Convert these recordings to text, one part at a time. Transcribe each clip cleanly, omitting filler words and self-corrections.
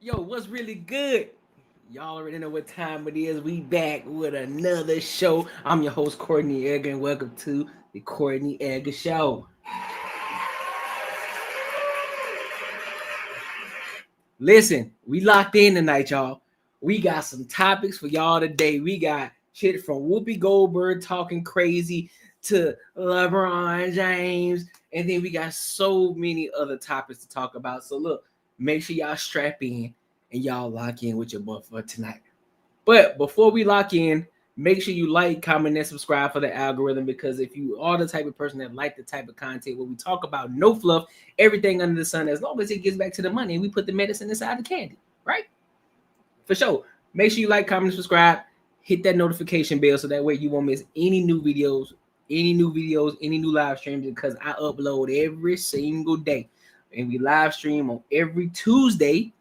Yo, what's really good? Y'all already know what time it is. We back with another show. I'm your host, Courtnee Edgar, and welcome to the Courtnee Edgar Show. Listen, we locked in tonight, y'all. We got some topics for y'all today. We got shit from Whoopi Goldberg talking crazy to LeBron James, and then we got so many other topics to talk about. So look, make sure y'all strap in and y'all lock in with your boy for tonight. But before we lock in, make sure you like, comment, and subscribe for the algorithm, because if you are the type of person that like the type of content where we talk about no fluff, everything under the sun, as long as it gets back to the money and we put the medicine inside the candy, right? For sure. Make sure you like, comment, and subscribe. Hit that notification bell so that way you won't miss any new videos, any new live streams, because I upload every single day. And we live stream on every Tuesday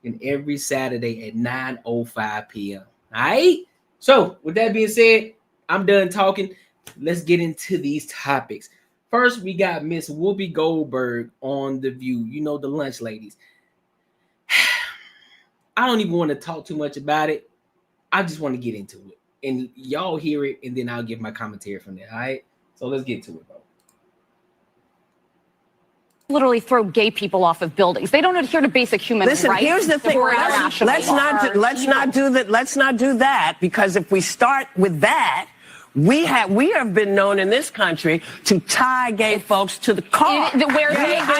and every Saturday at 9:05 p.m. All right? So, with that being said, I'm done talking. Let's get into these topics. First, we got Miss Whoopi Goldberg on The View. You know, the lunch ladies. I don't even want to talk too much about it. I just want to get into it. And y'all hear it, and then I'll give my commentary from there, all right? So, let's get to it, bro. Literally throw gay people off of buildings. They don't adhere to basic human rights. Listen, here's the thing. Let's not do that, because if we start with that, we have been known in this country to tie gay folks to the car. Where the Iranian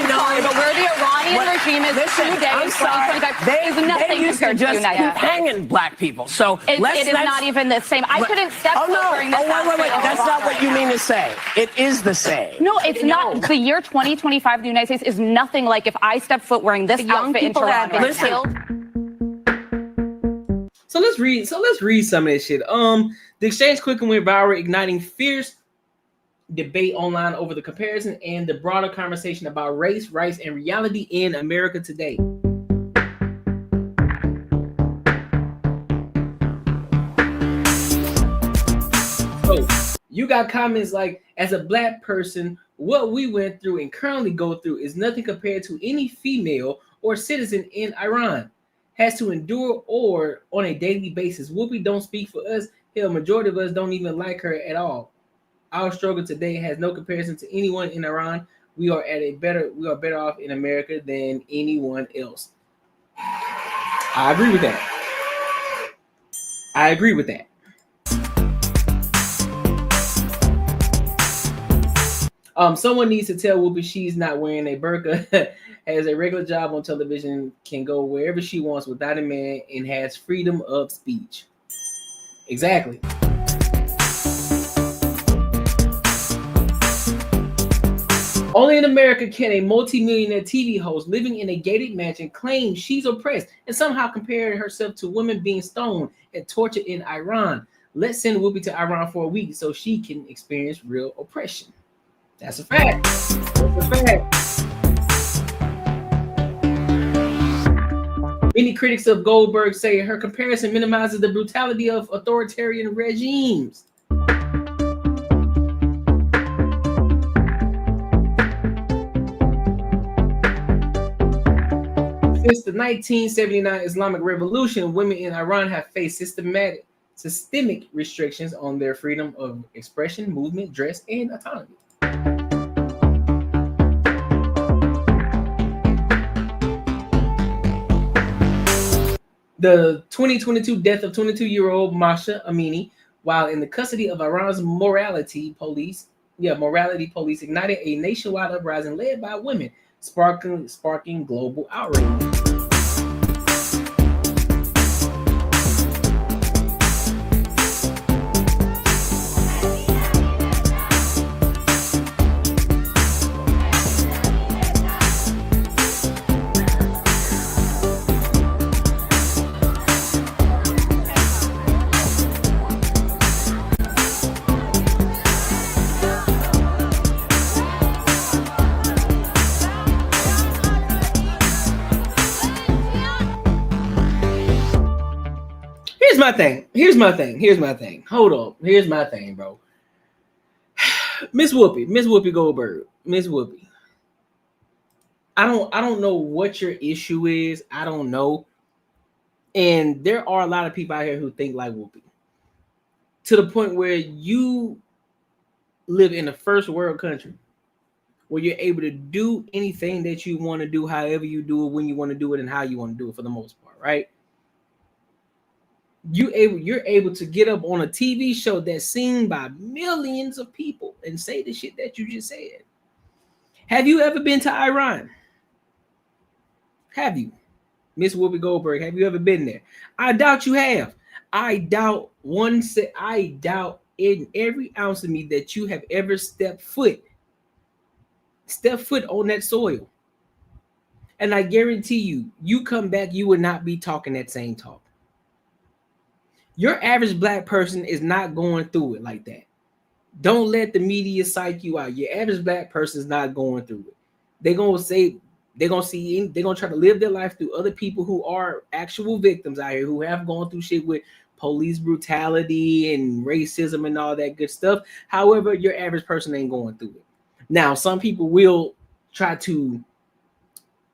regime is today, I'm sorry, they used to just keep hanging black people. So it is not even the same. I couldn't step foot during this. Wait. That's not what you mean to say. It is the same. No, it's not. The year 2025 in the United States is nothing like if I step foot wearing this outfit in Toronto. So let's read some of this shit. The exchange quickly went viral, igniting fierce debate online over the comparison and the broader conversation about race, rights, and reality in America today. So you got comments like, as a black person, what we went through and currently go through is nothing compared to any female or citizen in Iran has to endure or on a daily basis. Whoopi don't speak for us. Hell, majority of us don't even like her at all. Our struggle today has no comparison to anyone in Iran. We are better off in America than anyone else. I agree with that. Someone needs to tell Whoopi she's not wearing a burqa, has a regular job on television, can go wherever she wants without a man, and has freedom of speech. Exactly. Only in America can a multi-millionaire TV host living in a gated mansion claim she's oppressed and somehow compare herself to women being stoned and tortured in Iran. Let's send Whoopi to Iran for a week so she can experience real oppression. That's a fact. Many critics of Goldberg say her comparison minimizes the brutality of authoritarian regimes. Since the 1979 Islamic Revolution, women in Iran have faced systemic restrictions on their freedom of expression, movement, dress, and autonomy. The 2022 death of 22-year-old Mahsa Amini, while in the custody of Iran's morality police ignited a nationwide uprising led by women, sparking global outrage. Here's my thing. Hold up. Here's my thing, bro. Miss Whoopi Goldberg. Miss Whoopi. I don't know what your issue is. I don't know. And there are a lot of people out here who think like Whoopi, to the point where you live in a first world country where you're able to do anything that you want to do, however you do it, when you want to do it, and how you want to do it for the most part, right? You're able to get up on a TV show that's seen by millions of people and say the shit that you just said. Have you ever been to Iran? Have you? Miss Whoopi Goldberg, have you ever been there? I doubt you have. I doubt in every ounce of me that you have ever stepped foot on that soil. And I guarantee you come back, you would not be talking that same talk. Your average black person is not going through it like that. Don't let the media psych you out. Your average black person is not going through it. They're going to try to live their life through other people who are actual victims out here, who have gone through shit with police brutality and racism and all that good stuff. However, your average person ain't going through it. Now, some people will try to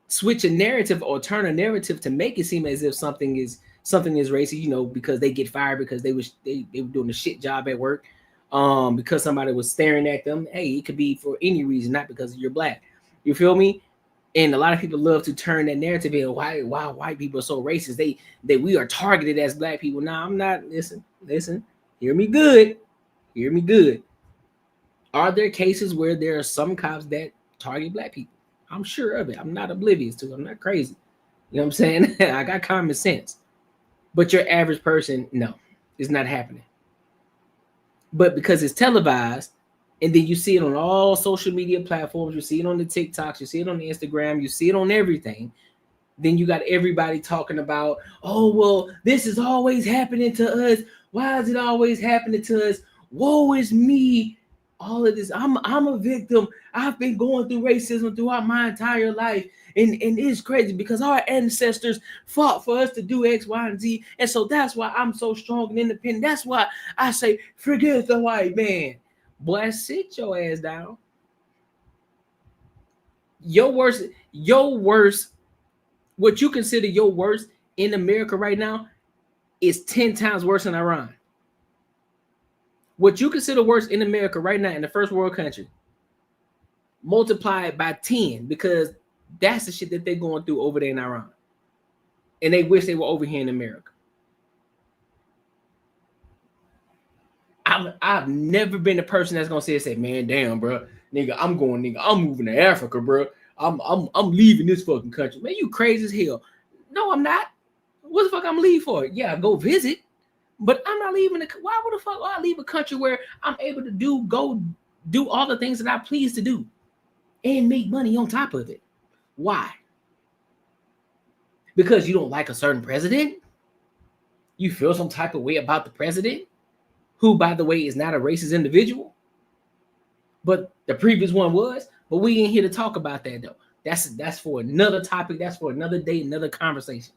switch a narrative or turn a narrative to make it seem as if something is racist, because they get fired because they were doing a shit job at work, because somebody was staring at them. Hey, it could be for any reason, not because you're black. You feel me? And a lot of people love to turn that narrative in. Why white people are so racist? They we are targeted as black people. Now, I'm not. Listen. Hear me good. Are there cases where there are some cops that target black people? I'm sure of it. I'm not oblivious to it. I'm not crazy. You know what I'm saying? I got common sense. But your average person, no, it's not happening. But because it's televised, and then you see it on all social media platforms, you see it on the TikToks, you see it on the Instagram, you see it on everything, then you got everybody talking about, oh, well, this is always happening to us. Why is it always happening to us? Woe is me. All of this. I'm a victim. I've been going through racism throughout my entire life. And it's crazy because our ancestors fought for us to do X, Y, and Z. And so that's why I'm so strong and independent. That's why I say, forget the white man. Boy, sit your ass down. Your worst, what you consider your worst in America right now is 10 times worse than Iran. What you consider worse in America right now in the first world country, multiply it by 10, because that's the shit that they're going through over there in Iran. And they wish they were over here in America. I've never been a person that's gonna say, man, damn, bro, I'm moving to Africa, bro. I'm leaving this fucking country. Man, you crazy as hell. No, I'm not. What the fuck I'm leaving for? Yeah, go visit. But I'm not leaving. Why would the fuck I leave a country where I'm able to go do all the things that I please to do and make money on top of it? Why? Because you don't like a certain president? You feel some type of way about the president, who, by the way, is not a racist individual, but the previous one was. But we ain't here to talk about that, though. That's for another topic. That's for another day, another conversation.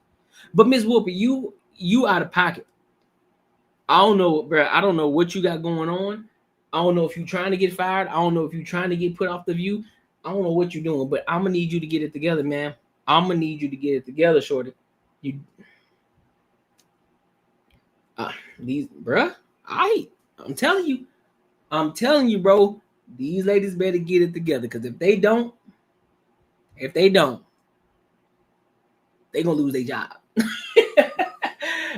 But Ms. Whoopi, you out of pocket. I don't know, bro. I don't know what you got going on. I don't know if you're trying to get fired. I don't know if you're trying to get put off the view. I don't know what you're doing, but I'm gonna need you to get it together, man. I'm gonna need you to get it together, shorty. Bruh. I'm telling you, bro. These ladies better get it together, because if they don't, they're gonna lose their job.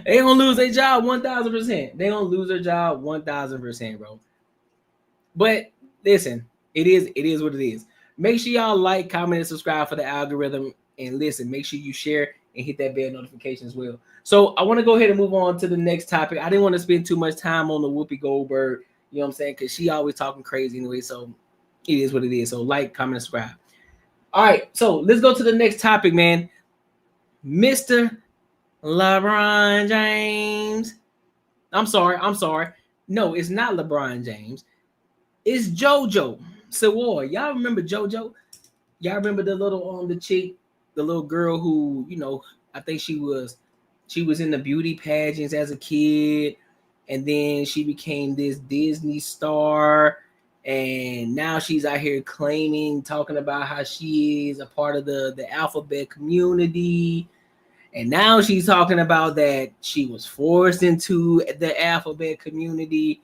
They're gonna lose their job 1,000%. They're gonna lose their job 1,000%, bro. But listen, it is what it is. Make sure y'all like, comment, and subscribe for the algorithm. And listen, make sure you share and hit that bell notification as well. So I want to go ahead and move on to the next topic. I didn't want to spend too much time on the Whoopi Goldberg, you know what I'm saying? Because she always talking crazy anyway. So it is what it is. So like, comment, and subscribe. All right, so let's go to the next topic, man. Mr. LeBron James. I'm sorry. No, it's not LeBron James. It's JoJo Siwa. Y'all remember JoJo? Y'all remember the little the chick, the little girl who, I think she was in the beauty pageants as a kid, and then she became this Disney star, and now she's out here talking about how she is a part of the alphabet community. And now she's talking about that she was forced into the alphabet community.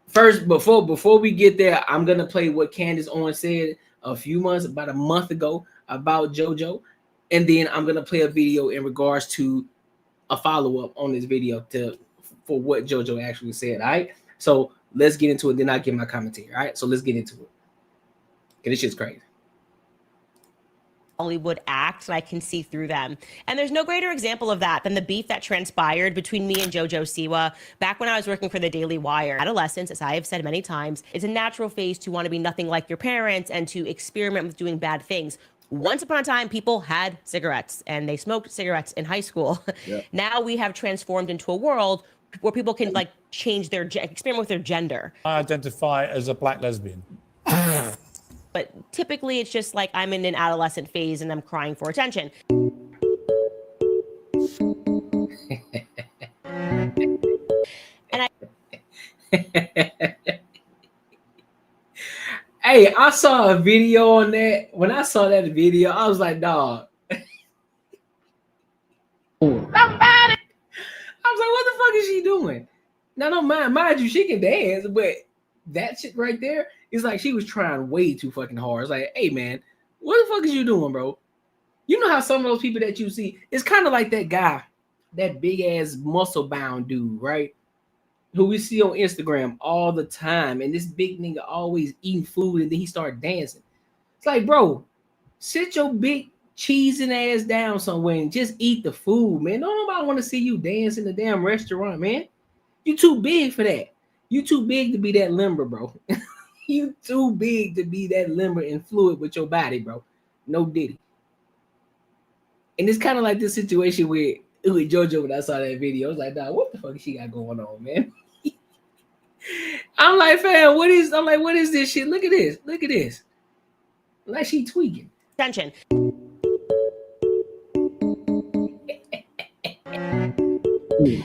First, before we get there, I'm gonna play what Candace Owens said about a month ago about JoJo, and then I'm gonna play a video in regards to a follow-up on this video for what JoJo actually said. All right, so let's get into it. Then I'll give my commentary. All right, so let's get into it. Okay, this shit's crazy. Hollywood act, and I can see through them. And there's no greater example of that than the beef that transpired between me and JoJo Siwa back when I was working for the Daily Wire. Adolescence, as I have said many times, is a natural phase to want to be nothing like your parents and to experiment with doing bad things. Once upon a time, people had cigarettes and they smoked cigarettes in high school. Yeah. Now we have transformed into a world where people can like change their, experiment with their gender. I identify as a black lesbian. But typically it's just like I'm in an adolescent phase and I'm crying for attention. And hey, I saw a video on that. When I saw that video, I was like, dog. Somebody. I was like, what the fuck is she doing? Now, don't mind you, she can dance, but that shit right there is like she was trying way too fucking hard. It's like, hey man, what the fuck is you doing, bro? You know how some of those people that you see, it's kind of like that guy, that big ass muscle bound dude, right? Who we see on Instagram all the time, and this big nigga always eating food and then he start dancing. It's like, bro, sit your big cheesing ass down somewhere and just eat the food, man. Don't nobody want to see you dance in the damn restaurant, man. You too big for that. You too big to be that limber, bro. You too big to be that limber and fluid with your body, bro. No diddy. And it's kind of like this situation with JoJo when I saw that video. I was like, dog, what the fuck she got going on, man? I'm like, fam, what is this shit? Look at this. Look at this. Like she tweaking. Attention.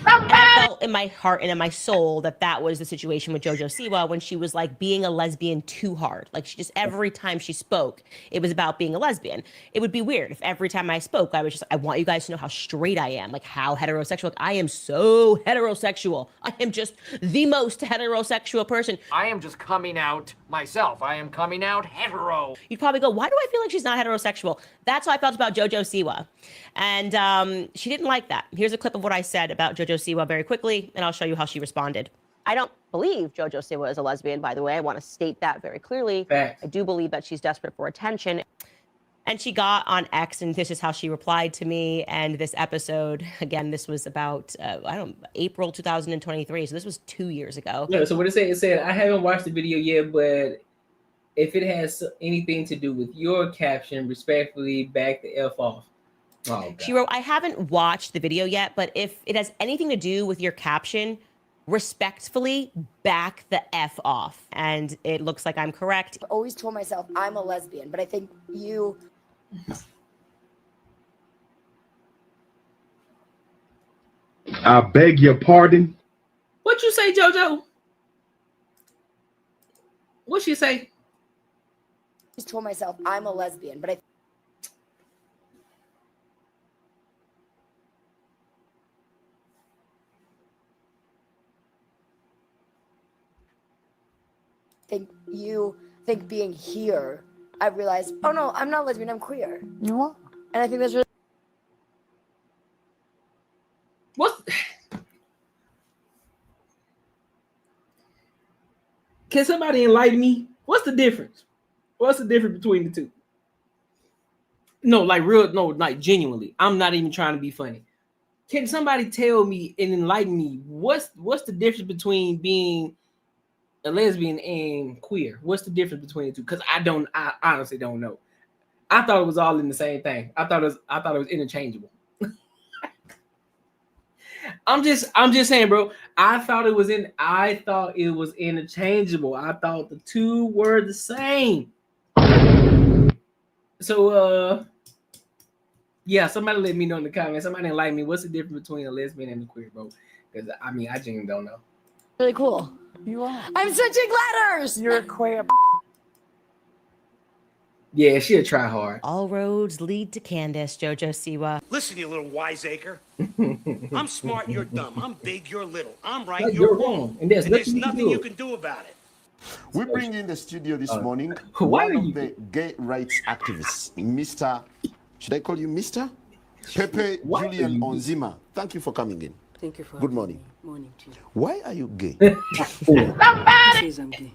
I felt in my heart and in my soul that was the situation with JoJo Siwa when she was like being a lesbian too hard. Like she just, every time she spoke, it was about being a lesbian. It would be weird if every time I spoke, I was just, I want you guys to know how straight I am, like how heterosexual. Like, I am so heterosexual. I am just the most heterosexual person. I am just coming out myself. I am coming out hetero. You'd probably go, why do I feel like she's not heterosexual? That's how I felt about JoJo Siwa. And she didn't like that. Here's a clip of what I said about JoJo Siwa very quickly, and I'll show you how she responded. I don't believe JoJo Siwa is a lesbian, by the way. I want to state that very clearly. Facts. I do believe that she's desperate for attention. And she got on X, and this is how she replied to me. And this episode, again, this was about, April 2023. So this was 2 years ago. Yeah, so what it said, I haven't watched the video yet, but if it has anything to do with your caption, respectfully, back the F off. Oh, she wrote, I haven't watched the video yet, but if it has anything to do with your caption, respectfully back the F off. And it looks like I'm correct. I always told myself I'm a lesbian, but I think you... I beg your pardon? What you say, JoJo? What she say? I always told myself I'm a lesbian, but I think being here, I realized, oh no, I'm not lesbian, I'm queer. You are? And I think that's really... What? Can somebody enlighten me? What's the difference? What's the difference between the two? No, like genuinely. I'm not even trying to be funny. Can somebody tell me and enlighten me what's the difference between being a lesbian and queer? What's the difference between the two? Because I honestly don't know. I thought it was all in the same thing. I thought it was interchangeable. I'm just saying, bro. I thought it was interchangeable. I thought the two were the same. So yeah, somebody let me know in the comments. Somebody enlighten me. What's the difference between a lesbian and a queer, bro? Because I genuinely don't know. Really cool. You are. I'm switching letters. You're queer. Yeah, she'll try hard. All roads lead to Candace, JoJo Siwa. Listen, you little wiseacre. I'm smart, you're dumb. I'm big, you're little. I'm right, Like, you're wrong. and there's nothing you can do about it. We bring in the studio this morning why one are of you- the gay rights activists, Mr. Should I call you Mr? Pepe Why are Julian you- Onzima. Thank you for coming in. Thank you for Good morning. Morning to you. Why are you gay? Who says I'm gay?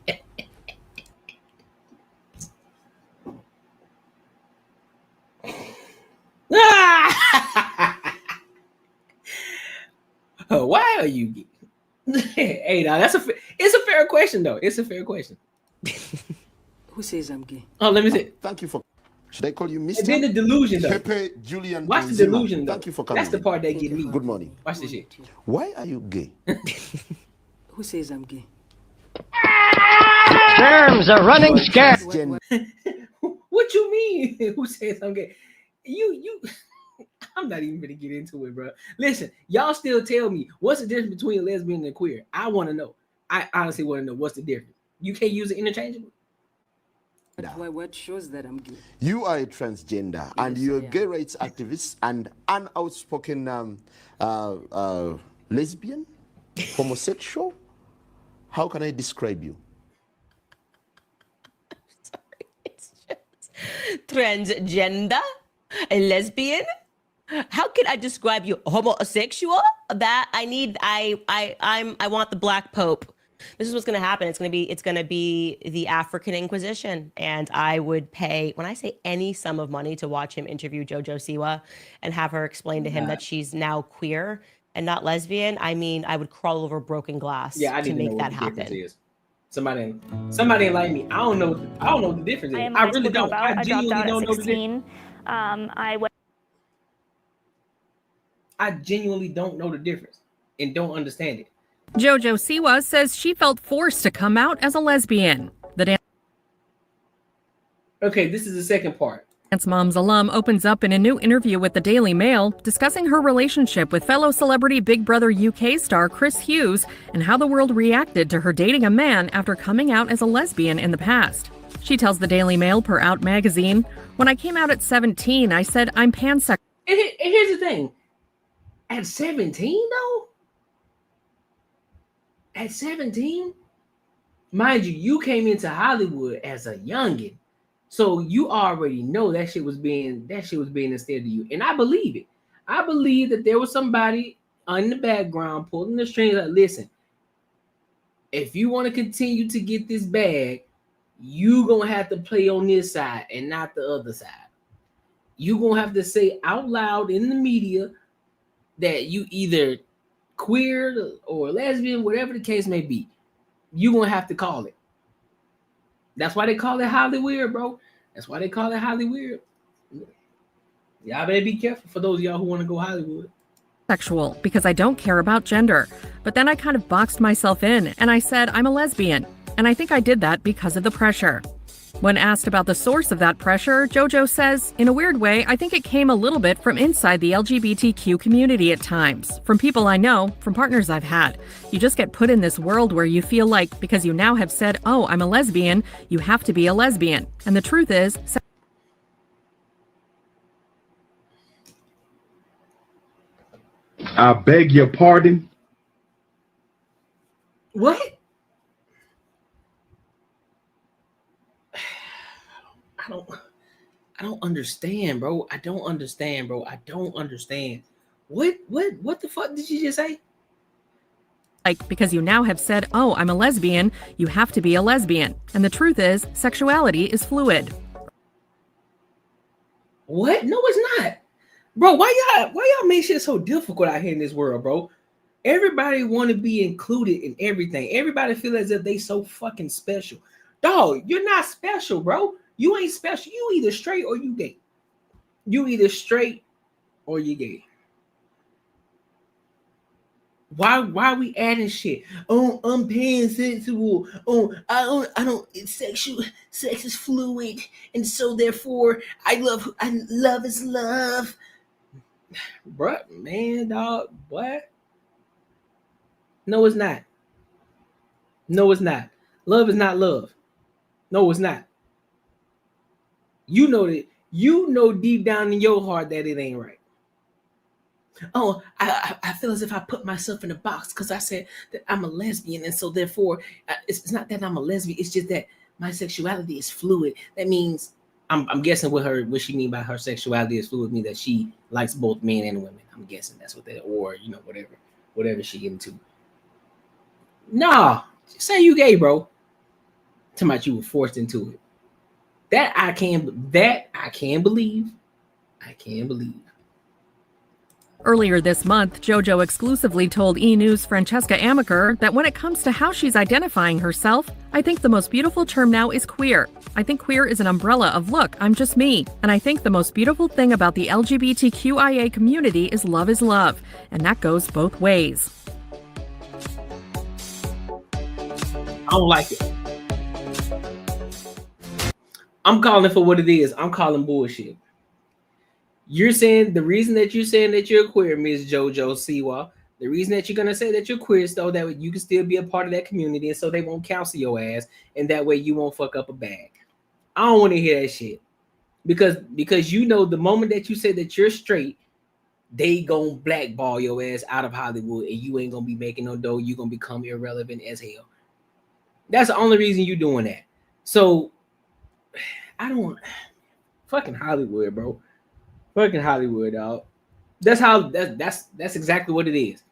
Why are you gay? Hey, now it's a fair question though. It's a fair question. Who says I'm gay? Oh, let me see. Thank you for. Should I call you Mr? And then the delusion though. Pepe Julian Watch the Onzima. delusion though. Thank you for coming. That's the in. part that get me. Good morning. Watch this shit. Why are you gay? Who says I'm gay? Germs are running scared. What you mean? Who says I'm gay? You. I'm not even gonna get into it, bro. Listen, y'all still tell me what's the difference between a lesbian and a queer. I want to know. I honestly want to know what's the difference. You can't use it interchangeably. What shows that I'm gay? You are a transgender and you're a I am. gay rights activist and an outspoken lesbian, homosexual. How can I describe you? It's just transgender, a lesbian. How can I describe you? Homosexual? That I want the Black Pope. This is what's going to happen. It's going to be the African Inquisition, and I would pay, when I say any sum of money, to watch him interview JoJo Siwa and have her explain to him that she's now queer and not lesbian. I mean, I would crawl over broken glass to make that happen. Somebody like me. I don't know what the difference is. I really don't. I genuinely don't know the difference. I genuinely don't know the difference and don't understand it. JoJo Siwa says she felt forced to come out as a lesbian. The Okay, this is the second part. Dance Moms alum opens up in a new interview with the Daily Mail, discussing her relationship with fellow celebrity Big Brother UK star Chris Hughes and how the world reacted to her dating a man after coming out as a lesbian in the past. She tells the Daily Mail per Out magazine, "When I came out at 17, I said I'm pansexual." And here's the thing. At 17, though? At 17? Mind you, you came into Hollywood as a youngin'. So you already know that shit was being instilled to you. And I believe it. I believe that there was somebody in the background pulling the strings like, listen, if you want to continue to get this bag, you gonna have to play on this side and not the other side. You gonna have to say out loud in the media that you either queer or lesbian, whatever the case may be. You gonna have to call it. That's why they call it Hollywood, bro. That's why they call it Hollywood. Y'all better be careful for those of y'all who want to go Hollywood. Sexual because I don't care about gender. But then I kind of boxed myself in and I said I'm a lesbian. And I think I did that because of the pressure. When asked about the source of that pressure, JoJo says, in a weird way, I think it came a little bit from inside the LGBTQ community at times, from people I know, from partners I've had. You just get put in this world where you feel like, because you now have said, oh, I'm a lesbian, you have to be a lesbian. And the truth is... I beg your pardon. What? I don't understand, bro. I don't understand. What the fuck did you just say? Like, because you now have said, oh, I'm a lesbian, you have to be a lesbian. And the truth is, sexuality is fluid. What? No, it's not. Bro, why y'all make shit so difficult out here in this world, bro? Everybody want to be included in everything. Everybody feel as if they so fucking special. Dog, you're not special, bro. You ain't special. You either straight or you gay. You either straight or you gay. Why are we adding shit? Oh, I'm pansexual. Oh, I don't. It's sexual. Sex is fluid, and so therefore, love is love. Bruh, man, dog, what? No, it's not. No, it's not. Love is not love. No, it's not. You know that. You know deep down in your heart that it ain't right. Oh, I feel as if I put myself in a box because I said that I'm a lesbian, and so therefore it's not that I'm a lesbian. It's just that my sexuality is fluid. That means I'm guessing what she mean by her sexuality is fluid means that she likes both men and women. I'm guessing that's what that, or whatever she into. Nah, just say you gay, bro. Talking about you were forced into it. That I can believe. I can believe. Earlier this month, JoJo exclusively told E! News' Francesca Amaker that when it comes to how she's identifying herself, I think the most beautiful term now is queer. I think queer is an umbrella of, look, I'm just me. And I think the most beautiful thing about the LGBTQIA community is love, and that goes both ways. I don't like it. I'm calling for what it is. I'm calling bullshit. You're saying the reason that you're saying that you're queer, Ms. JoJo Siwa, the reason that you're gonna say that you're queer is so that you can still be a part of that community, and so they won't counsel your ass, and that way you won't fuck up a bag. I don't want to hear that shit because you know the moment that you say that you're straight, they gonna blackball your ass out of Hollywood, and you ain't gonna be making no dough. You're gonna become irrelevant as hell. That's the only reason you're doing that. So I don't fucking Hollywood, bro. Fucking Hollywood, dog. That's exactly what it is.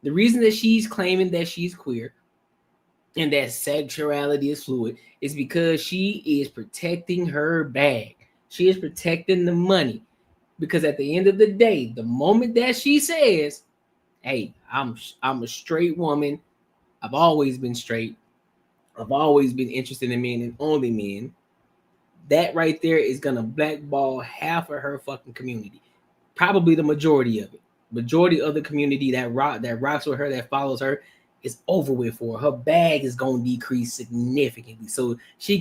The reason that she's claiming that she's queer and that sexuality is fluid is because she is protecting her bag. She is protecting the money. Because at the end of the day, the moment that she says, hey, I'm a straight woman, I've always been straight, I've always been interested in men and only men, that right there is gonna blackball half of her fucking community, probably the majority of it. Majority of the community that rocks with her, that follows her, is over with for her. Her bag is gonna decrease significantly. So she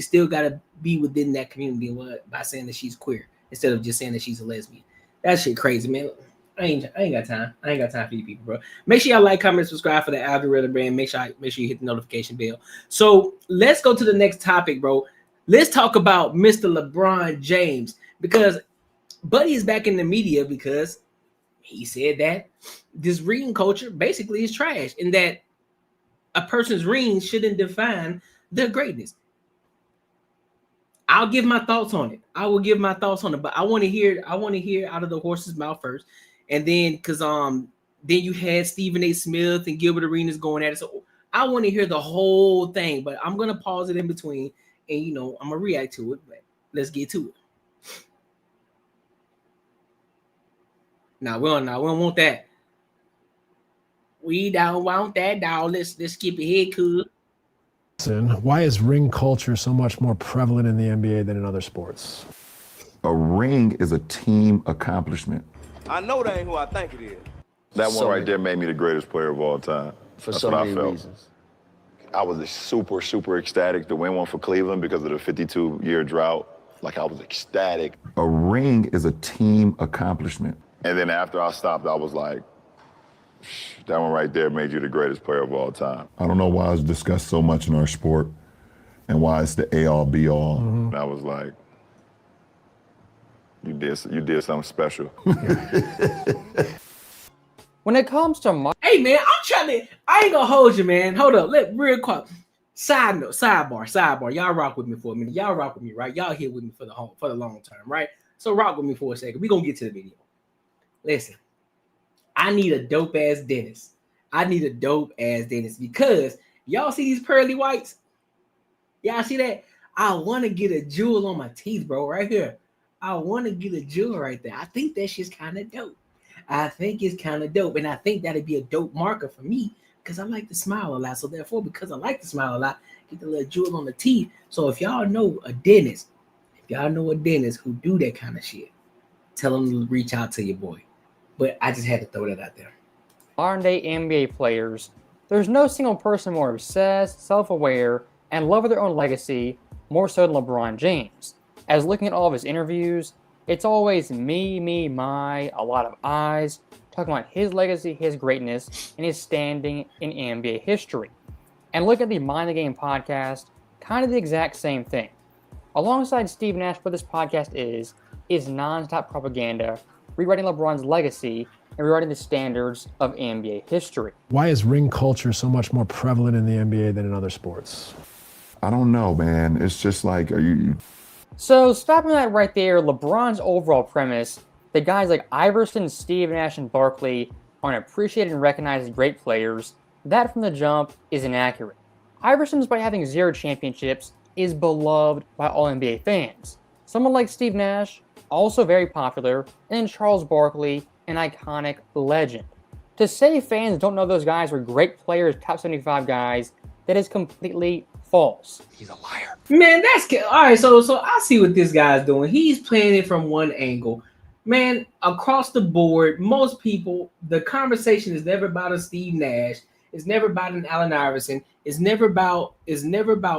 still gotta be within that community by saying that she's queer instead of just saying that she's a lesbian. That shit crazy, man. I ain't got time. I ain't got time for you people, bro. Make sure y'all like, comment, subscribe for the algorithm brand. Make sure you hit the notification bell. So let's go to the next topic, bro. Let's talk about Mr. LeBron James, because Buddy is back in the media because he said that this ring culture basically is trash and that a person's ring shouldn't define their greatness. I'll give my thoughts on it. I will give my thoughts on it, but I want to hear out of the horse's mouth first. And then because then you had Stephen A. Smith and Gilbert Arenas going at it. So I want to hear the whole thing, but I'm gonna pause it in between. And, I'm going to react to it, but let's get to it. No, we don't want that. We don't want that, dog. Let's skip ahead, cool. Why is ring culture so much more prevalent in the NBA than in other sports? A ring is a team accomplishment. I know that ain't who I think it is. That one right there made me the greatest player of all time. That's so many reasons. I was super, super ecstatic to win one for Cleveland because of the 52-year drought. Like, I was ecstatic. A ring is a team accomplishment. And then after I stopped, I was like, that one right there made you the greatest player of all time. I don't know why it's discussed so much in our sport and why it's the A-all, B-all. And I was like, you did something special. When it comes to hey man, I ain't gonna hold you, man. Hold up, real quick. Sidebar. Y'all rock with me for a minute. Y'all rock with me, right? Y'all here with me for the long term, right? So rock with me for a second. We gonna get to the video. Listen, I need a dope ass dentist. Because y'all see these pearly whites? Y'all see that? I want to get a jewel on my teeth, bro, right here. I want to get a jewel right there. I think that shit's kind of dope. And I think that'd be a dope marker for me because I like to smile a lot. So therefore, because I like to smile a lot, get the little jewel on the teeth. So if y'all know a dentist who do that kind of shit, tell them to reach out to your boy. But I just had to throw that out there. Modern day NBA players, there's no single person more obsessed, self-aware, and love of their own legacy more so than LeBron James. As looking at all of his interviews, it's always me, my, a lot of eyes, talking about his legacy, his greatness, and his standing in NBA history. And look at the Mind the Game podcast, kind of the exact same thing. alongside Steve Nash, what this podcast is nonstop propaganda, rewriting LeBron's legacy and rewriting the standards of NBA history. Why is ring culture so much more prevalent in the NBA than in other sports? I don't know, man. It's just like, So stopping that right there, LeBron's overall premise that guys like Iverson, Steve Nash, and Barkley aren't appreciated and recognized as great players, that from the jump is inaccurate. Iverson, despite having 0 championships, is beloved by all NBA fans. Someone like Steve Nash, also very popular, and then Charles Barkley, an iconic legend. To say fans don't know those guys were great players, top 75 guys, that is completely false. He's a liar. Man, that's all right. So I see what this guy's doing. He's playing it from one angle. Man, across the board, most people, the conversation is never about a Steve Nash. It's never about an Allen Iverson. It's never about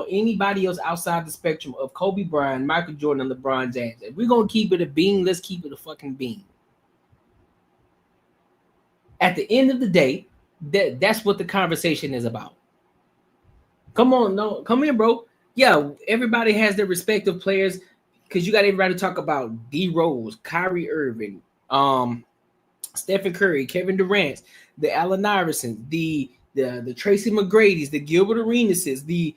anybody else outside the spectrum of Kobe Bryant, Michael Jordan, and LeBron James. If we're gonna keep it a bean, let's keep it a fucking bean. At the end of the day, that's what the conversation is about. Come on, no, come in, bro. Yeah, everybody has their respective players because you got everybody to talk about D Rose, Kyrie Irving, Stephen Curry, Kevin Durant, the Allen Iverson, the Tracy McGrady's, the Gilbert Arenases, the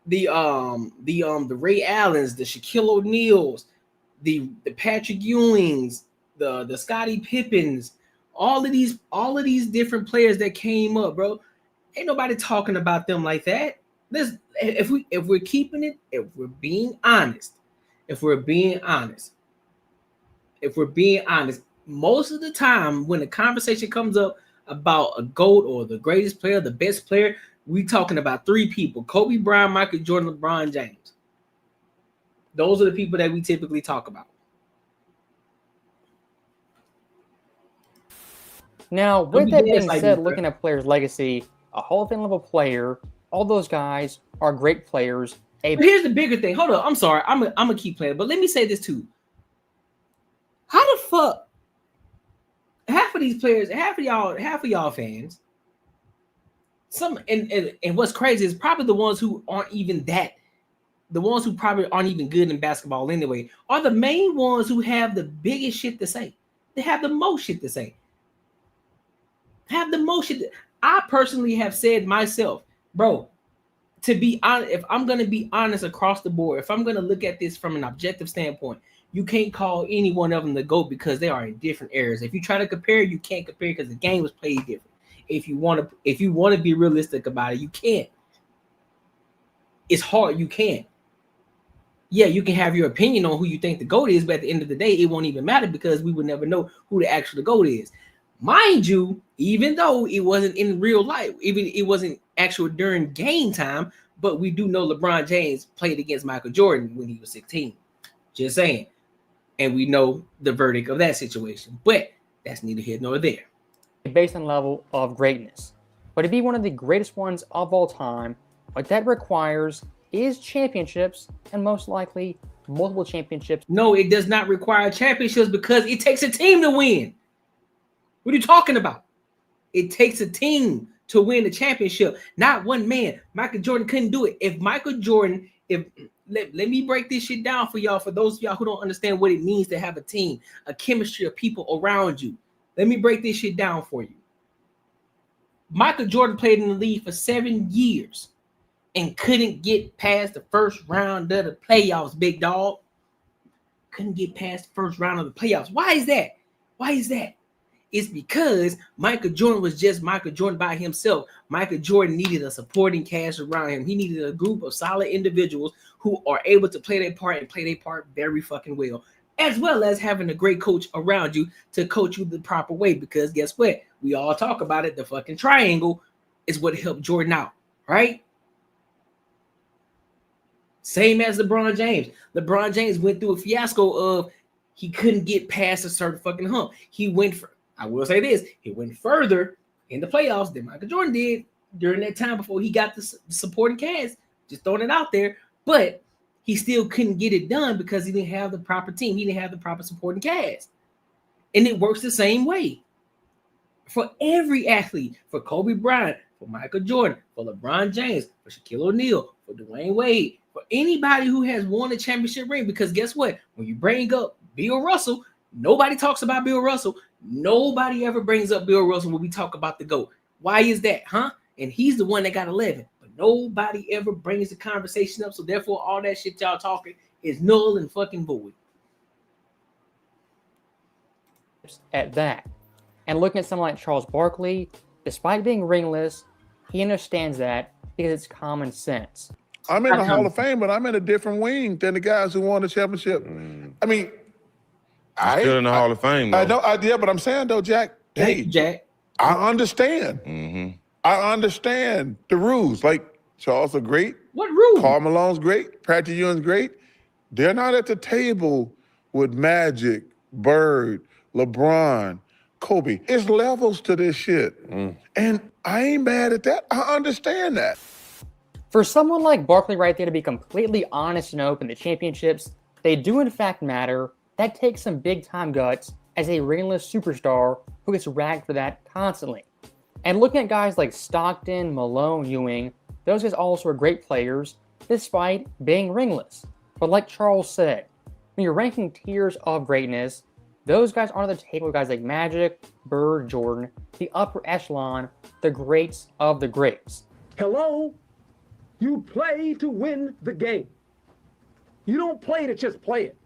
Ray Allens, the Shaquille O'Neals, the Patrick Ewings, the Scottie Pippens, all of these different players that came up, bro. Ain't nobody talking about them like that. If we're keeping it, if we're being honest, most of the time when the conversation comes up about a GOAT or the greatest player, the best player, we talking about 3 people: Kobe Bryant, Michael Jordan, LeBron James. Those are the people that we typically talk about. Now, with that being said, looking at players' legacy, a Hall of Fame level player, all those guys are great players. But here's the bigger thing. Hold on, I'm sorry. I'm gonna keep playing, but let me say this too. How the fuck half of these players, half of y'all fans, and what's crazy is probably the ones who aren't even that, the ones who probably aren't even good in basketball anyway, are the main ones who have the biggest shit to say. They have the most shit to say. I personally have said myself, bro, to be honest, if I'm going to be honest across the board, if I'm going to look at this from an objective standpoint, you can't call any one of them the GOAT because they are in different eras. If you try to compare, you can't compare because the game was played different. If you want to be realistic about it, you can't. It's hard. You can't. Yeah, you can have your opinion on who you think the GOAT is, but at the end of the day, it won't even matter because we would never know who the actual GOAT is. Mind you, even though it wasn't in real life, even it wasn't actual during game time, but we do know LeBron James played against Michael Jordan when he was 16. Just saying. And we know the verdict of that situation. But that's neither here nor there. Based on level of greatness. But to be one of the greatest ones of all time, what that requires is championships and most likely multiple championships. No, it does not require championships because it takes a team to win. What are you talking about? It takes a team to win the championship, not one man. Michael Jordan couldn't do it. Let me break this shit down for y'all, for those of y'all who don't understand what it means to have a team, a chemistry of people around you. Let me break this shit down for you. Michael Jordan played in the league for 7 years and couldn't get past the first round of the playoffs, big dog. Couldn't get past the first round of the playoffs. Why is that? It's because Michael Jordan was just Michael Jordan by himself. Michael Jordan needed a supporting cast around him. He needed a group of solid individuals who are able to play their part and play their part very fucking well, as well as having a great coach around you to coach you the proper way. Because guess what? We all talk about it. The fucking triangle is what helped Jordan out, right? Same as LeBron James. LeBron James went through a fiasco of he couldn't get past a certain fucking hump. I will say this, he went further in the playoffs than Michael Jordan did during that time before he got the supporting cast, just throwing it out there, but he still couldn't get it done because he didn't have the proper team. He didn't have the proper supporting cast. And it works the same way for every athlete, for Kobe Bryant, for Michael Jordan, for LeBron James, for Shaquille O'Neal, for Dwayne Wade, for anybody who has won a championship ring, because guess what? When you bring up Bill Russell, nobody talks about Bill Russell. Nobody ever brings up Bill Russell when we talk about the GOAT. Why is that, huh? And he's the one that got 11, but nobody ever brings the conversation up. So therefore, all that shit y'all talking is null and fucking void. At that. And looking at someone like Charles Barkley, despite being ringless, he understands that because it's common sense. I'm in the Hall of Fame, but I'm in a different wing than the guys who won the championship. I mean, Still in the Hall of Fame, though. I know, yeah, but I'm saying though, Jack. Hey, Jack, I understand. I understand the rules. Like Charles are great. What rules? Karl Malone's great. Patrick Ewing's great. They're not at the table with Magic, Bird, LeBron, Kobe. It's levels to this shit. And I ain't mad at that. I understand that. For someone like Barkley right there to be completely honest and open, the championships, they do in fact matter. That takes some big time guts as a ringless superstar who gets ragged for that constantly. And looking at guys like Stockton, Malone, Ewing, those guys also are great players despite being ringless. But like Charles said, when you're ranking tiers of greatness, those guys aren't at the table with guys like Magic, Bird, Jordan, the upper echelon, the greats of the greats. Hello? You play to win the game. You don't play to just play it.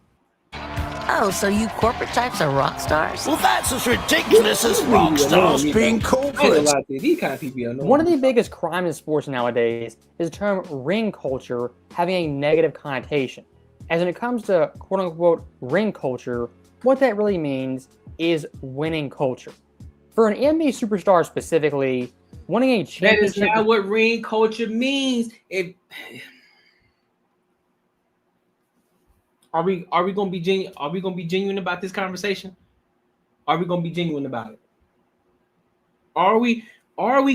Oh, so you corporate types are rock stars? Well, that's as ridiculous as rock stars being corporate. One of the biggest crimes in sports nowadays is the term ring culture having a negative connotation. As when it comes to quote-unquote ring culture, what that really means is winning culture. For an NBA superstar specifically, winning a championship... That is not what ring culture means. Are we gonna be genuine? Are we gonna be genuine about this conversation? Are we gonna be genuine about it? Are we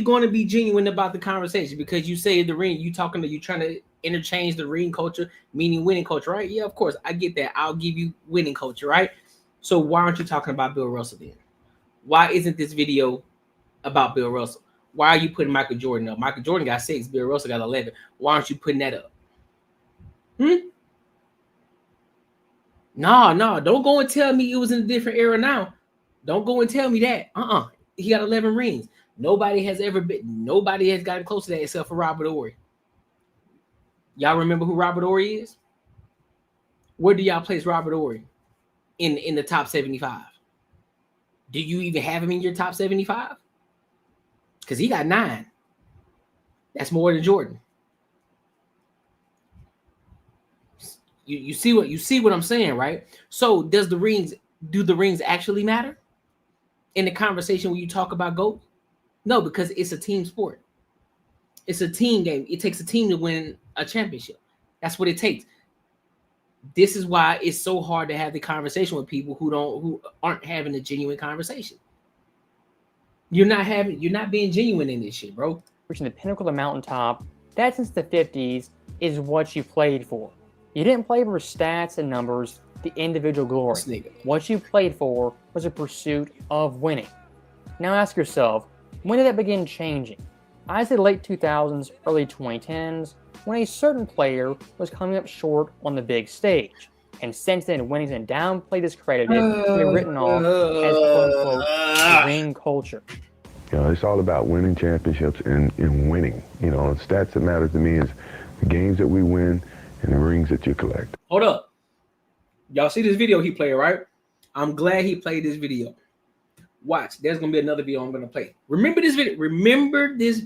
going to be genuine about the conversation? Because you say the ring, you trying to interchange the ring culture, meaning winning culture, right? Yeah, of course, I get that. I'll give you winning culture, right? So why aren't you talking about Bill Russell then? Why isn't this video about Bill Russell? Why are you putting Michael Jordan up? Michael Jordan got 6, Bill Russell got 11. Why aren't you putting that up? No, don't go and tell me it was in a different era now. Don't go and tell me that. He got 11 rings. Nobody has gotten close to that except for Robert Horry. Y'all remember who Robert Horry is? Where do y'all place Robert Horry in the top 75? Do you even have him in your top 75? Because he got 9. That's more than Jordan. You see what I'm saying, right? So do the rings actually matter in the conversation when you talk about GOAT? No, because it's a team sport. It's a team game. It takes a team to win a championship. That's what it takes. This is why it's so hard to have the conversation with people who aren't having a genuine conversation. You're not being genuine in this shit, bro. Reaching the pinnacle of the mountaintop, that since the 50s is what you played for. You didn't play for stats and numbers, the individual glory. What you played for was a pursuit of winning. Now ask yourself, when did that begin changing? I say the late 2000s, early 2010s, when a certain player was coming up short on the big stage. And since then, winning's been downplayed, discredited, and written off as quote-unquote ring culture. You know, it's all about winning championships and winning. You know, the stats that matter to me is the games that we win and the rings that you collect. Hold up. Y'all see this video he played, right? I'm glad he played this video. Watch. There's going to be another video I'm going to play. Remember this video. Remember this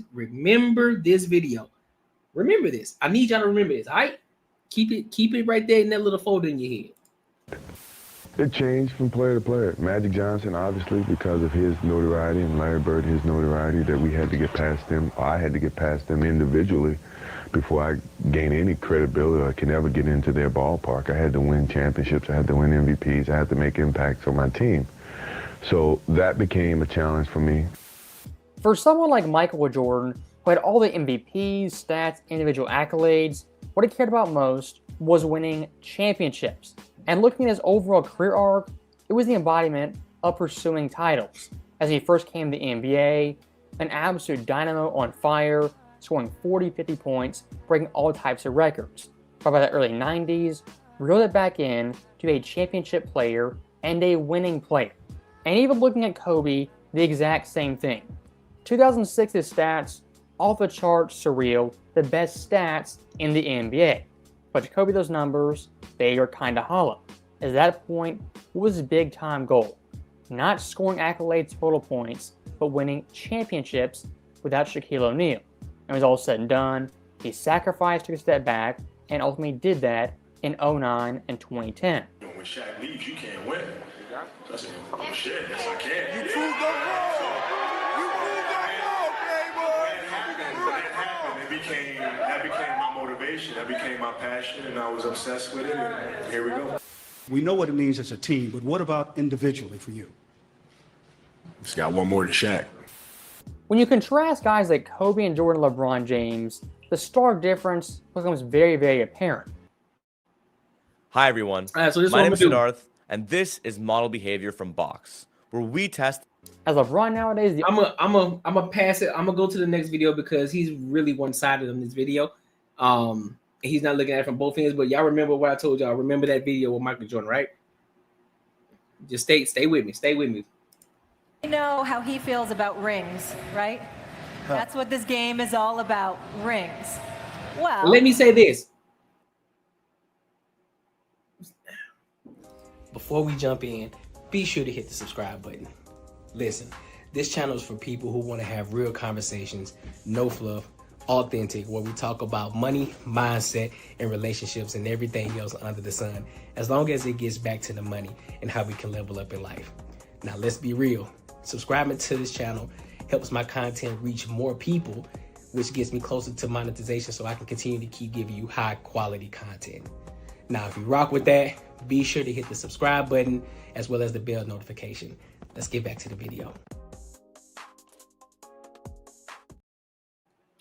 video. Remember this. I need y'all to remember this, all right? Keep it right there in that little folder in your head. It changed from player to player. Magic Johnson, obviously, because of his notoriety, and Larry Bird, his notoriety, that we had to get past them, or I had to get past them individually before I gain any credibility or can ever get into their ballpark. I had to win championships, I had to win MVPs, I had to make impacts on my team. So that became a challenge for me. For someone like Michael Jordan, who had all the MVPs, stats, individual accolades, what he cared about most was winning championships. And looking at his overall career arc, it was the embodiment of pursuing titles. As he first came to the NBA, an absolute dynamo on fire, scoring 40, 50 points, breaking all types of records. but by the early 90s, reeled it back in to a championship player and a winning player. And even looking at Kobe, the exact same thing. 2006's stats, off the charts, surreal, the best stats in the NBA. But to Kobe, those numbers, they are kind of hollow. At that point, what was his big time goal? Not scoring accolades, total points, but winning championships without Shaquille O'Neal. And when it was all said and done, he sacrificed, took a step back, and ultimately did that in 2009 and 2010. When Shaq leaves, you can't win. I said, oh shit, yes I can. You proved them wrong. You proved them wrong, Playboy. That became my motivation. That became my passion, and I was obsessed with it. And here we go. We know what it means as a team, but what about individually for you? Just got one more than Shaq. When you contrast guys like Kobe and Jordan, LeBron James, the stark difference becomes very, very apparent. Hi everyone, so this my name is is Siddharth, and this is Model Behavior from Box, where we test. As LeBron nowadays, I'm a pass it. I'm gonna go to the next video because he's really one-sided on this video. He's not looking at it from both ends. But y'all remember what I told y'all. Remember that video with Michael Jordan, right? Just stay with me. Stay with me. You know how he feels about rings, right? That's what this game is all about, rings. Well, let me say this. Before we jump in, be sure to hit the subscribe button. Listen, this channel is for people who want to have real conversations, no fluff, authentic, where we talk about money, mindset, and relationships and everything else under the sun, as long as it gets back to the money and how we can level up in life. Now, let's be real. Subscribing to this channel helps my content reach more people, which gets me closer to monetization so I can continue to keep giving you high quality content. Now, if you rock with that, be sure to hit the subscribe button as well as the bell notification. Let's get back to the video.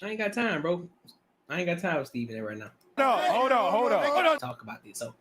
I ain't got time, bro. I ain't got time with Steven right now. No, hold on. Talk about this. So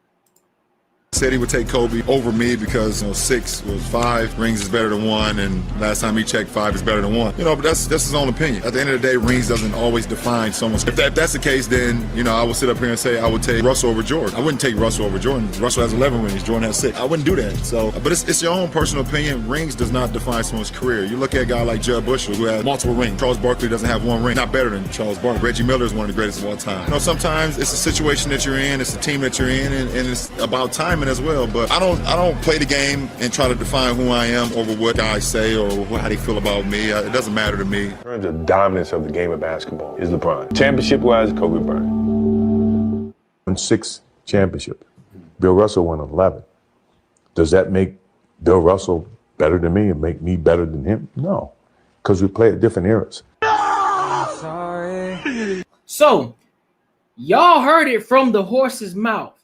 Said he would take Kobe over me because 6 was 5, rings is better than 1, and last time he checked 5 is better than 1. But that's his own opinion. At the end of the day, rings doesn't always define someone. If that's the case, then I would sit up here and say I would take Russell over Jordan. I wouldn't take Russell over Jordan. Russell has 11 rings, Jordan has 6. I wouldn't do that. So, but it's your own personal opinion. Rings does not define someone's career. You look at a guy like Jud Bushel who has multiple rings. Charles Barkley doesn't have 1 ring. Not better than Charles Barkley. Reggie Miller is one of the greatest of all time. Sometimes it's a situation that you're in, it's a team that you're in, and it's about timing as well. But I don't play the game and try to define who I am over what guys say or how they feel about me. It doesn't matter to me. In terms of dominance of the game of basketball is LeBron. Championship-wise, Kobe Bryant. Won 6 championships. Bill Russell won 11. Does that make Bill Russell better than me and make me better than him? No, because we play at different eras. sorry. So, y'all heard it from the horse's mouth.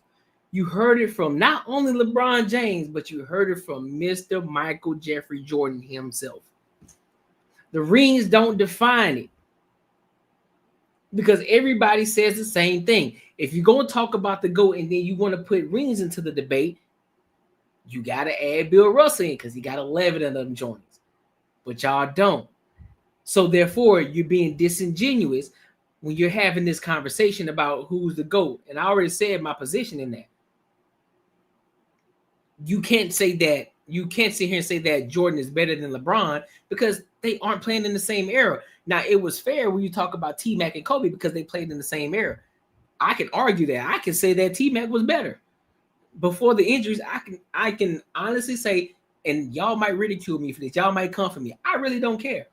You heard it from not only LeBron James, but you heard it from Mr. Michael Jeffrey Jordan himself. The rings don't define it. Because everybody says the same thing. If you're going to talk about the GOAT and then you want to put rings into the debate, you got to add Bill Russell in because he got 11 of them joints. But y'all don't. So therefore, you're being disingenuous when you're having this conversation about who's the GOAT. And I already said my position in that. You can't say that. You can't sit here and say that Jordan is better than LeBron because they aren't playing in the same era. Now, it was fair when you talk about T-Mac and Kobe because they played in the same era. I can argue that. I can say that T-Mac was better. Before the injuries, I can honestly say, and y'all might ridicule me for this. Y'all might come for me. I really don't care.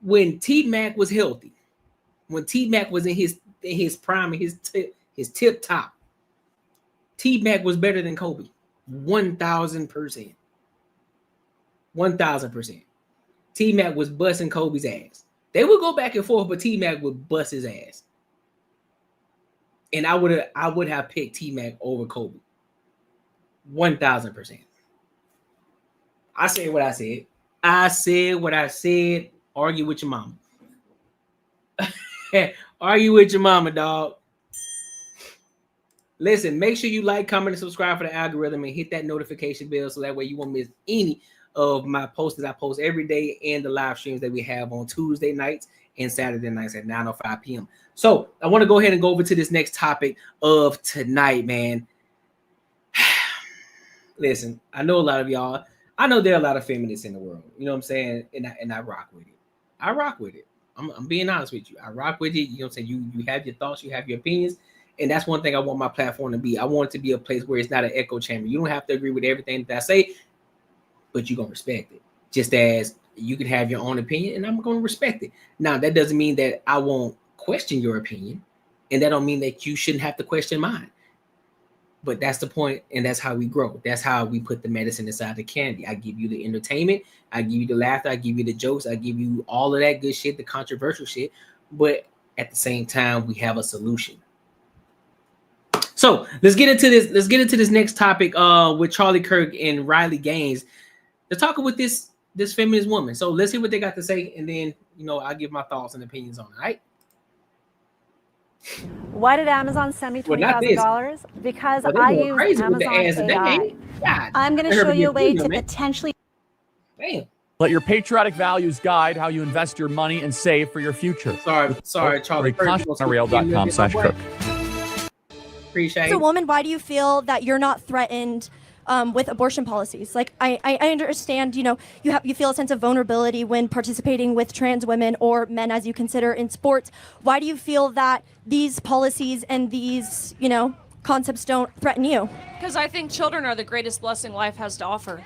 When T-Mac was healthy, when T-Mac was in his prime, his tip top, T-Mac was better than Kobe. 1,000%. 1,000%. T-Mac was busting Kobe's ass. They would go back and forth, but T-Mac would bust his ass. And I would have picked T-Mac over Kobe. 1,000%. I said what I said. I said what I said. Argue with your mama. Argue with your mama, dog. Listen, make sure you like, comment, and subscribe for the algorithm and hit that notification bell so that way you won't miss any of my posts that I post every day and the live streams that we have on Tuesday nights and Saturday nights at 9:05 p.m. So I want to go ahead and go over to this next topic of tonight, man. Listen, I know a lot of y'all. I know there are a lot of feminists in the world. You know what I'm saying? And I rock with it. I rock with it. I'm being honest with you. I rock with it. You know what I'm saying? You have your thoughts, you have your opinions. And that's one thing I want my platform to be. I want it to be a place where it's not an echo chamber. You don't have to agree with everything that I say, but you're going to respect it. Just as you can have your own opinion, and I'm going to respect it. Now, that doesn't mean that I won't question your opinion, and that don't mean that you shouldn't have to question mine. But that's the point, and that's how we grow. That's how we put the medicine inside the candy. I give you the entertainment. I give you the laughter. I give you the jokes. I give you all of that good shit, the controversial shit. But at the same time, we have a solution. So let's get into this. Let's get into this next topic with Charlie Kirk and Riley Gaines. They're talking with this feminist woman. So let's see what they got to say, and then I'll give my thoughts and opinions on it. All right. Why did Amazon send me $20,000? Because I use Amazon AI. I'm going to show you a way to potentially. Damn. Let your patriotic values guide how you invest your money and save for your future. Sorry, Charlie. Rail.com/Kirk. Appreciate it. As a woman, why do you feel that you're not threatened with abortion policies? Like I understand, you feel a sense of vulnerability when participating with trans women or men, as you consider, in sports. Why do you feel that these policies and these, concepts don't threaten you? Because I think children are the greatest blessing life has to offer.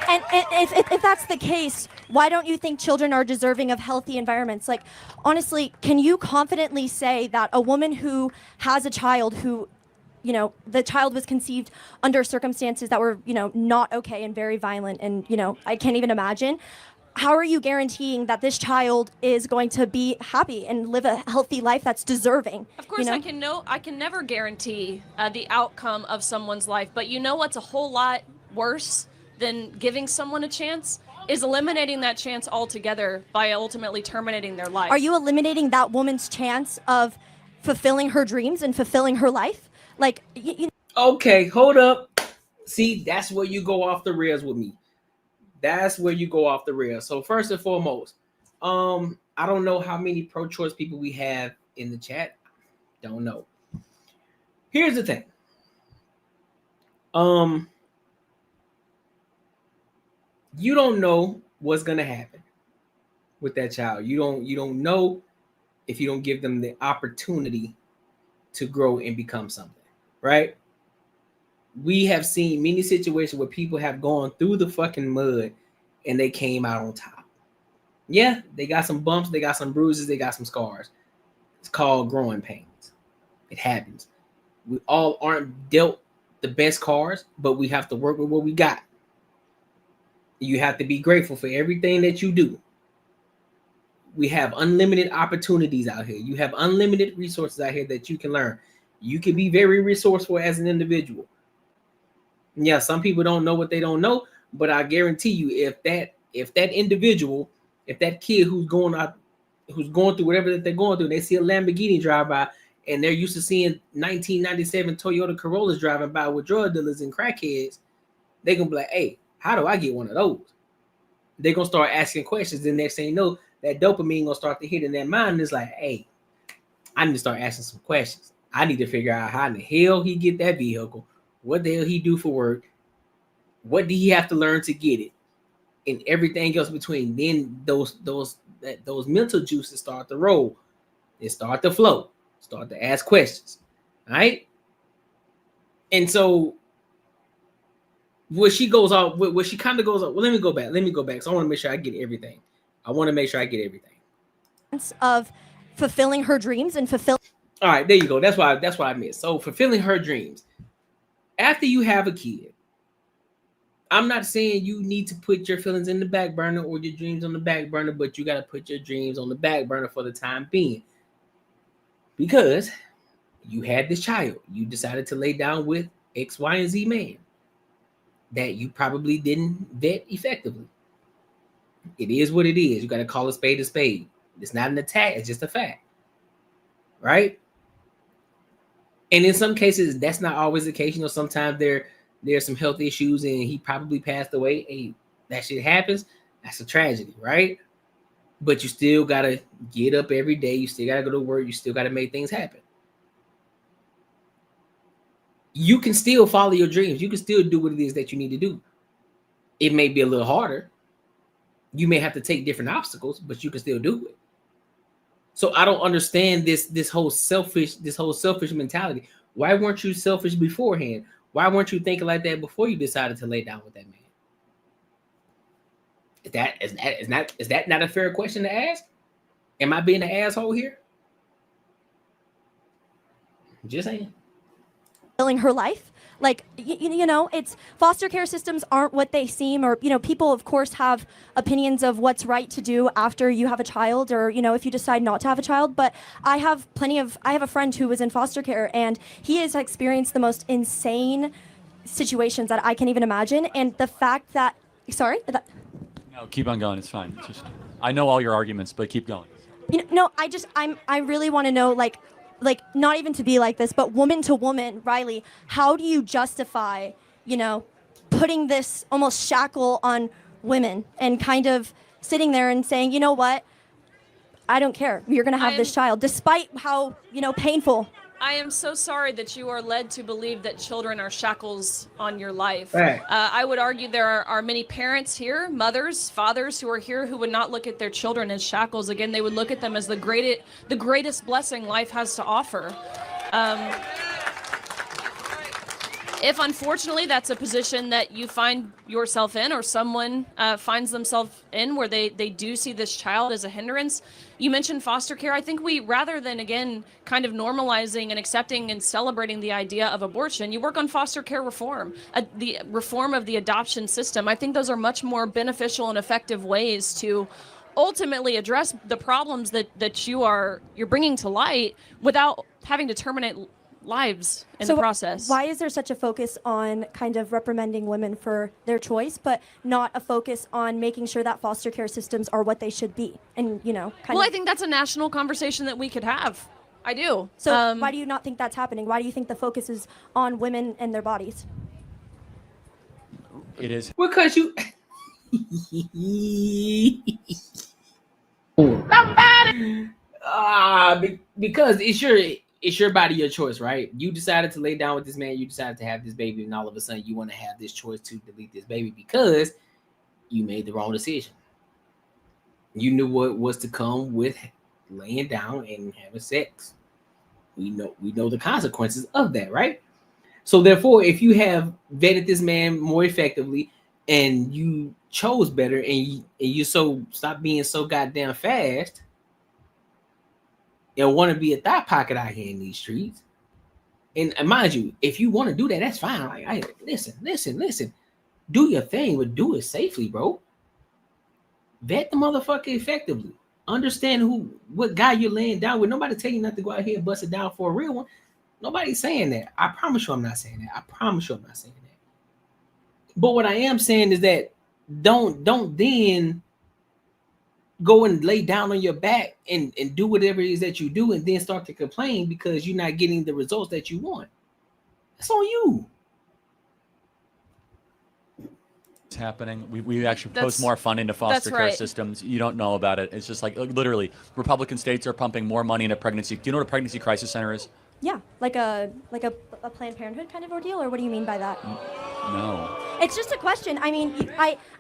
And if that's the case, why don't you think children are deserving of healthy environments? Like, honestly, can you confidently say that a woman who has a child who, the child was conceived under circumstances that were, not okay and very violent and, I can't even imagine. How are you guaranteeing that this child is going to be happy and live a healthy life that's deserving? Of course, I can never guarantee the outcome of someone's life, but what's a whole lot worse than giving someone a chance is eliminating that chance altogether by ultimately terminating their life. Are you eliminating that woman's chance of fulfilling her dreams and fulfilling her life? Like, Okay, hold up. See, that's where you go off the rails with me. That's where you go off the rails. So first and foremost, I don't know how many pro-choice people we have in the chat. Don't know. Here's the thing. You don't know what's gonna happen with that child. You don't know if you don't give them the opportunity to grow and become something, right? We have seen many situations where people have gone through the fucking mud and they came out on top. Yeah, they got some bumps, they got some bruises, they got some scars. It's called growing pains. It happens. We all aren't dealt the best cards, but we have to work with what we got. You have to be grateful for everything that you do. We have unlimited opportunities out here. You have unlimited resources out here that you can learn. You can be very resourceful as an individual. Yeah, some people don't know what they don't know, but I guarantee you, if that individual, if that kid who's going through whatever that they're going through, they see a Lamborghini drive by, and they're used to seeing 1997 Toyota Corollas driving by with drug dealers and crackheads, they gonna be like, hey, how do I get one of those? They're gonna start asking questions. The next thing you know, that dopamine gonna start to hit in their mind. And it's like, hey, I need to start asking some questions. I need to figure out how in the hell he get that vehicle, what the hell he do for work, what did he have to learn to get it, and everything else between. Then those mental juices start to roll. They start to flow. Start to ask questions. All right. And so what she kind of goes off. Well, let me go back. So I want to make sure I get everything. Of fulfilling her dreams and fulfill. All right, there you go. That's what I missed. So fulfilling her dreams. After you have a kid, I'm not saying you need to put your feelings in the back burner or your dreams on the back burner, but you got to put your dreams on the back burner for the time being. Because you had this child. You decided to lay down with X, Y, and Z man that you probably didn't vet effectively. It is what it is. You got to call a spade a spade. It's not an attack. It's just a fact. Right? And in some cases, that's not always the case. Sometimes there's some health issues and he probably passed away. Hey, that shit happens. That's a tragedy, right? But you still gotta get up every day. You still gotta go to work. You still gotta make things happen. You can still follow your dreams. You can still do what it is that you need to do. It may be a little harder. You may have to take different obstacles, but you can still do it. So I don't understand this whole selfish mentality. Why weren't you selfish beforehand? Why weren't you thinking like that before you decided to lay down with that man? Is that not a fair question to ask? Am I being an asshole here? Just saying. Filling her life. Like, you know, it's foster care systems aren't what they seem, or, you know, people of course have opinions of what's right to do after you have a child, or, you know, if you decide not to have a child. But I have a friend who was in foster care, and he has experienced the most insane situations that I can even imagine. And the fact that, No, keep on going. It's fine. It's just, I know all your arguments, but keep going. you know, no, I really want to know, like not even to be like this, but woman to woman, Riley, how do you justify, you know, putting this almost shackle on women and kind of sitting there and saying, you know what, I don't care, you're going to have this child, despite how, you know, painful. I am so sorry that you are led to believe that children are shackles on your life. Right. I would argue there are many parents here, mothers, fathers who are here who would not look at their children as shackles. Again, they would look at them as the greatest blessing life has to offer. If unfortunately that's a position that you find yourself in, or someone finds themselves in, where they do see this child as a hindrance, you mentioned foster care. I think we, rather than, again, kind of normalizing and accepting and celebrating the idea of abortion, you work on foster care reform, the reform of the adoption system. I think those are much more beneficial and effective ways to ultimately address the problems that you're bringing to light without having to terminate lives in the process. Why is there such a focus on kind of reprimanding women for their choice, but not a focus on making sure that foster care systems are what they should be? And, you know, I think that's a national conversation that we could have. I do. So why do you not think that's happening? Why do you think the focus is on women and their bodies? It is. Because you... because it's your body, your choice, right? You decided to lay down with this man. You decided to have this baby, and all of a sudden you want to have this choice to delete this baby because you made the wrong decision. You knew what was to come with laying down and having sex. We know the consequences of that, right? So therefore, if you have vetted this man more effectively and you chose better, and you stop being so goddamn fast and want to be a thigh pocket out here in these streets. And mind you, if you want to do that, that's fine. Like, listen. Do your thing, but do it safely, bro. Vet the motherfucker effectively. Understand what guy you're laying down with. Nobody tell you not to go out here and bust it down for a real one. Nobody's saying that. I promise you I'm not saying that. But what I am saying is that don't then go and lay down on your back and do whatever it is that you do, and then start to complain because you're not getting the results that you want. That's on you. It's happening. We actually post more funding into foster care systems. You don't know about it. It's just like literally Republican states are pumping more money into pregnancy. Do you know what a pregnancy crisis center is? Yeah, like a Planned Parenthood kind of ordeal, or what do you mean by that? No. It's just a question. I mean,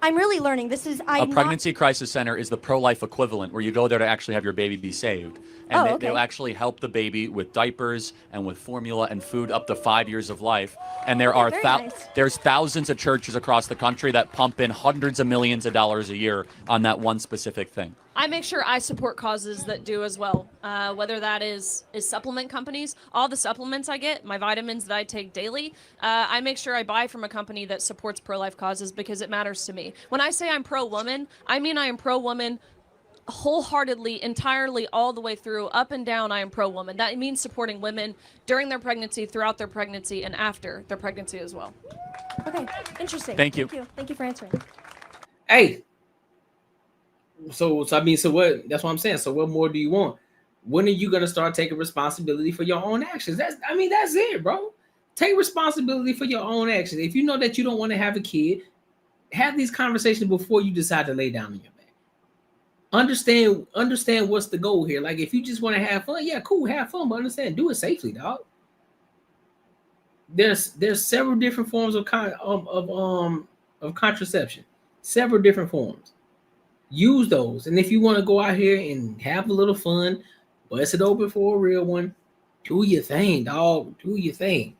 I'm really learning. A pregnancy crisis center is the pro-life equivalent, where you go there to actually have your baby be saved. And they'll actually help the baby with diapers and with formula and food up to 5 years of life. And there's thousands of churches across the country that pump in hundreds of millions of dollars a year on that one specific thing. I make sure I support causes that do as well, whether that is supplement companies. All the supplements I get, my vitamins that I take daily, I make sure I buy from a company that supports pro-life causes because it matters to me. When I say I'm pro-woman, I mean I am pro-woman wholeheartedly, entirely, all the way through, up and down. I am pro-woman. That means supporting women during their pregnancy, throughout their pregnancy, and after their pregnancy as well. Okay, interesting. Thank you. Thank you for answering. Hey. So what? That's what I'm saying. So what more do you want? When are you gonna start taking responsibility for your own actions? That's it, bro. Take responsibility for your own actions. If you know that you don't want to have a kid, have these conversations before you decide to lay down on your back. understand what's the goal here. Like, if you just want to have fun, yeah, cool, have fun, but understand, do it safely, dog. There's several different forms of contraception, several different forms. Use those, and if you want to go out here and have a little fun, bust it open for a real one, do your thing, dog. Do your thing.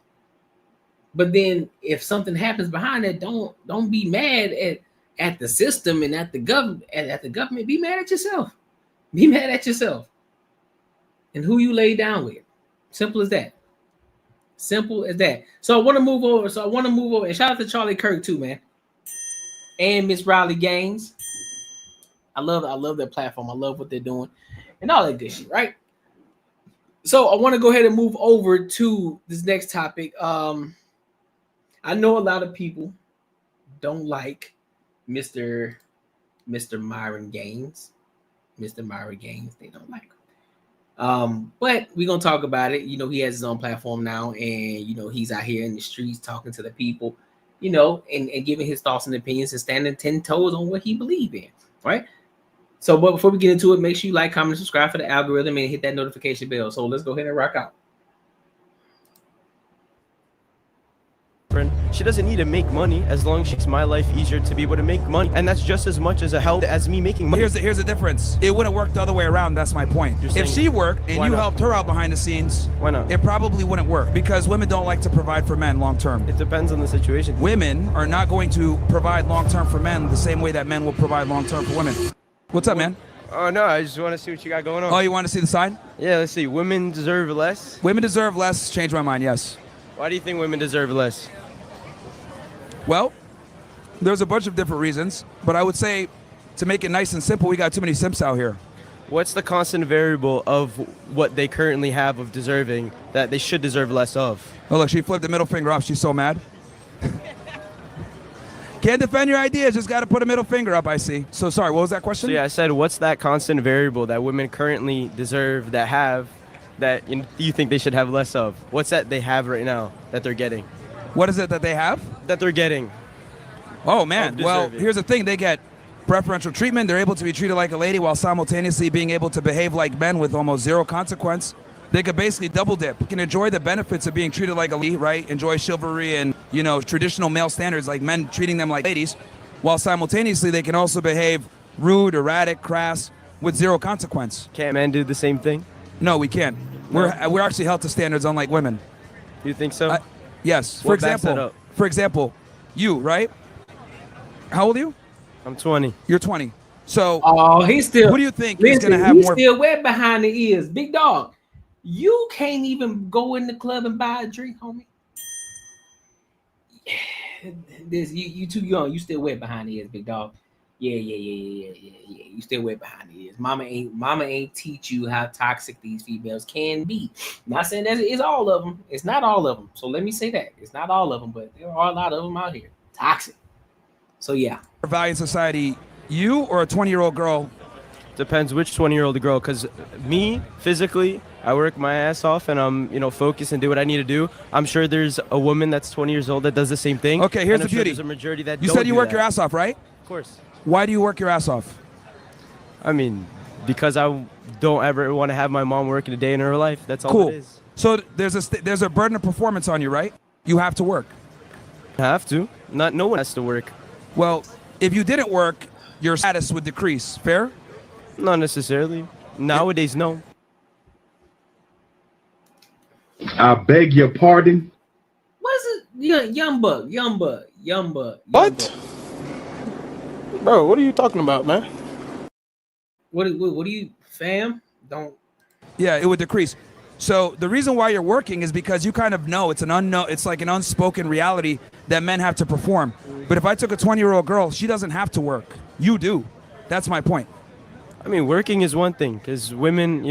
But then, if something happens behind that, don't be mad at the system and at the government. At the government, be mad at yourself. Be mad at yourself and who you lay down with. Simple as that. Simple as that. So I want to move over. And shout out to Charlie Kirk too, man. And Miss Riley Gaines. I love their platform. I love what they're doing and all that good shit, right? So I want to go ahead and move over to this next topic. I know a lot of people don't like Mr. Myron Gaines. Mr. Myron Gaines, they don't like him. But we're gonna talk about it. You know, he has his own platform now, and you know, he's out here in the streets talking to the people, you know, and giving his thoughts and opinions and standing 10 toes on what he believes in, right? So, but before we get into it, make sure you like, comment, subscribe for the algorithm, and hit that notification bell. So let's go ahead and rock out. She doesn't need to make money as long as she makes my life easier to be able to make money, and that's just as much as a help as me making money. Here's the difference. It wouldn't work the other way around. That's my point. If she worked and you helped her out behind the scenes, why not? It probably wouldn't work because women don't like to provide for men long term. It depends on the situation. Women are not going to provide long term for men the same way that men will provide long term for women. What's up, man? Oh no, I just want to see what you got going on. Oh, you want to see the sign? Yeah, let's see. Women deserve less. Women deserve less. Change my mind. Yes. Why do you think women deserve less? Well, there's a bunch of different reasons, but I would say, to make it nice and simple, we got too many simps out here. What's the constant variable of what they currently have of deserving that they should deserve less of? Oh, look, she flipped the middle finger up. She's so mad. Can't defend your ideas, just got to put a middle finger up, I see. So, sorry, what was that question? So, yeah, I said, what's that constant variable that women currently deserve that have that you think they should have less of? What's that they have right now that they're getting? What is it that they have? That they're getting. Oh, man. Well, here's the thing. They get preferential treatment. They're able to be treated like a lady while simultaneously being able to behave like men with almost zero consequence. They could basically double dip. You can enjoy the benefits of being treated like a lady, right? Enjoy chivalry and, you know, traditional male standards like men treating them like ladies, while simultaneously they can also behave rude, erratic, crass, with zero consequence. Can't men do the same thing? No, we can't. No. We're actually held to standards unlike women. You think so? Yes. For example, you, right? How old are you? I'm 20. You're 20. So, he's still. Who do you think is going to have more? He's still wet behind the ears, big dog. You can't even go in the club and buy a drink, homie. You too young. You still wet behind the ears, big dog. Yeah. You still wet behind the ears. Mama ain't teach you how toxic these females can be. I'm not saying that it's all of them. It's not all of them. So let me say that it's not all of them, but there are a lot of them out here toxic. So yeah. Value in society, you or a 20-year-old girl? Depends which 20-year-old girl. Because me physically, I work my ass off and I'm focused and do what I need to do. I'm sure there's a woman that's 20 years old that does the same thing. Okay, here's the beauty. There's a majority that you said you work your ass off, right? Of course. Why do you work your ass off? I mean, because I don't ever want to have my mom working a day in her life. That's all cool. it is. So there's a burden of performance on you, right? You have to work. I have to. No one has to work. Well, if you didn't work, your status would decrease. Fair? Not necessarily. Nowadays, no. I beg your pardon. What's it? Young Buck. What? Bro, what are you talking about, man? What do you, fam? Don't. Yeah, it would decrease. So the reason why you're working is because you kind of know it's like an unspoken reality that men have to perform. But if I took a 20-year-old girl, she doesn't have to work. You do. That's my point. I mean, working is one thing because women,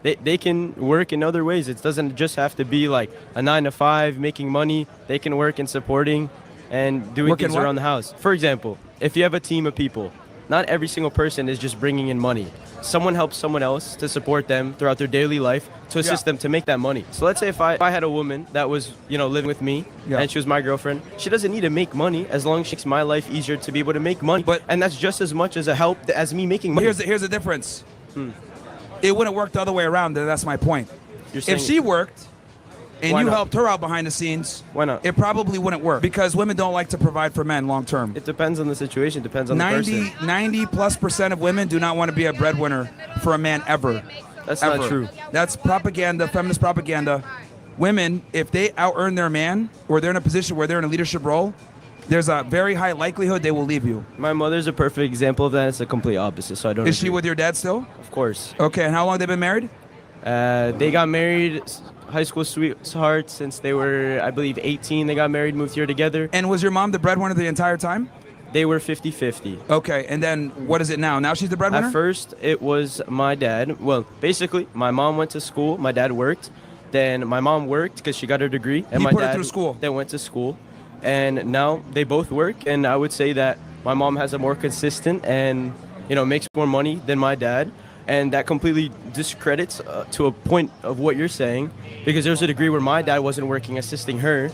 they can work in other ways. It doesn't just have to be like a 9-to-5 making money. They can work in supporting and doing things around the house. For example, if you have a team of people not every single person is just bringing in money. Someone helps someone else to support them throughout their daily life, to assist them to make that money. So let's say if I had a woman that was, living with me and she was my girlfriend, she doesn't need to make money as long as she makes my life easier to be able to make money. And that's just as much as a help as me making money. Here's the difference. It wouldn't work the other way around. That's my point. If she worked and you helped her out behind the scenes, why not? It probably wouldn't work because women don't like to provide for men long term. It depends on the situation, depends on the person. 90+% of women do not want to be a breadwinner for a man ever. That's ever. not true. That's propaganda, feminist propaganda. Women, if they out-earn their man or they're in a position where they're in a leadership role, there's a very high likelihood they will leave you. My mother's a perfect example of that. It's the complete opposite, so I don't Is she with your dad still? Of course. Okay, and how long they been married? They got married, high school sweethearts, since they were, I believe, 18. They got married, moved here together. And was your mom the breadwinner the entire time? They were 50-50. Okay, and then what is it now? Now she's the breadwinner? At first, it was my dad. Well, basically, my mom went to school, my dad worked. Then my mom worked because she got her degree. And my put dad her through school. Then went to school. And now they both work. And I would say that my mom has a more consistent and, makes more money than my dad. And that completely discredits to a point of what you're saying, because there's a degree where my dad wasn't working, assisting her.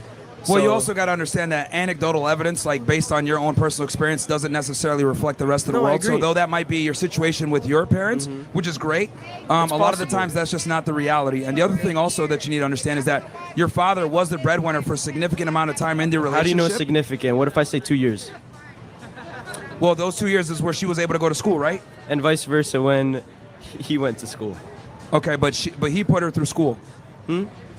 Well, you also got to understand that anecdotal evidence, like based on your own personal experience, doesn't necessarily reflect the rest of the world. So though that might be your situation with your parents, which is great, a lot of the times that's just not the reality. And the other thing also that you need to understand is that your father was the breadwinner for a significant amount of time in the relationship. How do you know it's significant? What if I say 2 years? Well, those 2 years is where she was able to go to school, right? And vice versa when he went to school. Okay, but he put her through school.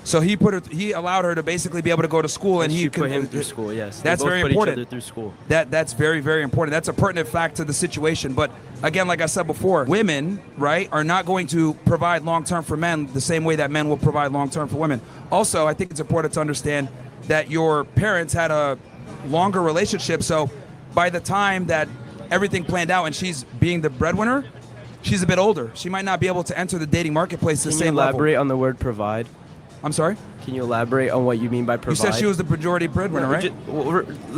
So he allowed her to basically be able to go to school, and he put him through school. Yes, that's they both very put important. Each other through school. That's very, very important. That's a pertinent fact to the situation. But again, like I said before, women, right, are not going to provide long term for men the same way that men will provide long term for women. Also, I think it's important to understand that your parents had a longer relationship. So by the time that everything planned out and she's being the breadwinner, she's a bit older. She might not be able to enter the dating marketplace the same level. Can you elaborate on the word provide? I'm sorry? Can you elaborate on what you mean by provide? You said she was the majority breadwinner, right?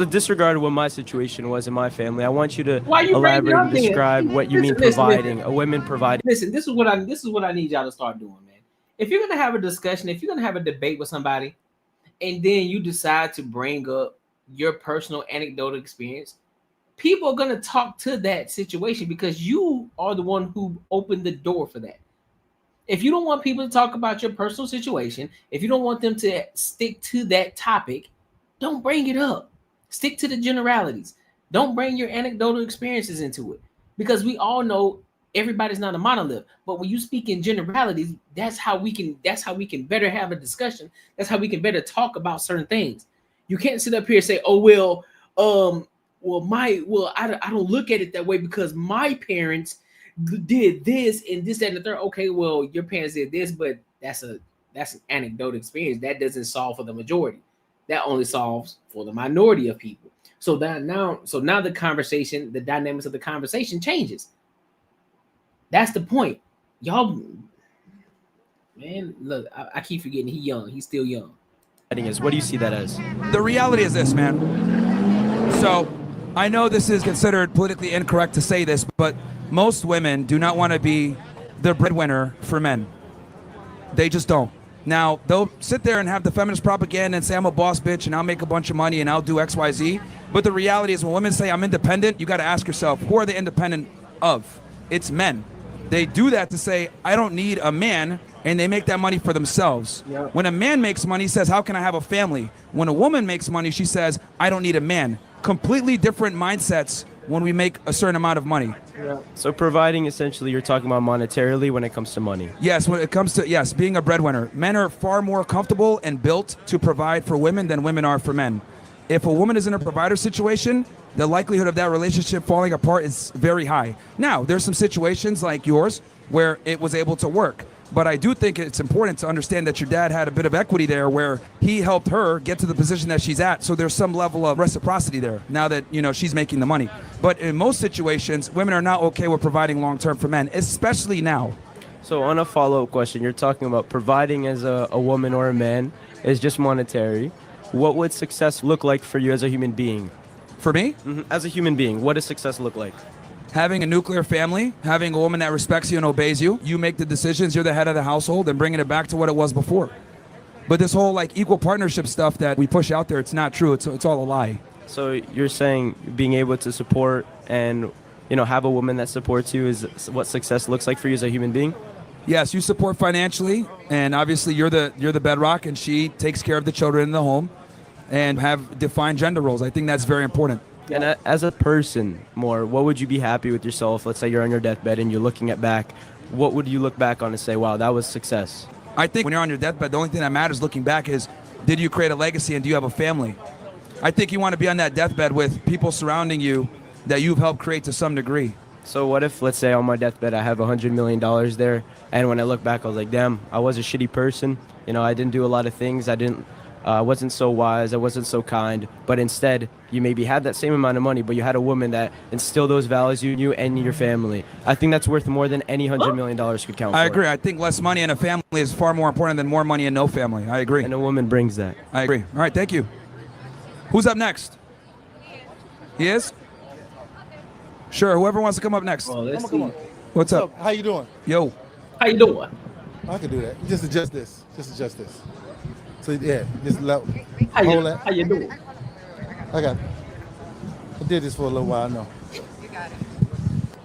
Disregard what my situation was in my family. I want you to elaborate and describe what you mean providing, a woman providing. Listen, this is what I need y'all to start doing, man. If you're gonna have a discussion, if you're gonna have a debate with somebody, and then you decide to bring up your personal anecdotal experience, people are gonna talk to that situation because you are the one who opened the door for that. If you don't want people to talk about your personal situation, if you don't want them to stick to that topic, don't bring it up. Stick to the generalities. Don't bring your anecdotal experiences into it, because we all know everybody's not a monolith. But when you speak in generalities, that's how we can better have a discussion. That's how we can better talk about certain things. You can't sit up here and say, "Oh I don't look at it that way because my parents did this and this, that, and the third." Okay, well, your parents did this, but that's an anecdotal experience. That doesn't solve for the majority. That only solves for the minority of people. So now the conversation, the dynamics of the conversation changes. That's the point. Y'all, man, look, I keep forgetting he's young. He's still young. What do you see that as? The reality is this, man. So I know this is considered politically incorrect to say this, but most women do not want to be the breadwinner for men. They just don't. Now, they'll sit there and have the feminist propaganda and say, "I'm a boss bitch and I'll make a bunch of money and I'll do X, Y, Z." But the reality is when women say, "I'm independent," you got to ask yourself, who are they independent of? It's men. They do that to say, "I don't need a man," and they make that money for themselves. Yeah. When a man makes money, he says, "How can I have a family?" When a woman makes money, she says, "I don't need a man." Completely different mindsets when we make a certain amount of money. Yeah. So providing, essentially, you're talking about monetarily when it comes to money. Yes, when it comes to, being a breadwinner. Men are far more comfortable and built to provide for women than women are for men. If a woman is in a provider situation, the likelihood of that relationship falling apart is very high. Now, there's some situations like yours where it was able to work. But I do think it's important to understand that your dad had a bit of equity there where he helped her get to the position that she's at. So there's some level of reciprocity there now that, she's making the money. But in most situations, women are not okay with providing long-term for men, especially now. So on a follow-up question, you're talking about providing as a woman or a man is just monetary. What would success look like for you as a human being? For me? Mm-hmm. As a human being, what does success look like? Having a nuclear family, having a woman that respects you and obeys you, you make the decisions, you're the head of the household, and bringing it back to what it was before. But this whole like equal partnership stuff that we push out there, it's not true. It's all a lie. So you're saying being able to support and have a woman that supports you is what success looks like for you as a human being? Yes, you support financially, and obviously you're the bedrock, and she takes care of the children in the home, and have defined gender roles. I think that's very important. And as a person, what would you be happy with yourself? Let's say you're on your deathbed and you're looking back. What would you look back on and say, wow, that was success? I think when you're on your deathbed, the only thing that matters looking back is, did you create a legacy and do you have a family? I think you want to be on that deathbed with people surrounding you that you've helped create to some degree. So what if, let's say on my deathbed, I have $100 million there, and when I look back, I was like, damn, I was a shitty person. I didn't do a lot of things. I wasn't so wise. I wasn't so kind. But instead, you maybe had that same amount of money, but you had a woman that instilled those values in you and your family. I think that's worth more than any $100 million could count for. I agree. I think less money and a family is far more important than more money and no family. I agree. And a woman brings that. I agree. All right, thank you. Who's up next? He is? Sure, whoever wants to come up next. Come on. What's up? How you doing? Yo. How you doing? I can do that. Just adjust this. So yeah, just hold that. How you doing? I got it. I did this for a little while, I know.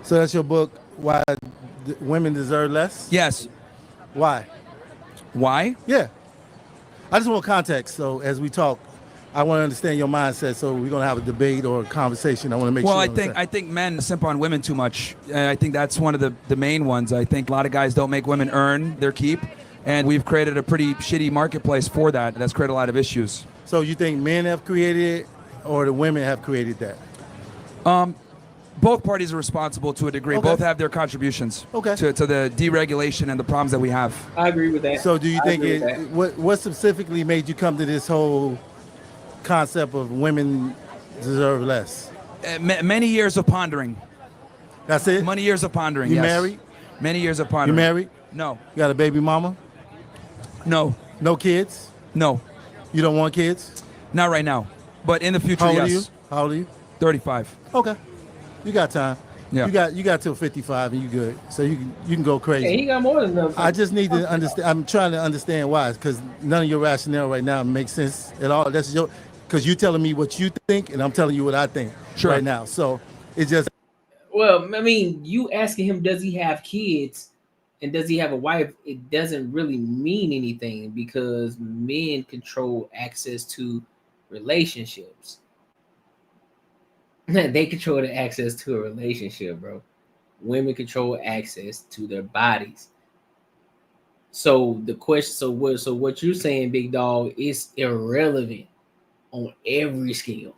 So that's your book, Why Women Deserve Less? Yes. Why? Why? Yeah. I just want context, so as we talk, I want to understand your mindset, so we're going to have a debate or a conversation. I want to make sure. Well, I think men simp on women too much. I think that's one of the main ones. I think a lot of guys don't make women earn their keep, and we've created a pretty shitty marketplace for that. That's created a lot of issues. So you think men have created it, or the women have created that? Both parties are responsible to a degree. Okay. Both have their contributions to the deregulation and the problems that we have. I agree with that. So do you think what specifically made you come to this whole concept of women deserve less? Many years of pondering. That's it? Many years of pondering, You yes. married? Many years of pondering. You married? No. You got a baby mama? No. No kids? No. You don't want kids? Not right now. But in the future, How old yes. are you? How old are you? 35. Okay. You got time. Yeah. You got till 55 and you good. So you can go crazy. Hey, he got more than enough. I just need to understand. I'm trying to understand why, because none of your rationale right now makes sense at all. That's because you're telling me what you think, and I'm telling you what I think right now. So it's just. Well, I mean, you asking him, does he have kids, and does he have a wife? It doesn't really mean anything because men control access to relationships. They control the access to a relationship, bro. Women control access to their bodies. So the question, so what you're saying, big dog, is irrelevant on every scale.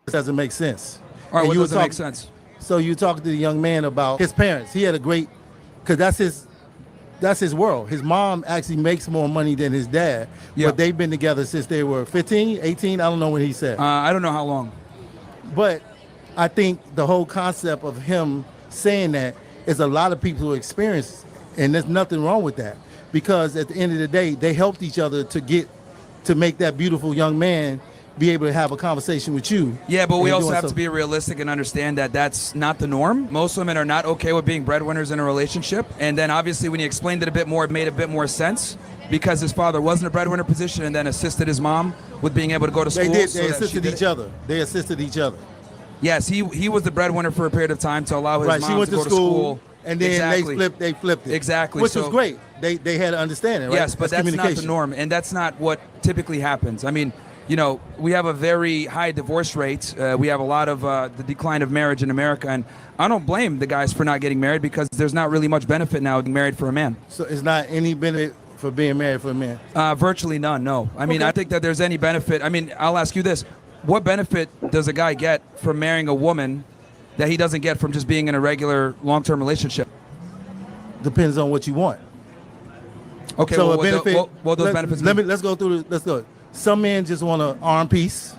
It doesn't make sense. All right, And what you doesn't were make sense? So you talked to the young man about his parents. He had a great, because that's his world. His mom actually makes more money than his dad, but they've been together since they were 15, 18. I don't know what he said. I don't know how long. But I think the whole concept of him saying that is a lot of people who experience, and there's nothing wrong with that, because at the end of the day, they helped each other to make that beautiful young man be able to have a conversation with you. Yeah, but we also have to be realistic and understand that that's not the norm. Most women are not okay with being breadwinners in a relationship. And then obviously when he explained it a bit more, it made a bit more sense because his father was in a breadwinner position and then assisted his mom with being able to go to school. They assisted each other. They assisted each other. Yes, he was the breadwinner for a period of time to allow his mom she went to go to to school. And then they flipped it. Exactly. Which was great. They had to understand it, right? Yes, but that's not the norm. And that's not what typically happens. I mean, you know, we have a very high divorce rate. We have a lot of the decline of marriage in America. And I don't blame the guys for not getting married because there's not really much benefit now being married for a man. So it's not any benefit for being married for a man? Virtually none, no. I mean, I think that there's any benefit. I mean, I'll ask you this. What benefit does a guy get from marrying a woman that he doesn't get from just being in a regular long-term relationship? Depends on what you want. Okay, so well, a benefit, what those benefits mean? Let's go. Some men just want an arm piece.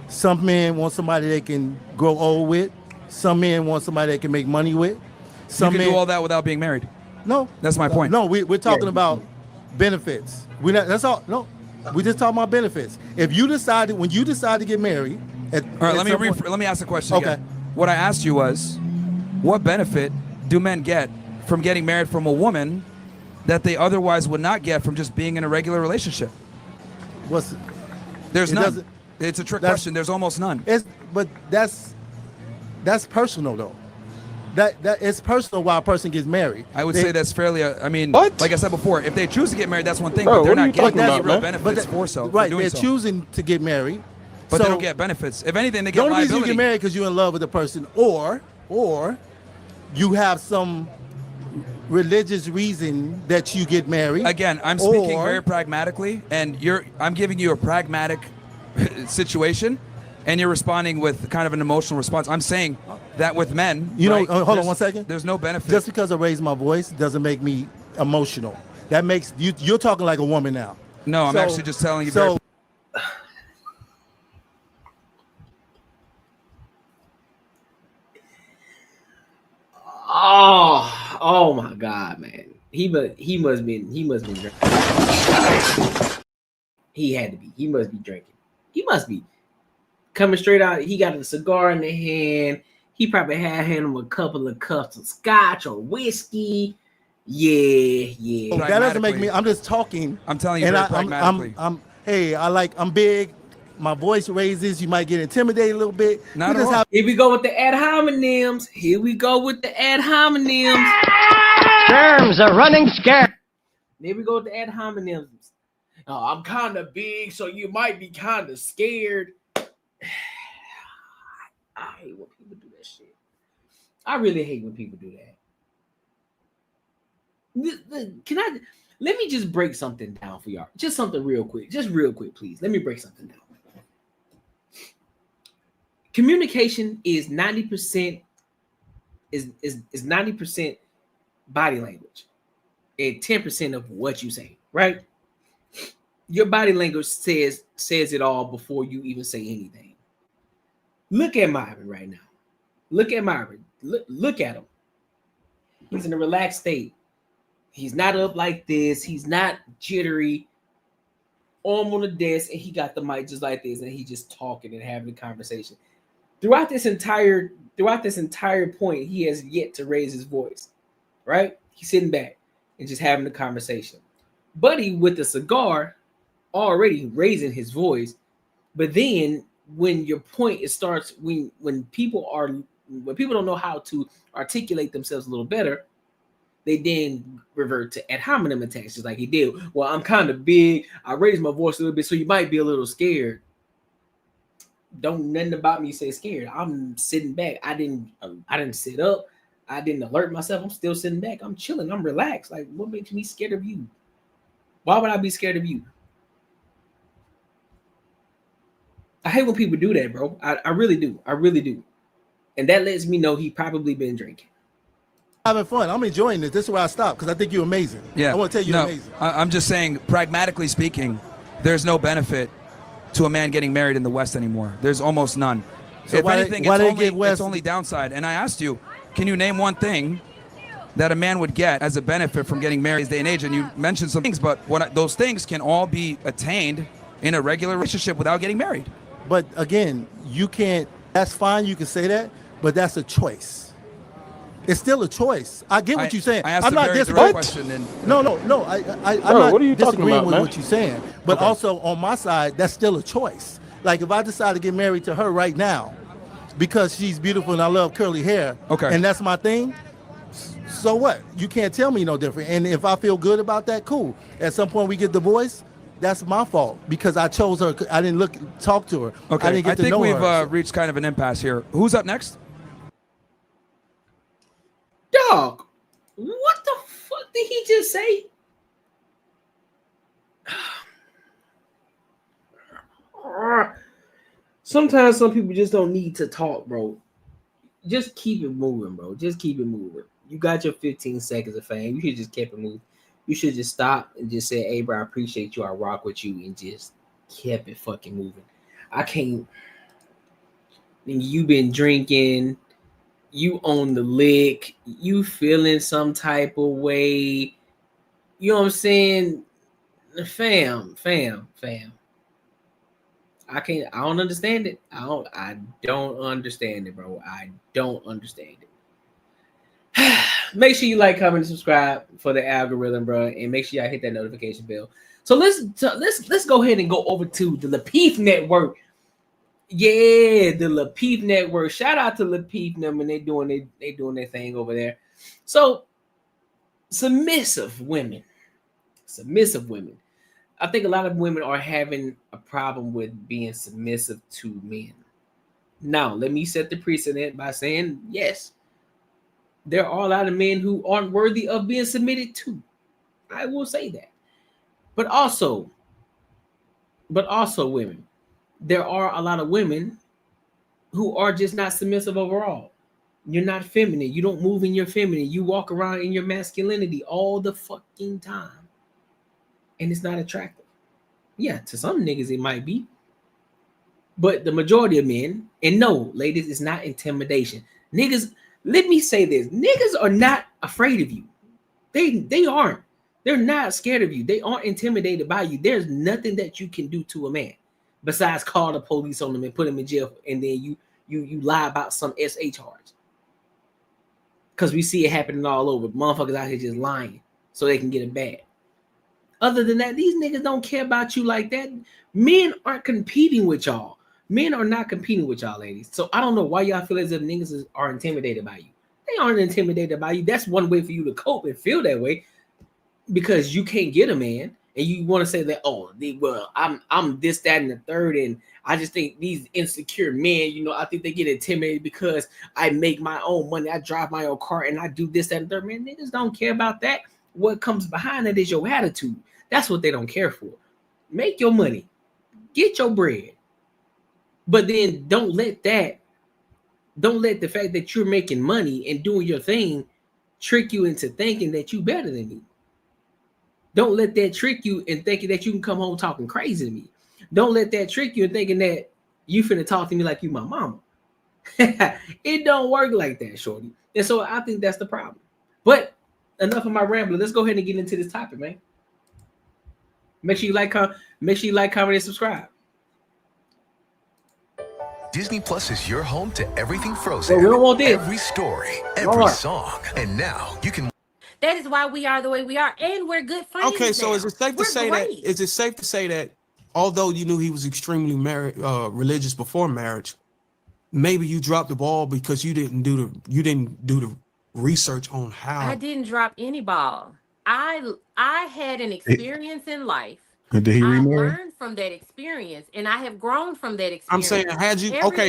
Some men want somebody they can grow old with. Some men want somebody they can make money with. You can do all that without being married. No. That's my point. No, we're talking about benefits. That's all. No, we're just talking about benefits. If you decided, when you decide to get married, all right, let me ask the question again. what I asked you was, what benefit do men get from getting married from a woman that they otherwise would not get from just being in a regular relationship? There's none. It's a trick question. There's almost none. But that's personal though. That it's personal why a person gets married. I would say that's fairly. I mean, like I said before, if they choose to get married, that's one thing. But they're not getting any real benefits for so. Right, they're choosing to get married, but they don't get benefits. If anything, they get liability. The only reason you get married because you're in love with the person, or you have some religious reason that you get married. Again, I'm speaking very pragmatically, and I'm giving you a pragmatic situation, and you're responding with kind of an emotional response. I'm saying that with men, hold on one second. There's no benefit. Just because I raise my voice doesn't make me emotional. That makes you're talking like a woman now. No, I'm actually just telling you. Oh my God, man. He must be drinking. He had to be. He must be drinking. He must be coming straight out. He got a cigar in the hand. He probably had him a couple of cups of scotch or whiskey. Yeah. That doesn't make me. I'm just talking. I'm telling you, very pragmatically. I'm big. My voice raises. You might get intimidated a little bit. Here we go with the ad hominems. Germs are running scared. Here we go with the ad hominems. Oh, I'm kind of big, so you might be kind of scared. I hate when people do that shit. I really hate when people do that. Let me just break something down for y'all. Just something real quick. Just real quick, please. Let me break something down. Communication is 90% is 90% body language and 10% of what you say, right? Your body language says it all before you even say anything. Look at Myron right now. Look at Myron. Look at him. He's in a relaxed state. He's not up like this. He's not jittery. Arm on the desk, and he got the mic just like this, and he just talking and having a conversation. Throughout this entire point, he has yet to raise his voice. Right? He's sitting back and just having a conversation. Buddy with the cigar already raising his voice, but then when your point starts, when people don't know how to articulate themselves a little better, they then revert to ad hominem attacks, just like he did. Well, I'm kind of big. I raised my voice a little bit, so you might be a little scared. Don't nothing about me say scared. I'm sitting back. I didn't sit up. I didn't alert myself. I'm still sitting back. I'm chilling. I'm relaxed. Like, what makes me scared of you? Why would I be scared of you? I hate when people do that, bro. I really do. I really do. And that lets me know he probably been drinking. Having fun. I'm enjoying this. This is where I stop because I think you're amazing. Yeah. I want to tell you you're amazing. I'm just saying, pragmatically speaking, there's no benefit to a man getting married in the West anymore. There's almost none. So if anything, it's only downside. And I asked you, can you name one thing that a man would get as a benefit from getting married in this day and age? And you mentioned some things, but those things can all be attained in a regular relationship without getting married. But again, you can't. That's fine. You can say that, but that's a choice. It's still a choice. I get what you're saying. I'm not disagreeing. Question. No. I'm not disagreeing with what you're saying. But also on my side, that's still a choice. Like if I decide to get married to her right now because she's beautiful and I love curly hair, and that's my thing, so what? You can't tell me no different. And if I feel good about that, cool. At some point we get divorced, that's my fault because I chose her. I didn't talk to her. Okay. I didn't get to know her. I think we've reached kind of an impasse here. Who's up next? Dog, what the fuck did he just say? Sometimes some people just don't need to talk, bro. Just keep it moving, bro. Just keep it moving. You got your 15 seconds of fame. You should just keep it moving. You should just stop and just say, hey, bro, I appreciate you. I rock with you, and just kept it fucking moving. I can't. You been drinking. You on the lick, you feeling some type of way, you know what I'm saying? Fam. I don't understand it. I don't understand it, bro. I don't understand it. Make sure you like, comment, and subscribe for the algorithm, bro, and make sure y'all hit that notification bell. So let's go ahead and go over to the Lapeef Network. Yeah, the Lapeef Network. Shout out to Lapeef them, and they doing their thing over there. So submissive women. I think a lot of women are having a problem with being submissive to men. Now, let me set the precedent by saying, yes, there are a lot of men who aren't worthy of being submitted to. I will say that. But also women. There are a lot of women who are just not submissive overall. You're not feminine. You don't move in your feminine. You walk around in your masculinity all the fucking time. And it's not attractive. Yeah, to some niggas it might be. But the majority of men, and no, ladies, it's not intimidation. Niggas, let me say this. Niggas are not afraid of you. They aren't. They're not scared of you. They aren't intimidated by you. There's nothing that you can do to a man besides call the police on them and put them in jail, and then you lie about some SA charge. Because we see it happening all over. Motherfuckers out here just lying so they can get it bad. Other than that, these niggas don't care about you like that. Men aren't competing with y'all. Men are not competing with y'all, ladies. So I don't know why y'all feel as if niggas are intimidated by you. They aren't intimidated by you. That's one way for you to cope and feel that way, because you can't get a man and you want to say that, I'm this, that, and the third, and I just think these insecure men, I think they get intimidated because I make my own money, I drive my own car, and I do this, that, and the third. Man, niggas don't care about that. What comes behind it is your attitude. That's what they don't care for. Make your money, get your bread, but then don't let the fact that you're making money and doing your thing trick you into thinking that you better than me. Don't let that trick you in thinking that you can come home talking crazy to me. Don't let that trick you in thinking that you finna talk to me like you my mama. It don't work like that, shorty. And so I think that's the problem. But enough of my rambling. Let's go ahead and get into this topic, man. Make sure you like, comment, and subscribe. Disney Plus is your home to everything Frozen. We don't want this. Every story, every song, and now you can. That is why we are the way we are, and we're good friends. Okay, so now. is it safe to say great. that? Is it safe to say that although you knew he was extremely religious before marriage, maybe you dropped the ball because you didn't do the research on how? I didn't drop any ball. I had an experience in life. Did he remarry? I learned from that experience, and I have grown from that experience. I'm saying,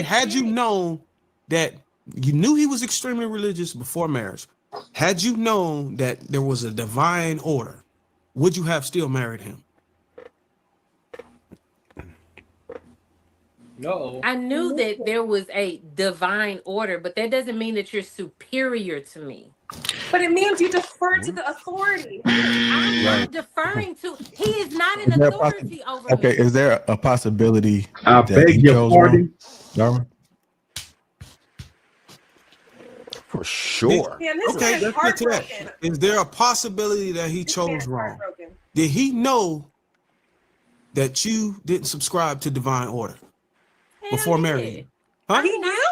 had you known that you knew he was extremely religious before marriage, had you known that there was a divine order, would you have still married him? No. I knew that there was a divine order, but that doesn't mean that you're superior to me. But it means you defer to the authority. I'm not deferring to. He is not an authority over me. Okay, is there a possibility? I beg your pardon. For sure. Man, this Okay, man's let's get to that. heartbroken. Is there a possibility that he chose man's wrong? heartbroken. Did he know that you didn't subscribe to divine order before marrying you? Huh? He knew?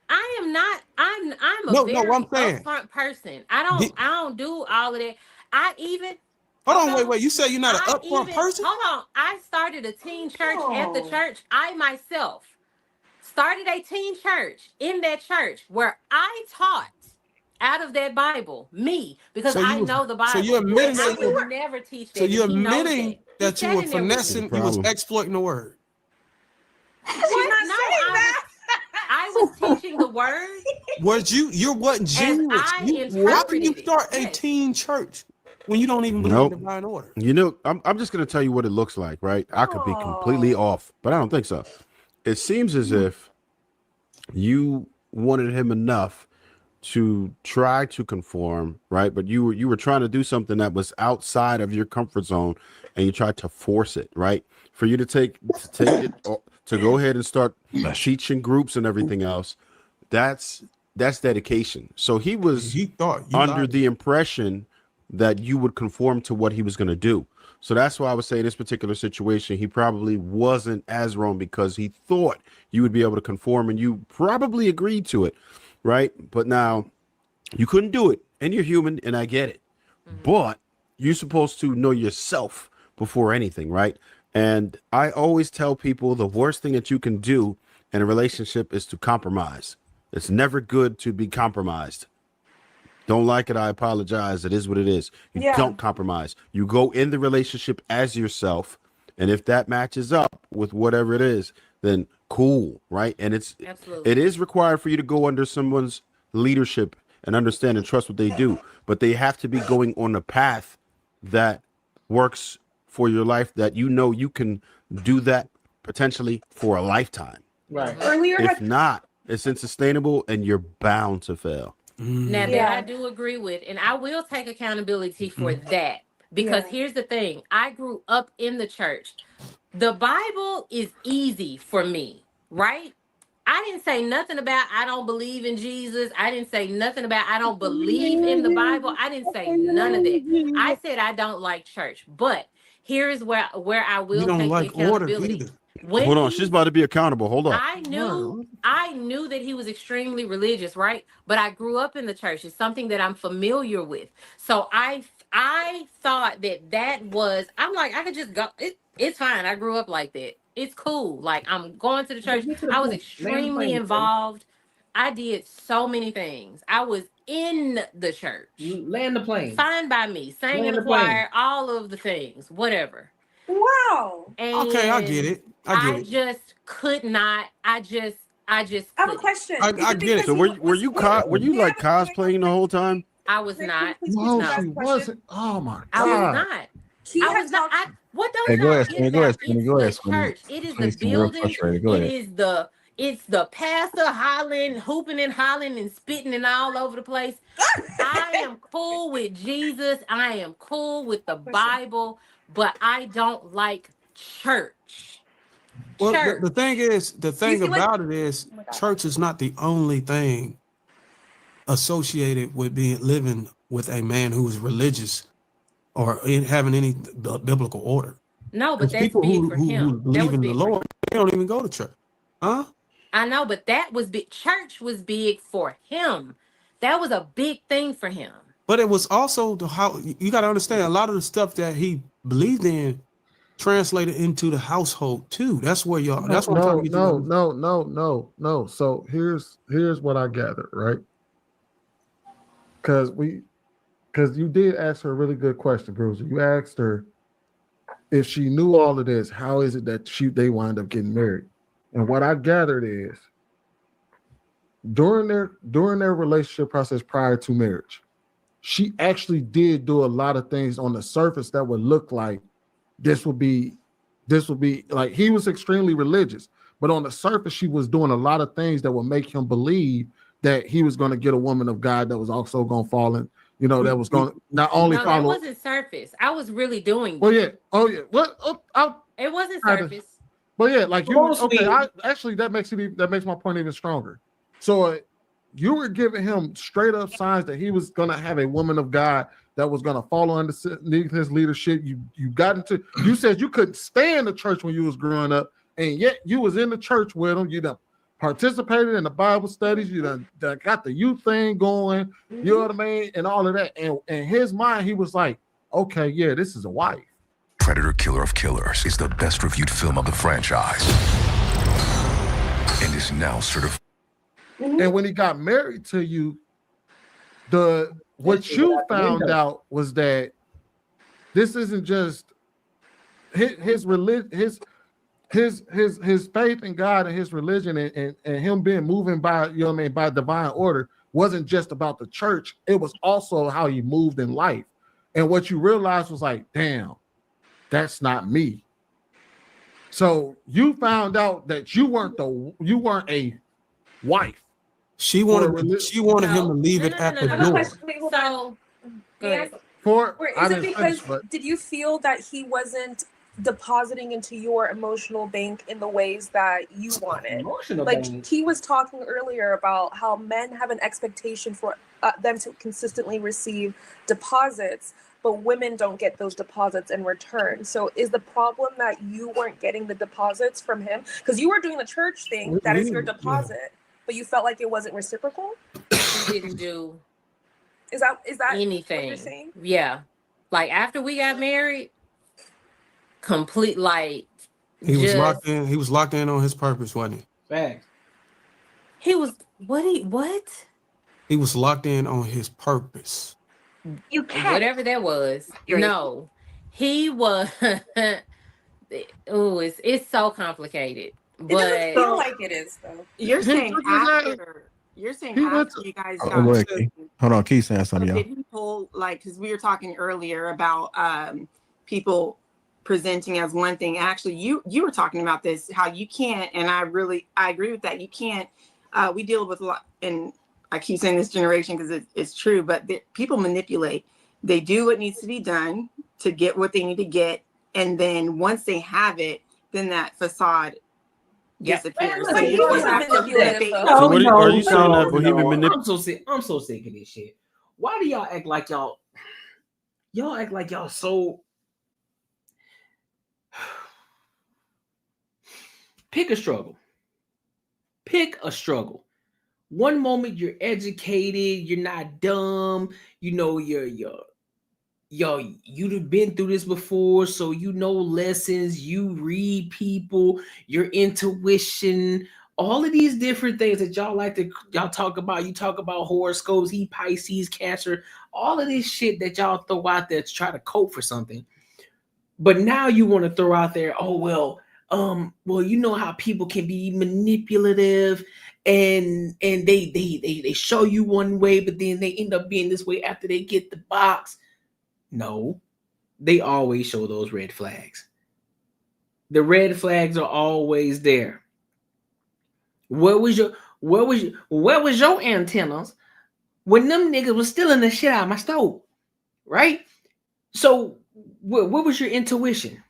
I am not. I'm a No, very what I'm saying. upfront person. I don't do all of that. Hold on, wait. You say you're not an upfront person? Hold on. I started a teen church at the church. I myself started a teen church in that church where I taught out of that Bible, because I know the Bible. So you're admitting I that would never teach that. So you're He knows admitting that you were finessing, you was exploiting the word. She's not saying that. I was teaching the word. You wasn't genuine. How can you start a teen church when you don't even believe in divine order? You know, I'm just going to tell you what it looks like, right? I could be completely off, but I don't think so. It seems as if you wanted him enough to try to conform, right? But you were trying to do something that was outside of your comfort zone, and you tried to force it, right? For you to take it, to go ahead and start teaching groups and everything else, that's dedication. So he thought under the impression that you would conform to what he was going to do. So that's why I would say in this particular situation, he probably wasn't as wrong because he thought you would be able to conform and you probably agreed to it, right? But now you couldn't do it and you're human and I get it. But you're supposed to know yourself before anything, right? And I always tell people the worst thing that you can do in a relationship is to compromise. It's never good to be compromised. Don't like it, I apologize. It is what it is. You don't compromise. You go in the relationship as yourself. And if that matches up with whatever it is, then cool, right? And it is required for you to go under someone's leadership and understand and trust what they do. But they have to be going on a path that works for your life, that you know you can do that potentially for a lifetime. Right. Earlier, if not, it's unsustainable and you're bound to fail. Now that I do agree with, and I will take accountability for that, because here's the thing. I grew up in the church. The Bible is easy for me, right? I didn't say nothing about I don't believe in Jesus. I didn't say nothing about I don't believe in the Bible. I didn't say none of that. I said I don't like church. But here's where I will take the accountability. Hold on, she's about to be accountable. Hold on. I knew that he was extremely religious, right? But I grew up in the church. It's something that I'm familiar with. So I thought that was, I'm like, I could just go. It's fine. I grew up like that. It's cool. Like, I'm going to the church. I was extremely involved. I did so many things. I was in the church. You land the plane. Fine by me. Sang in the choir, all of the things, whatever. Wow. And okay, I get it. I just could not. I just. I have a question. I get it. So were you like cosplaying the whole time? I was not. No, she wasn't. Oh my God. I was not. I was not. What don't y'all get about it's the church? It is the building. It's the pastor hollering, hooping and hollering and spitting and all over the place. I am cool with Jesus. I am cool with the Bible, but I don't like church. Well, the thing about it is, church is not the only thing associated with living with a man who is religious or having any biblical order. No, but that's people big who for him. who believe in the Lord, they don't even go to church, huh? I know, but that was big. Church was big for him. That was a big thing for him. But it was also how you got to understand a lot of the stuff that he believed in translated into the household too. That's where y'all. That's what I'm trying to get you. No. So here's what I gathered, right? Because you did ask her a really good question, Bruiser. You asked her if she knew all of this, how is it that they wind up getting married? And what I gathered is during their relationship process prior to marriage, she actually did do a lot of things on the surface that would look like this would be like he was extremely religious, but on the surface, she was doing a lot of things that would make him believe that he was going to get a woman of God that was also going to fall in, that was going to not only follow. It wasn't surface. I was really doing. Well, yeah. Oh, yeah. What? It wasn't surface. But yeah, like you. Okay. That makes my point even stronger. So you were giving him straight up signs that he was going to have a woman of God that was going to follow underneath his leadership. You said you couldn't stay in the church when you was growing up, and yet you was in the church with him. You done participated in the Bible studies. You done got the youth thing going. You know what I mean, and all of that. And in his mind, he was like, "Okay, yeah, this is a wife." Predator Killer of Killers is the best reviewed film of the franchise, and is now certified. And when he got married to you, what you found out was that this isn't just his religion, his faith in God and his religion and him being moving by, by divine order wasn't just about the church. It was also how he moved in life. And what you realized was like, damn, that's not me. So you found out that you weren't a wife. She wanted him to leave it at the door. So, is it because did you feel that he wasn't depositing into your emotional bank in the ways that you want it. Emotional Like bank. he was talking earlier about how men have an expectation for them to consistently receive deposits, but women don't get those deposits in return. So is the problem that you weren't getting the deposits from him? Because you were doing the church thing, that is your deposit, but you felt like it wasn't reciprocal? He didn't do Is that anything. what you're saying? Yeah. Like after we got married, complete like He was locked in. He was locked in on his purpose, wasn't he? Facts. He was what? He was locked in on his purpose. You can't. Whatever that was. No, he was. Oh, it's so complicated. But It doesn't feel like it is though. You're saying after. You're saying after you guys got chosen. Hold on, Keith saying something, y'all. Did he pull, like, because we were talking earlier about people presenting as one thing. Actually, you were talking about this, how you can't, and I agree with that. You can't. We deal with a lot, and I keep saying this generation because it's true, but people manipulate. They do what needs to be done to get what they need to get, and then once they have it, then that facade disappears. So So you what have to are you saying that Bohemian manipulation? I'm so sick of this shit. Why do y'all act like y'all act like y'all so pick a struggle. Pick a struggle. One moment you're educated, you're not dumb, you know you've been through this before, so you know lessons, you read people, your intuition, all of these different things that y'all talk about. You talk about horoscopes, he Pisces, Cancer, all of this shit that y'all throw out there to try to cope for something. But now you want to throw out there, oh well, you know how people can be manipulative and they show you one way, but then they end up being this way after they get the box. No, they always show those red flags. The red flags are always there. Where was your antennas when them niggas was stealing the shit out of my stove? Right? So where was your intuition?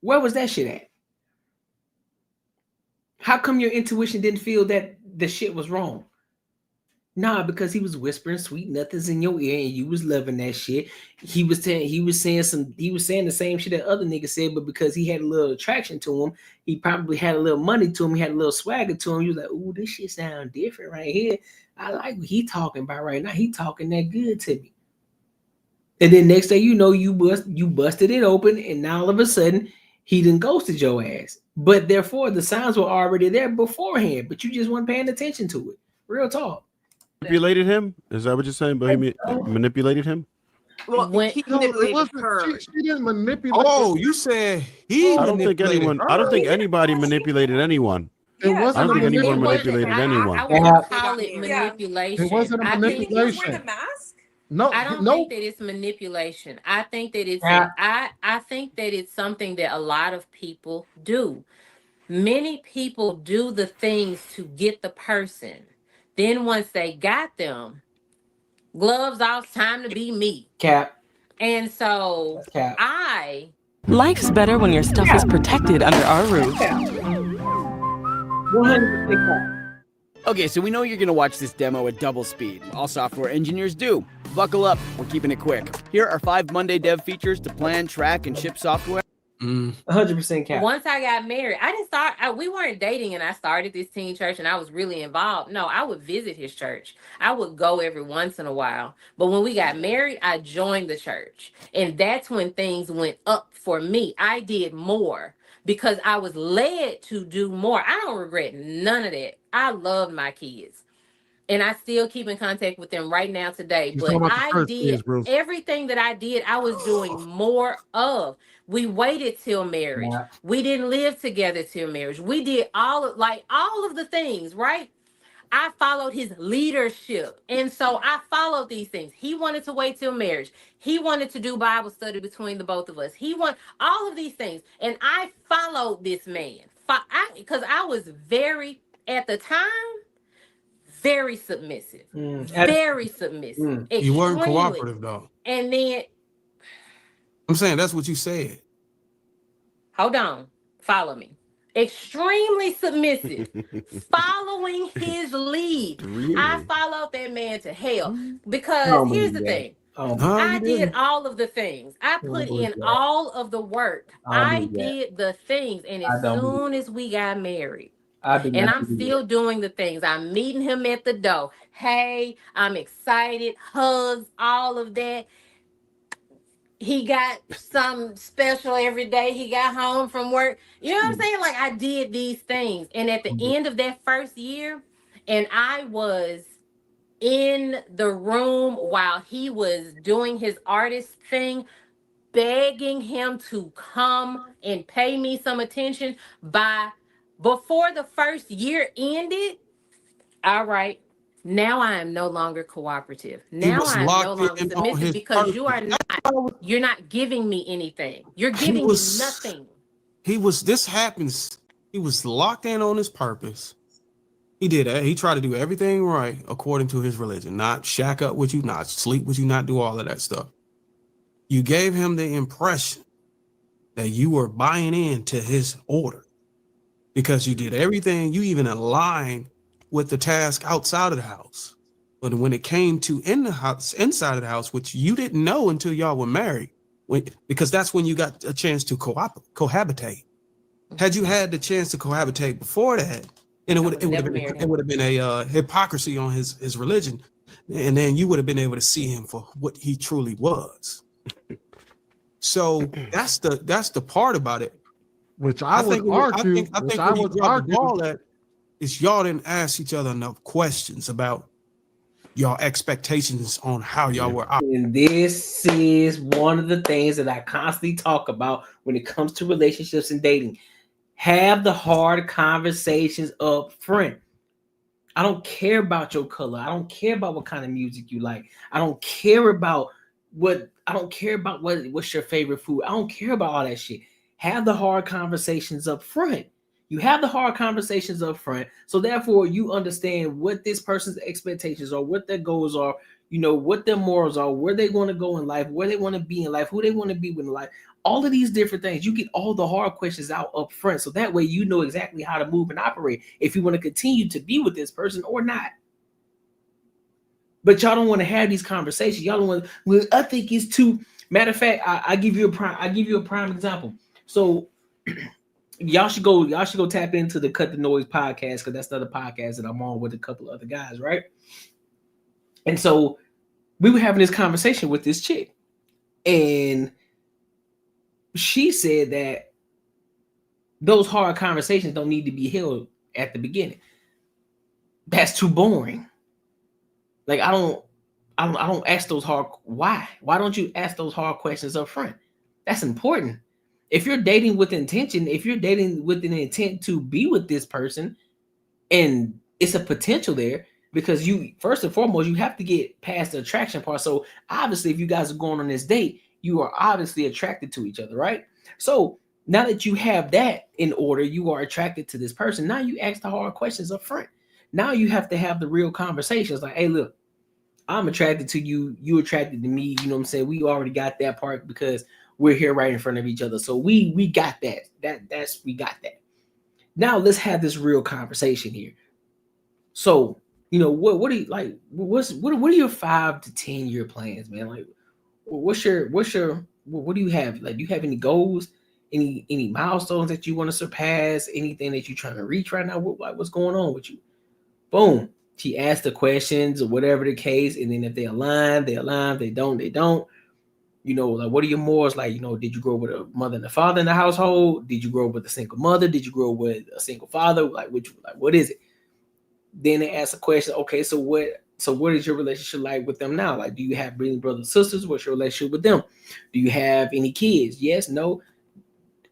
Where was that shit at? How come your intuition didn't feel that the shit was wrong? Nah, because he was whispering sweet nothings in your ear and you was loving that shit. He was saying the same shit that other niggas said, but because he had a little attraction to him, he probably had a little money to him, he had a little swagger to him. He was like, ooh, this shit sound different right here. I like what he talking about right now. He talking that good to me. And then next thing you know, you busted it open, and now all of a sudden he done ghosted your ass. But therefore the signs were already there beforehand, but you just weren't paying attention to it. Real talk. Manipulated him? Is that what you're saying? Bohemian manipulated him? Well, he manipulated her. She didn't manipulate. Oh, you said he. I don't think anybody manipulated anyone. It wasn't. I don't think anyone manipulated anyone. I wouldn't call it manipulation. It wasn't a manipulation. No, I don't think that it's manipulation. I think that it's I think that it's something that a lot of people do. Many people do the things to get the person. Then once they got them, gloves off, time to be me. Cap. And so Life's better when your stuff is protected under our roof. 100% cap. Okay, so we know you're gonna watch this demo at double speed. All software engineers do. Buckle up, we're keeping it quick. Here are 5 Monday dev features to plan, track, and ship software. 100% cap. Once I got married, I didn't start. We weren't dating, and I started this teen church, and I was really involved. No, I would visit his church. I would go every once in a while. But when we got married, I joined the church, and that's when things went up for me. I did more because I was led to do more. I don't regret none of that. I love my kids. And I still keep in contact with them right now today. But I did everything that I did, I was doing more of. We waited till marriage. Yeah. We didn't live together till marriage. We did all of the things, right? I followed his leadership. And so I followed these things. He wanted to wait till marriage. He wanted to do Bible study between the both of us. He wanted all of these things. And I followed this man because I was at the time, very submissive. Very submissive. You weren't cooperative though. And then I'm saying that's what you said. hold on, follow me. Extremely submissive, following his lead. Really? I followed that man to hell because here's the thing. I did all of the things. I put in all of the work. I did the things. And as soon as we got married, and I'm still doing the things. I'm meeting him at the door. Hey, I'm excited. Hugs, all of that. He got something special every day. He got home from work. You know what I'm saying? Like, I did these things. And at the end of that first year, and I was in the room while he was doing his artist thing, begging him to come and pay me some attention. Before the first year ended, all right, now I am no longer cooperative. Now I am no longer submissive because you're not giving me anything. You're giving me nothing. He was locked in on his purpose. He did that. He tried to do everything right according to his religion, not shack up with you, not sleep with you, not do all of that stuff. You gave him the impression that you were buying into his order because you did everything. You even aligned with the task outside of the house. But when it came to inside of the house, which you didn't know until y'all were married, because that's when you got a chance to cohabitate. Had you had the chance to cohabitate before that, and it would have been a hypocrisy on his religion, and then you would have been able to see him for what he truly was. So that's the part about it. Which I would argue. I think what you dropped the ball at is y'all didn't ask each other enough questions about y'all expectations on how y'all were. And this is one of the things that I constantly talk about when it comes to relationships and dating. Have the hard conversations up front. I don't care about your color. I don't care about what kind of music you like. I don't care about what's your favorite food. I don't care about all that shit. Have the hard conversations up front. You have the hard conversations up front, so therefore you understand what this person's expectations are, what their goals are, you know, what their morals are, where they want to go in life, where they want to be in life, who they want to be with in life, all of these different things. You get all the hard questions out up front, so that way you know exactly how to move and operate if you want to continue to be with this person or not. But y'all don't want to have these conversations. Y'all don't want to, well, I think it's too. Matter of fact, I give you a prime example. So y'all should go tap into the Cut the Noise podcast, because that's another podcast that I'm on with a couple of other guys, right? And so we were having this conversation with this chick, and she said that those hard conversations don't need to be held at the beginning. That's too boring. Like, I don't ask those hard. Why don't you ask those hard questions up front? That's important. If you're dating with intention, if you're dating with an intent to be with this person, and it's a potential there, because you, first and foremost, you have to get past the attraction part. So obviously, if you guys are going on this date, you are obviously attracted to each other, right? So now that you have that in order, you are attracted to this person. Now you ask the hard questions up front. Now you have to have the real conversations like, hey, look, I'm attracted to you. You attracted to me. You know what I'm saying? We already got that part because we're here right in front of each other. So we got that. We got that. Now let's have this real conversation here. So, you know, what do you like? What are your 5 to 10 year plans, man? Like, what do you have? Like, do you have any goals, any milestones that you want to surpass, anything that you're trying to reach right now? What's going on with you? Boom. She asked the questions or whatever the case, and then if they align, they align. They don't, they don't. You know, like, what are your morals? Like, you know, did you grow up with a mother and a father in the household? Did you grow up with a single mother? Did you grow up with a single father? Like, what is it? Then they ask a question. Okay, so what is your relationship like with them now? Like, do you have really brothers and sisters? What's your relationship with them? Do you have any kids? Yes, no.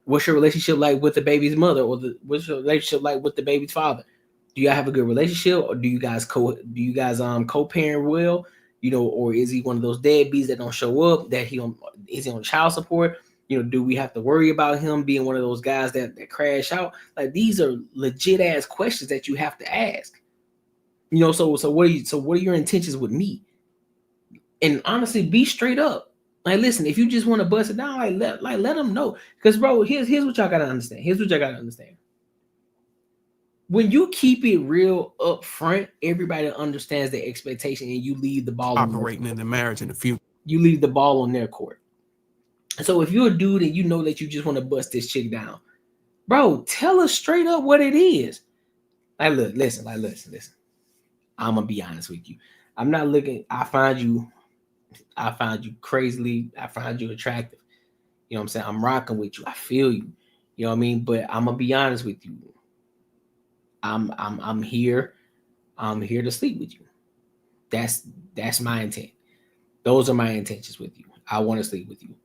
What's your relationship like with the baby's mother, or what's your relationship like with the baby's father? Do y'all have a good relationship, or do you guys co-parent well? You know, or is he one of those deadbeats that don't show up? Is he on child support? You know, do we have to worry about him being one of those guys that crash out? Like, these are legit ass questions that you have to ask. You know, so what are your intentions with me? And honestly, be straight up. Like, listen, if you just want to bust it down, let them know. Because, bro, here's what y'all gotta understand. When you keep it real up front, everybody understands the expectation, and you leave the ball operating in the marriage in the future. You leave the ball on their court. So if you're a dude and you know that you just want to bust this chick down, bro, tell her straight up what it is. Like, look, listen. I'm gonna be honest with you. I'm not looking. I find you crazily. I find you attractive. You know what I'm saying? I'm rocking with you. I feel you. You know what I mean? But I'm gonna be honest with you. I'm here. I'm here to sleep with you. That's my intent. Those are my intentions with you. I want to sleep with you.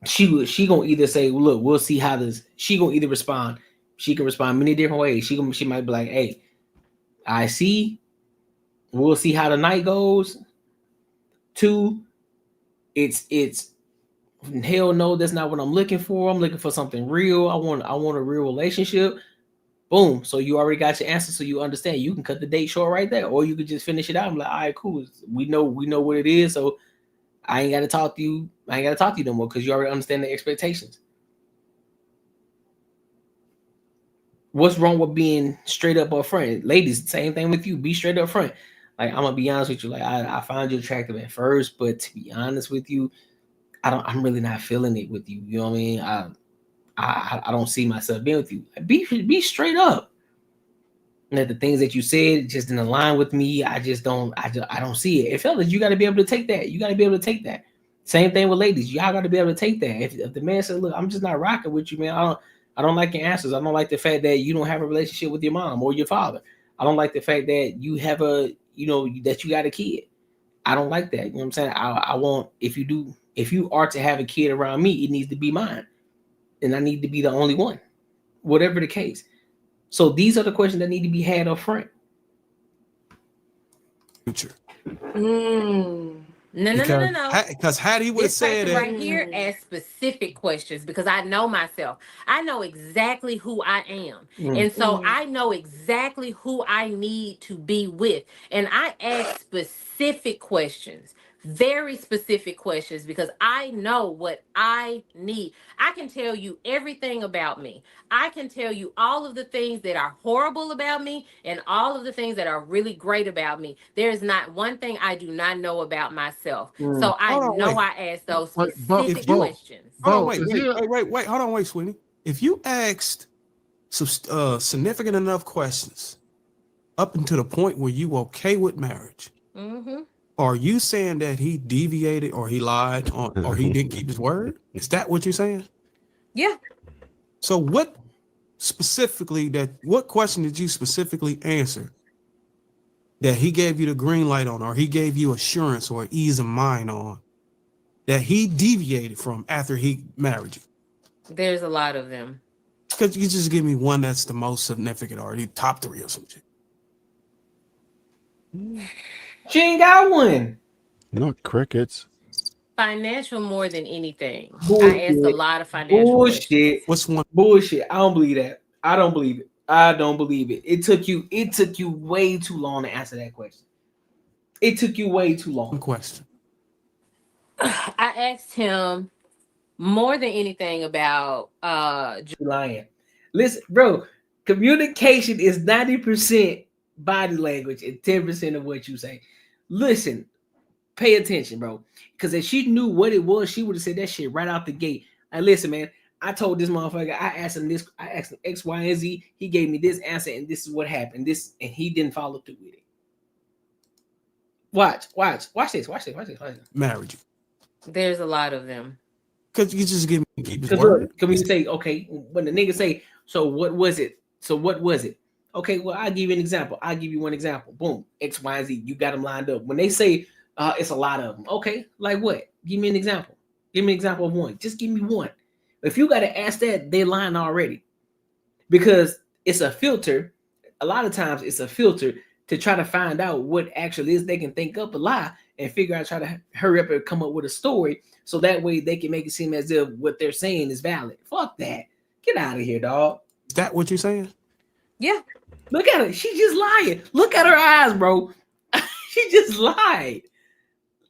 She gonna either say, look, we'll see how this. She gonna either respond. She can respond many different ways. She might be like, hey, I see. We'll see how the night goes. 2, it's hell no, that's not what I'm looking for. I'm looking for something real. I want a real relationship. Boom. So you already got your answer, so you understand. You can cut the date short right there, or you could just finish it out. I'm like, all right, cool. We know what it is. So I ain't got to talk to you. I ain't got to talk to you no more because you already understand the expectations. What's wrong with being straight up front? Ladies, same thing with you. Be straight up front. Like, I'm gonna be honest with you. Like, I find you attractive at first, but to be honest with you, I'm really not feeling it with you. You know what I mean? I don't see myself being with you. Be straight up. And that the things that you said just didn't align with me. I don't see it. And fellas, you got to be able to take that. You got to be able to take that. Same thing with ladies. Y'all got to be able to take that. If the man says, look, I'm just not rocking with you, man. I don't like your answers. I don't like the fact that you don't have a relationship with your mom or your father. I don't like the fact that you have that you got a kid. I don't like that. You know what I'm saying? I want, if you are to have a kid around me, it needs to be mine. And I need to be the only one, whatever the case. So these are the questions that need to be had up front. Future. No. Because Hattie would have said it right here as specific questions, because I know myself. I know exactly who I am. And so I know exactly who I need to be with. And I ask specific questions. Very specific questions, because I know what I need. I can tell you everything about me. I can tell you all of the things that are horrible about me and all of the things that are really great about me. There is not one thing I do not know about myself. So I ask those specific questions. Wait. Hold on, wait, Sweeney. If you asked some significant enough questions up until the point where you okay with marriage, are you saying that he deviated or he lied or he didn't keep his word? Is that what you're saying? Yeah. So what question did you specifically answer that he gave you the green light on, or he gave you assurance or ease of mind on, that he deviated from after he married you? There's a lot of them. Could you just give me one that's the most significant, or the top 3 or something? She ain't got one. No crickets. Financial more than anything. Bullshit. I asked a lot of financial questions. What's one? Bullshit. I don't believe that. I don't believe it. It took you way too long to answer that question. It took you way too long. Question. I asked him more than anything about lying. Listen, bro, communication is 90% body language and 10% of what you say. Listen, pay attention, bro. Because if she knew what it was, she would have said that shit right out the gate. Like, listen, man, I told this motherfucker, I asked him X, Y, and Z. He gave me this answer, and this is what happened. And he didn't follow through with it. Watch this. Married you. There's a lot of them. Could you just keep his word? Can we say, okay, when the nigga say, so what was it? Okay, well, I'll give you an example. I'll give you one example. Boom, X, Y, and Z. You got them lined up. When they say it's a lot of them, okay, like what? Give me an example. Give me an example of one. Just give me one. If you got to ask that, they lying already. Because it's a filter. A lot of times it's a filter to try to find out what actually is. They can think up a lie and figure out, try to hurry up and come up with a story. So that way they can make it seem as if what they're saying is valid. Fuck that. Get out of here, dog. Is that what you're saying? Yeah. Look at her. She just lying. Look at her eyes, bro. She just lied.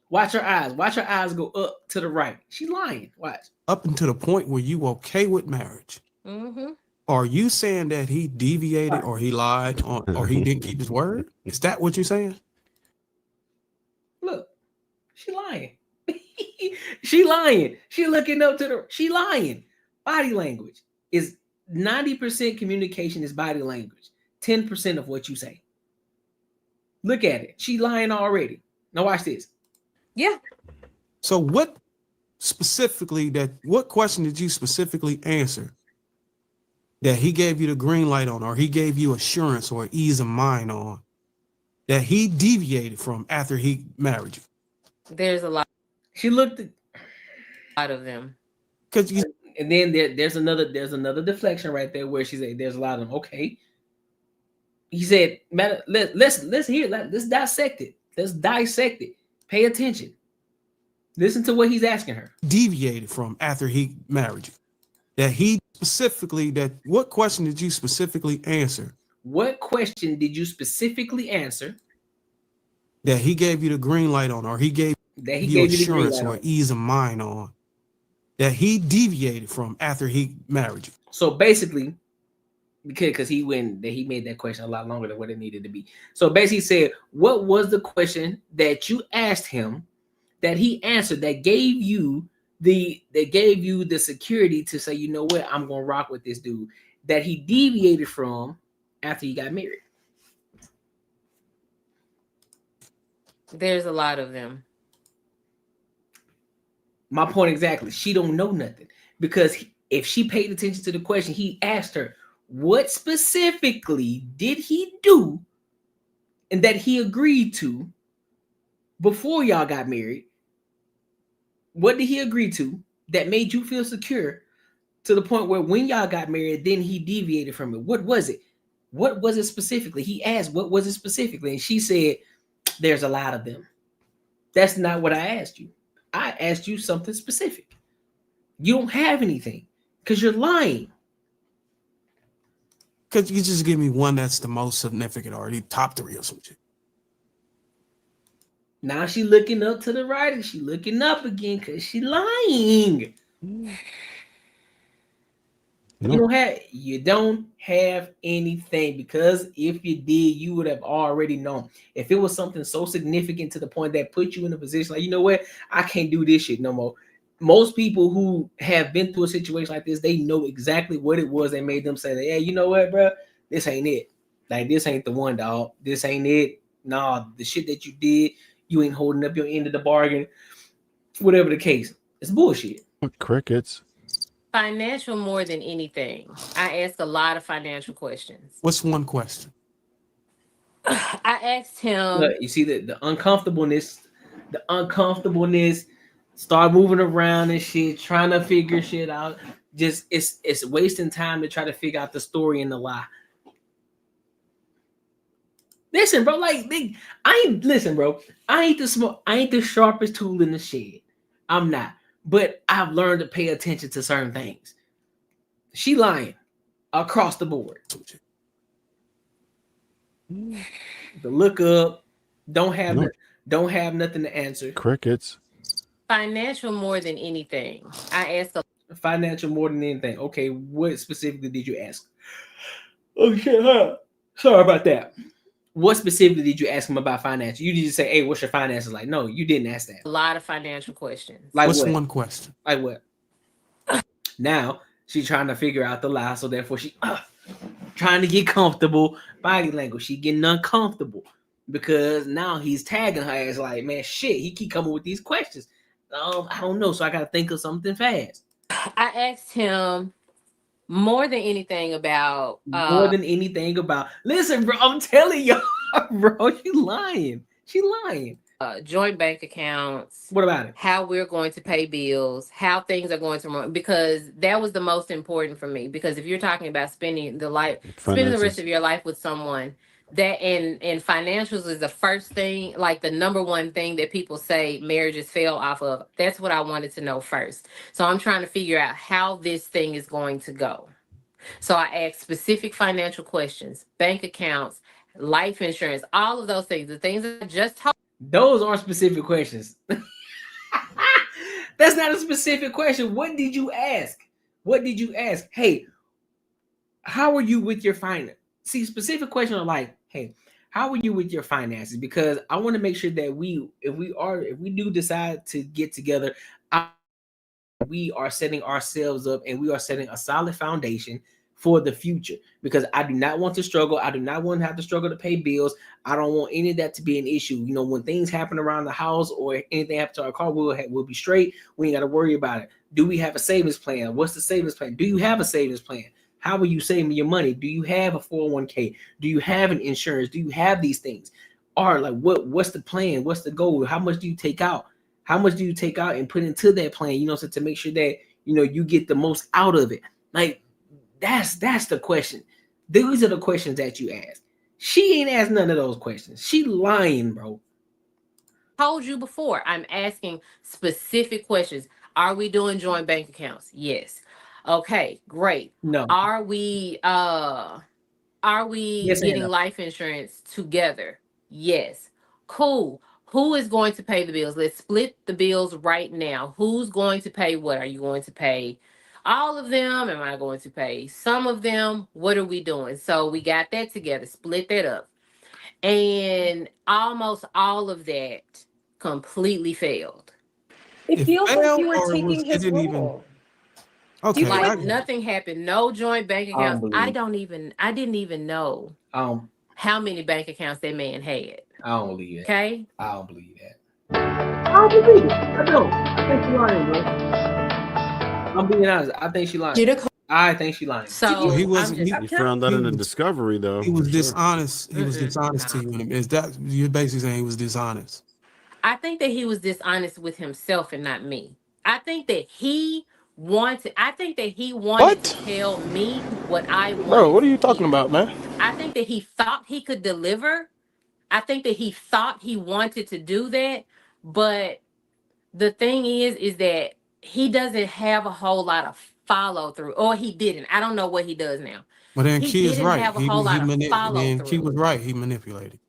Watch her eyes. Watch her eyes go up to the right. She lying. Watch. Up until the point where you okay with marriage. Mm-hmm. Are you saying that he deviated or he lied or he didn't keep his word? Is that what you're saying? Look, she lying. She lying. She looking up to the. She lying. Body language is 90% communication is body language. 10% of what you say. Look at it. She lying already. Now watch this. Yeah. So what question did you specifically answer that he gave you the green light on, or he gave you assurance or ease of mind on, that he deviated from after he married you? There's a lot. She looked at a lot of them. And then there's another deflection right there where she said there's a lot of them. Okay. He said, let's hear it. Let's dissect it. Let's dissect it. Pay attention. Listen to what he's asking her. Deviated from after he married you. What question did you specifically answer? What question did you specifically answer? That he gave you the green light on, or he gave you assurance or ease of mind on, that he deviated from after he married you. So basically, because he made that question a lot longer than what it needed to be. So basically, he said, what was the question that you asked him that he answered that gave you the security to say, you know what, I'm gonna rock with this dude, that he deviated from after he got married? There's a lot of them. My point exactly. She don't know nothing, because if she paid attention to the question, he asked her, what specifically did he do and that he agreed to before y'all got married? What did he agree to that made you feel secure to the point where when y'all got married, then he deviated from it? What was it? What was it specifically? He asked, what was it specifically? And she said, there's a lot of them. That's not what I asked you. I asked you something specific. You don't have anything because you're lying. Could you just give me one that's the most significant, or the top 3 or something? Now she looking up to the right and she looking up again because she lying. You don't have anything, because if you did, you would have already known. If it was something so significant to the point that put you in a position like, you know what, I can't do this shit no more. Most people who have been through a situation like this, they know exactly what it was that made them say that, hey, you know what, bro, this ain't it. Like, this ain't the one, dog. This ain't it. Nah, the shit that you did, you ain't holding up your end of the bargain. Whatever the case, it's bullshit. Crickets. Financial more than anything. I ask a lot of financial questions. What's one question? I asked him. Look, you see the uncomfortableness, start moving around and shit, trying to figure shit out. Just it's wasting time to try to figure out the story and the lie. Listen, bro, I ain't the sharpest tool in the shed. I'm not. But I've learned to pay attention to certain things. She lying across the board. The look up, don't have nothing to answer. Crickets. Financial more than anything. I asked financial more than anything. Okay, what specifically did you ask? Okay, sorry about that. What specifically did you ask him about finance? You didn't say, hey, what's your finances like? No, you didn't ask that. A lot of financial questions. Like what's what? One question? Like what? Now she's trying to figure out the lie, so therefore she trying to get comfortable. Body language, she getting uncomfortable because now he's tagging her as like, man, shit, he keep coming with these questions. I don't know, so I gotta think of something fast. I asked him more than anything about listen, bro, I'm telling y'all, bro, she lying. Joint bank accounts. What about it? How we're going to pay bills, how things are going to run, because that was the most important for me. Because if you're talking about spending the rest of your life with someone, that and financials is the first thing, like the number one thing that people say marriages fail off of. That's what I wanted to know first. So I'm trying to figure out how this thing is going to go. So I asked specific financial questions, bank accounts, life insurance, all of those things, the things that I just told. Those aren't specific questions. That's not a specific question. What did you ask? What did you ask? Hey, how are you with your finance? See, specific questions are like, hey, how are you with your finances? Because I want to make sure that if we do decide to get together, we are setting ourselves up and we are setting a solid foundation for the future, because I do not want to struggle. I do not want to have to struggle to pay bills. I don't want any of that to be an issue. You know, when things happen around the house or anything happens to our car, we'll be straight. We ain't got to worry about it. Do we have a savings plan? What's the savings plan? Do you have a savings plan? How are you saving your money? Do you have a 401k? Do you have an insurance? Do you have these things? Or like, what's the plan? What's the goal? How much do you take out? How much do you take out and put into that plan? You know, so to make sure that, you know, you get the most out of it. Like, that's the question. These are the questions that you ask. She ain't asked none of those questions. She lying, bro. Told you before, I'm asking specific questions. Are we doing joint bank accounts? Yes. Okay, great. No. Are we Yes, getting no. life insurance together? Yes. Cool. Who is going to pay the bills? Let's split the bills right now. Who's going to pay what? Are you going to pay all of them? Am I going to pay some of them? What are we doing? So we got that together, split that up. And almost all of that completely failed. It feels like you were or taking his didn't role. even. Okay, Like nothing happened. No joint bank accounts. I believe didn't even know how many bank accounts that man had. I don't believe it. Okay. I don't believe that. I don't believe it. I don't. I think she lying, bro. I'm being honest. I think she lying. I think she lying. So he wasn't. You found that in the discovery, though. He was dishonest. He was dishonest to you. Is that you're basically saying he was dishonest? I think that he was dishonest with himself and not me. I think that he wanted to tell me what I wanted. Bro, what are you talking about, man? I think that he thought he could deliver. I think that he thought he wanted to do that. But the thing is that he doesn't have a whole lot of follow through, or he didn't. I don't know what he does now. But then He Key is didn't right. have a whole lot of follow Then Key through. was right. He manipulated.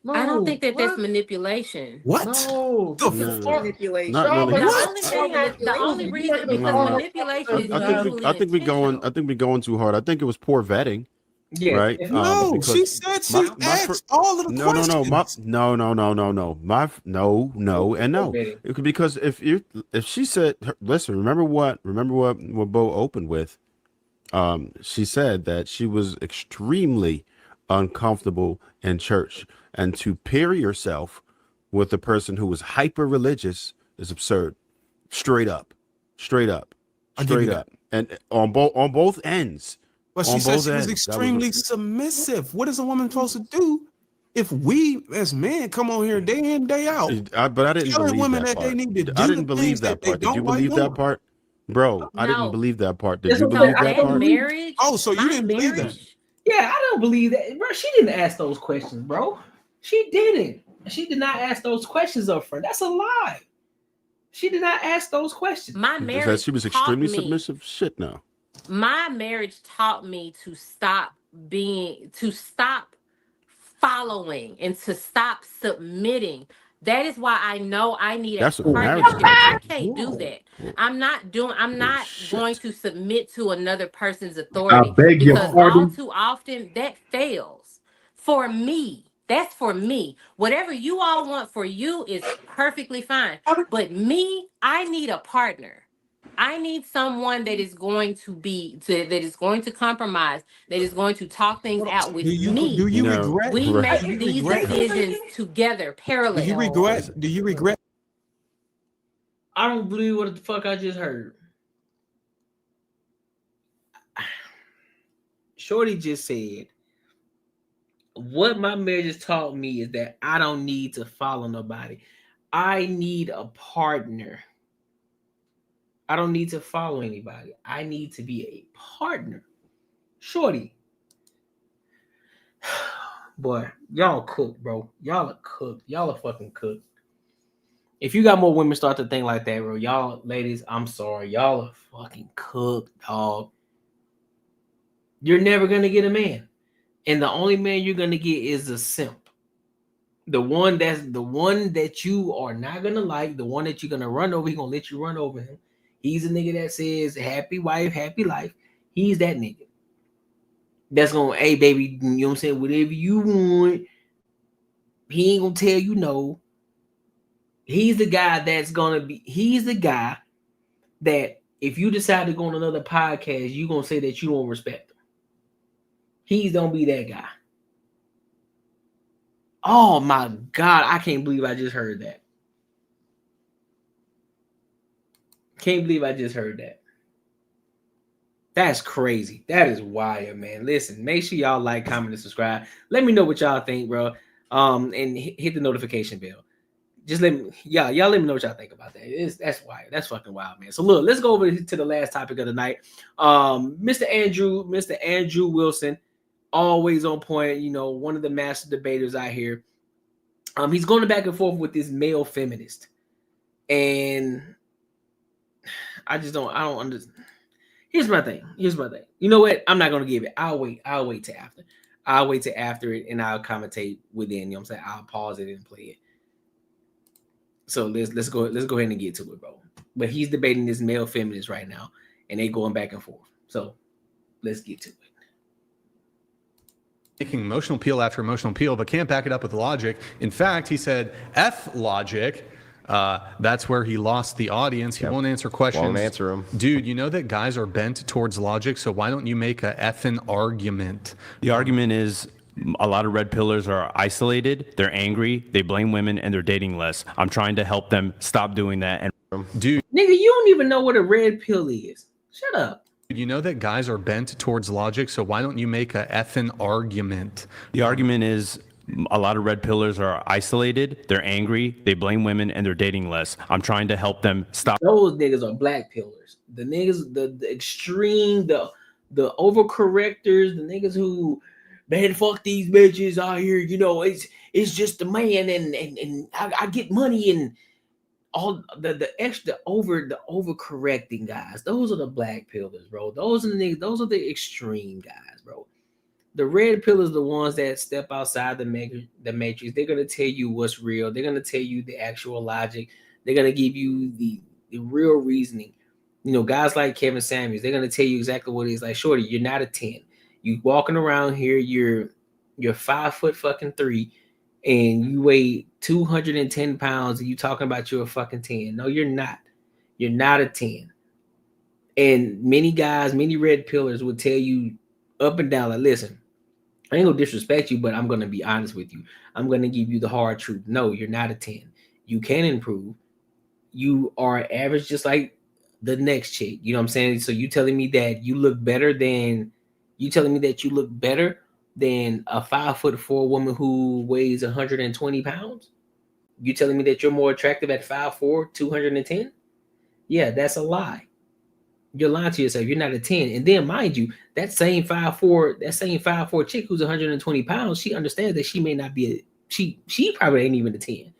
No, I don't think that that's manipulation. What? No, manipulation. Not really. The only reason because manipulation is I think we're going too hard. I think it was poor vetting. Yeah. Right. No, because she said she asked all of the questions. Because if she said, listen, remember what Bo opened with. She said that she was extremely uncomfortable in church, and to pair yourself with a person who was hyper religious is absurd. Straight up, and on both ends. But she said she was extremely submissive. What is a woman supposed to do if we as men come on here day in, day out? But I didn't believe women that that part. they need to do I didn't the believe things that that they part. Did you don't like believe that doing. part? Bro, I didn't No. believe that part. Did That's you okay. believe I that didn't part? Marriage. Oh, so you didn't believe that? Yeah, I don't believe that, bro. She didn't ask those questions, bro. She didn't. She did not ask those questions up front. That's a lie. She did not ask those questions. My marriage. She was extremely submissive. Shit, no. My marriage taught me to stop following and to stop submitting. That is why I know I need a partnership. I can't do that. I'm not going to submit to another person's authority, I beg your because pardon? all too often that fails for me. That's for me. Whatever you all want for you is perfectly fine. But me, I need a partner. I need someone that is going to compromise, that is going to talk things out with me. Do you regret? We make these decisions together, parallel. Do you regret? I don't believe what the fuck I just heard. Shorty just said, what my marriage has taught me is that I don't need to follow nobody. I need a partner. I don't need to follow anybody. I need to be a partner. Shorty. Boy, y'all cook, bro. Y'all are cooked. Y'all are fucking cooked. If you got more women start to think like that, bro, y'all ladies, I'm sorry. Y'all are fucking cooked, dog. You're never going to get a man. And the only man you're going to get is a simp. The one that you are not gonna like, the one that you're gonna run over, he gonna let you run over him. He's a nigga that says happy wife, happy life. He's that nigga. That's gonna, hey baby, you know what I'm saying? Whatever you want. He ain't gonna tell you no. He's the guy he's the guy that if you decide to go on another podcast, you're gonna say that you don't respect him. He's gonna be that guy. Oh my God, I can't believe I just heard that. Can't believe I just heard that. That's crazy. That is wild, man. Listen, make sure y'all like, comment, and subscribe. Let me know what y'all think, bro. And hit the notification bell. Just let me, y'all let me know what y'all think about that. That's wild. That's fucking wild, man. So look, let's go over to the last topic of the night. Mr. Andrew Wilson, always on point. You know, one of the master debaters out here. He's going back and forth with this male feminist, and I don't understand. Here's my thing. You know what? I'm not gonna give it. I'll wait till after. I'll wait till after it, and I'll commentate within. You know what I'm saying? I'll pause it and play it. So let's go ahead and get to it, bro. But he's debating this male feminist right now, and they going back and forth. So let's get to it. Making emotional appeal after emotional appeal, but can't back it up with logic. In fact, he said F logic. That's where he lost the audience. He won't answer questions. Won't answer them. Dude, you know that guys are bent towards logic, so why don't you make a effing argument? The argument is a lot of red pillars are isolated, they're angry, they blame women, and they're dating less. I'm trying to help them stop doing that. And dude, nigga, you don't even know what a red pill is. Shut up. You know that guys are bent towards logic, so why don't you make a effing argument? The argument is a lot of red pillars are isolated, they're angry, they blame women, and they're dating less. I'm trying to help them stop. Those niggas are black pillars. The niggas, the extreme, the overcorrectors, the niggas who, man, fuck these bitches out here. You know, it's just the man, and I get money and all the extra overcorrecting guys. Those are the black pillars, bro. Those are the niggas. Those are the extreme guys, bro. The red pillars are the ones that step outside the matrix. They're gonna tell you what's real. They're gonna tell you the actual logic. They're gonna give you the real reasoning. You know, guys like Kevin Samuels, they're gonna tell you exactly what it is. Like, shorty, you're not a 10. You walking around here, you're 5'3", and you weigh 210 pounds, and you talking about you're a fucking 10. No, you're not. You're not a 10. And many guys, many red pillars will tell you up and down, like, listen, I ain't gonna disrespect you, but I'm gonna be honest with you. I'm gonna give you the hard truth. No, you're not a 10. You can improve. You are average, just like the next chick. You know what I'm saying? So you telling me that you look better than a 5'4" woman who weighs 120 pounds? You telling me that you're more attractive at 5'4", 210? Yeah, that's a lie. You're lying to yourself. You're not a 10. And then, mind you, that same 5'4" chick who's 120 pounds, she understands that she may not be she probably ain't even a 10,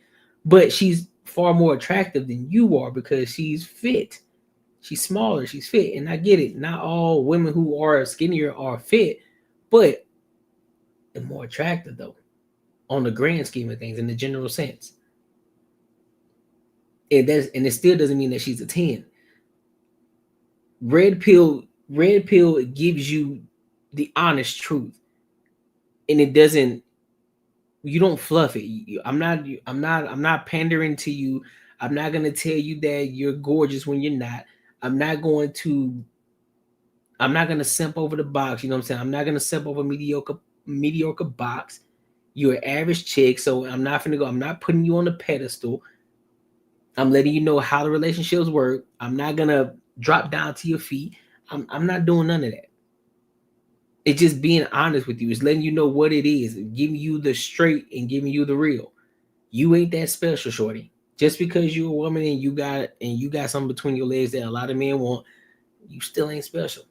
but she's far more attractive than you are because she's fit. She's smaller, she's fit. And I get it. Not all women who are skinnier are fit, but they're more attractive though, on the grand scheme of things, in the general sense. And it still doesn't mean that she's a 10. Red pill gives you the honest truth, and it doesn't. You don't fluff it. I'm not pandering to you. I'm not gonna tell you that you're gorgeous when you're not. I'm not gonna simp over the box. You know what I'm saying? I'm not gonna simp over mediocre box. You're an average chick, so I'm not putting you on a pedestal. I'm letting you know how the relationships work. I'm not gonna drop down to your feet. I'm not doing none of that. It's just being honest with you. It's letting you know what it is, giving you the straight and giving you the real. You ain't that special, shorty. Just because you're a woman and you got something between your legs that a lot of men want, you still ain't special.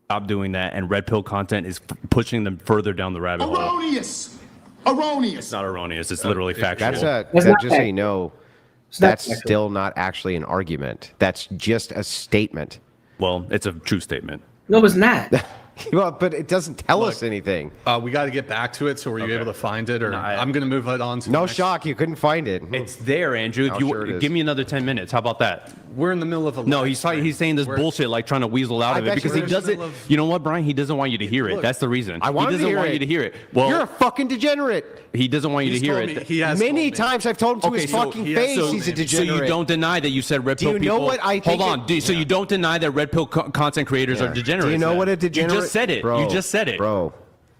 Stop doing that, and red pill content is pushing them further down the rabbit hole. Erroneous. It's not erroneous. It's literally factual. Just so you know, that's still not actually an argument. That's just a statement. Well, it's a true statement. No, it's not. Well, but it doesn't tell us anything. We got to get back to it. So were you able to find it, or No, I'm going to move it on to No shock, you couldn't find it. It's there, Andrew. If you sure it is. give me another 10 minutes, how about that? We're in the middle of a No, he's saying this bullshit, like trying to weasel out of it because he doesn't. You know what, Brian? He doesn't want you to hear it. That's the reason. I want he doesn't to hear want it. you to hear it. Well, You're a fucking degenerate. He doesn't want you to hear it. He has Many times I've told him to his fucking face he's a degenerate. So you don't deny that you said red Do pill you people. know what I think? Hold on. So you don't deny that red pill content creators are degenerates. Do you know then? what a degenerate? You just said it. Bro, you just said it. Bro,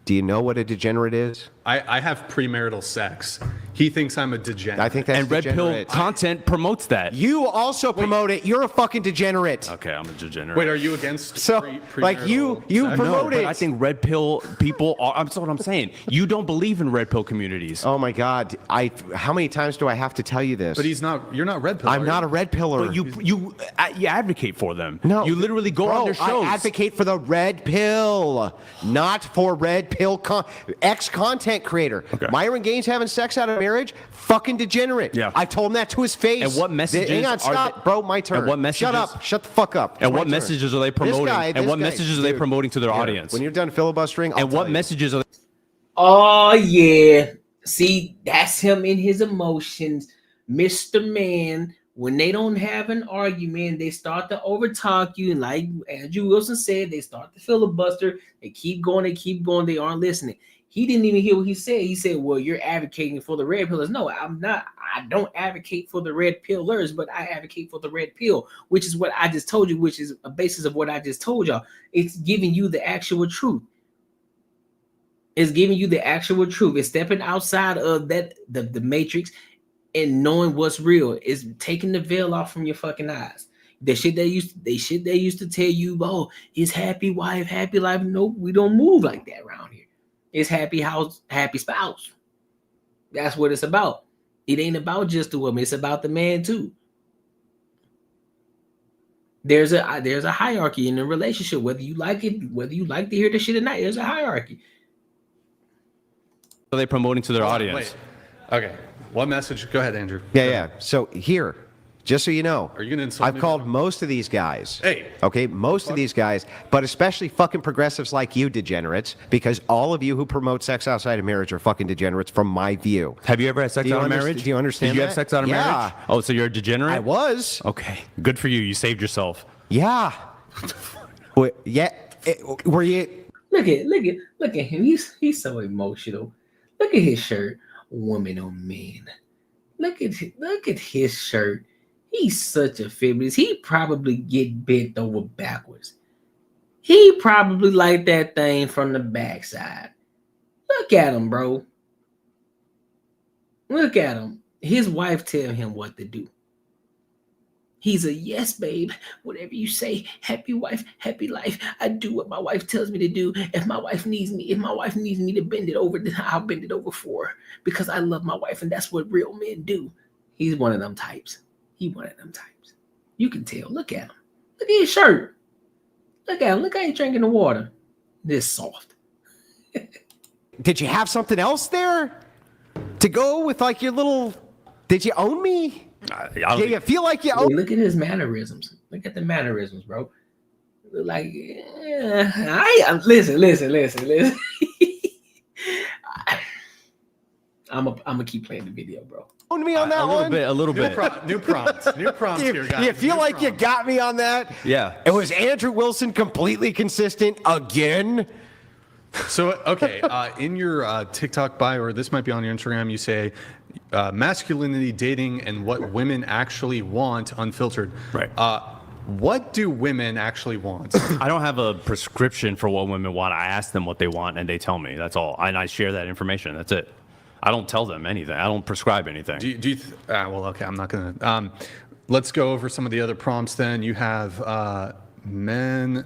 do you know what a degenerate is? I have premarital sex. He thinks I'm a degenerate. I think that's And red pill degenerate. content promotes that. You also promote it. You're a fucking degenerate. Okay, I'm a degenerate. Wait, are you against like you No, promote but it? I think red pill people are. That's what I'm saying. You don't believe in red pill communities. Oh my God! How many times do I have to tell you this? But you're not red pill. I'm not a red pillar. But you advocate for them. No, you literally go on their shows. I advocate for the red pill, not for red pill ex-content creator. Okay. Myron Gaines having sex out of marriage, fucking degenerate. Yeah. I told him that to his face. And what messages Hang on, stop, bro. My turn. And what messages? Shut up. Shut the fuck up. And My what turn. messages are they promoting? And what messages are they Dude, promoting to their here, audience? When you're done filibustering, and what messages are they? Oh yeah. See, that's him in his emotions. Mr. Man, when they don't have an argument, they start to overtalk you. And like Andrew Wilson said, they start to filibuster. They keep going, they aren't listening. He didn't even hear what he said. He said, well, you're advocating for the red pillers. No, I'm not. I don't advocate for the red pillers, but I advocate for the red pill, which is what I just told you, which is a basis of what I just told y'all. It's giving you the actual truth. It's giving you the actual truth. It's stepping outside of that the matrix and knowing what's real. It's taking the veil off from your fucking eyes. The shit they used to tell you, oh, it's happy wife, happy life. Nope, we don't move like that around here. It's happy house, happy spouse. That's what it's about. It ain't about just the woman. It's about the man too. There's a hierarchy in a relationship, whether you like it, whether you like to hear the shit or not. There's a hierarchy. Are they promoting to their audience? Wait. Okay. What message? Go ahead, Andrew. Yeah. So here, just so you know, are you gonna insult I've me? called most of these guys. Hey. Okay, most of these guys, but especially fucking progressives like you degenerates, because all of you who promote sex outside of marriage are fucking degenerates from my view. Have you ever had sex out of marriage? Do you understand Did you that? have sex out of marriage? Oh, so you're a degenerate? I was. Okay. Good for you. You saved yourself. Yeah. Were you? Look at him. He's so emotional. Look at his shirt. Woman on man. Look at his shirt. He's such a feminist. He probably get bent over backwards. He probably like that thing from the backside. Look at him, bro. Look at him. His wife tell him what to do. He's a yes, babe. Whatever you say. Happy wife, happy life. I do what my wife tells me to do. If my wife needs me to bend it over, then I'll bend it over for her. Because I love my wife, and that's what real men do. He's one of them types. You can tell. Look at him. Look at his shirt. Look at him. Look how he's drinking the water. This soft. Did you have something else there to go with, like, your little? Did you own me? Yeah, you feel like you own. Look at his mannerisms. Look at the mannerisms, bro. Like, listen. I'm gonna keep playing the video, bro. Own me on that one? A little bit. New prompts here, guys. You feel like you got me on that? Yeah. It was Andrew Wilson completely consistent again. So, okay, in your TikTok bio, or this might be on your Instagram, you say masculinity, dating, and what women actually want, unfiltered. Right. What do women actually want? I don't have a prescription for what women want. I ask them what they want, and they tell me. That's all. And I share that information. That's it. I don't tell them anything. I don't prescribe anything. Well, okay, I'm not going to. Let's go over some of the other prompts then. You have men.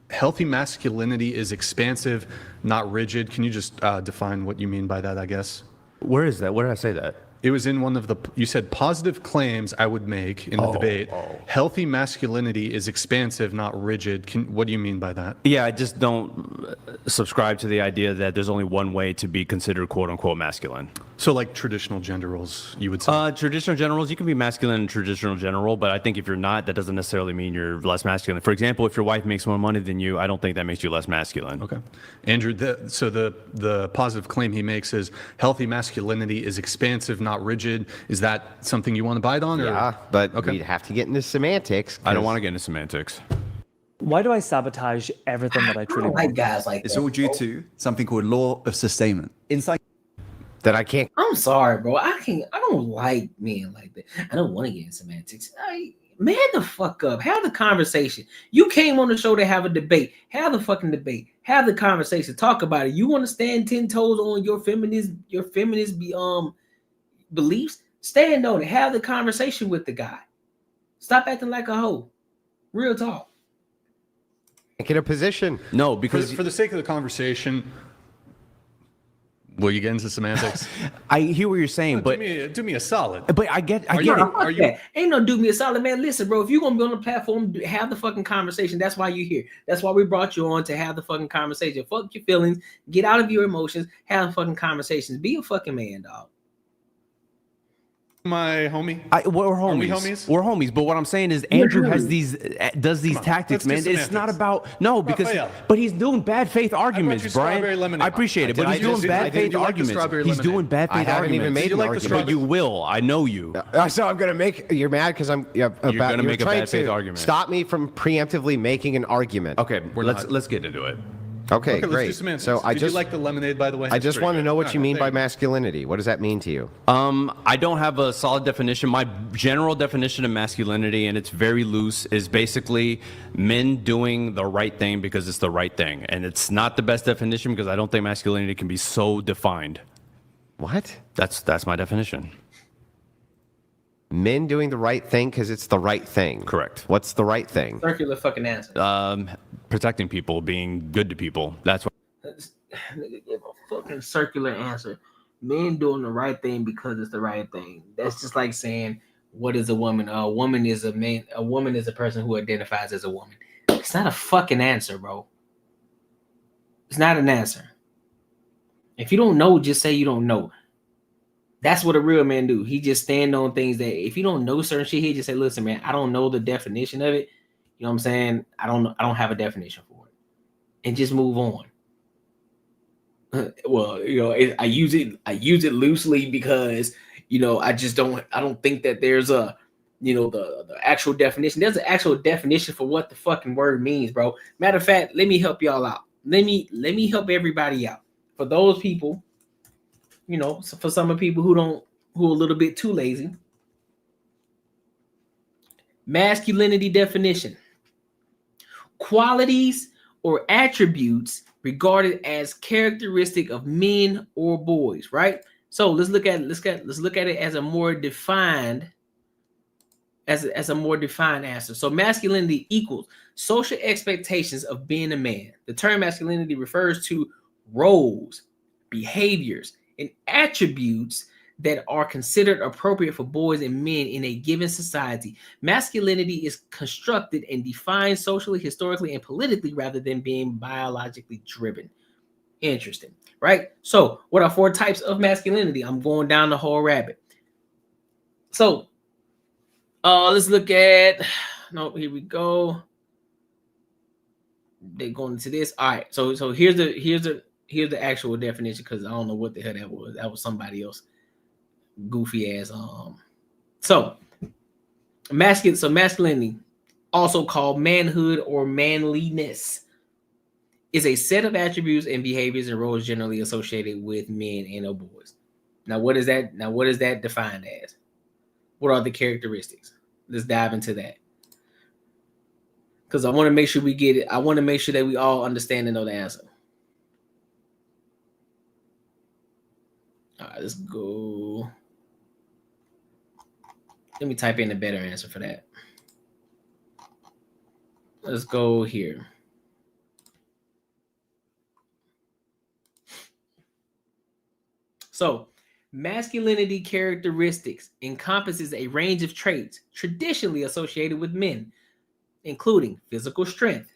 Healthy masculinity is expansive, not rigid. Can you just define what you mean by that, I guess? Where is that? Where did I say that? It was in one of the, you said positive claims I would make in the debate. Healthy masculinity is expansive, not rigid. What do you mean by that? Yeah, I just don't, subscribe to the idea that there's only one way to be considered quote unquote masculine. So like traditional gender roles, you would say? Traditional gender roles, you can be masculine in traditional gender role, but I think if you're not, that doesn't necessarily mean you're less masculine. For example, if your wife makes more money than you, I don't think that makes you less masculine. Okay. Andrew, the positive claim he makes is healthy masculinity is expansive, not rigid. Is that something you want to bite on? Yeah, but we'd have to get into semantics. I don't want to get into semantics. Why do I sabotage everything that I truly like want? guys like It's that, all due to something called law of sustainment. Inside that I can't. I'm sorry, bro. I don't like men like that. I don't want to get in semantics. Man the fuck up. Have the conversation. You came on the show to have a debate. Have the fucking debate. Have the conversation. Talk about it. You want to stand 10 toes on your feminist beliefs? Stand on it. Have the conversation with the guy. Stop acting like a hoe. Real talk. Get a position. No, because for the sake of the conversation, will you get into semantics? I hear what you're saying, but do me a solid. But I get it. Ain't no do me a solid, man. Listen, bro, if you're gonna be on the platform, have the fucking conversation. That's why you're here. That's why we brought you on, to have the fucking conversation. Fuck your feelings, get out of your emotions, have fucking conversations. Be a fucking man, dog. My homie. We're homies. We're homies. But what I'm saying is, Andrew does these tactics, man. It's not about but he's doing bad faith arguments, Brian. I appreciate it, but he's doing bad faith arguments. He's doing bad faith arguments. I haven't even made an argument. But you will. I know you. So I'm gonna make. You're mad because I'm. You're gonna make a bad faith argument. Stop me from preemptively making an argument. Okay, let's get into it. Okay, great. Let's do semantics. So Did you like the lemonade, by the way? I just want to know what you mean by masculinity. What does that mean to you? I don't have a solid definition. My general definition of masculinity, and it's very loose, is basically men doing the right thing because it's the right thing. And it's not the best definition because I don't think masculinity can be so defined. What? That's my definition. Men doing the right thing because it's the right thing. Correct. What's the right thing? Circular fucking answer. Protecting people, being good to people. That's what. Give a fucking circular answer. Men doing the right thing because it's the right thing. That's just like saying, what is a woman? A woman is a man. A woman is a person who identifies as a woman. It's not a fucking answer, bro. It's not an answer. If you don't know, just say you don't know. That's what a real man do. He just stand on things that if you don't know certain shit, he just say, listen, man, I don't know the definition of it. You know what I'm saying? I don't don't have a definition for it. And just move on. Well, I use it loosely because, I don't think that there's a, the actual definition. There's an actual definition for what the fucking word means, bro. Matter of fact, let me help y'all out. Let me help everybody out. For those people, for some of the people who are a little bit too lazy. Masculinity definition: qualities or attributes regarded as characteristic of men or boys, right? So let's look at it as a more defined as a more defined answer. So masculinity equals social expectations of being a man. The term masculinity refers to roles, behaviors, and attributes that are considered appropriate for boys and men in a given society. Masculinity is constructed and defined socially, historically, and politically rather than being biologically driven. Interesting, right? So what are 4 types of masculinity? I'm going down the whole rabbit. So let's look at, here we go. They're going into this. All right, so here's the actual definition, because I don't know what the hell that was. That was somebody else. Goofy ass. So masculinity, also called manhood or manliness, is a set of attributes and behaviors and roles generally associated with men and or boys. Now, what is that defined as? What are the characteristics? Let's dive into that, because I want to make sure we get it. I want to make sure that we all understand and know the answer. All right, let's go. Let me type in a better answer for that. Let's go here. So, masculinity characteristics encompasses a range of traits traditionally associated with men, including physical strength,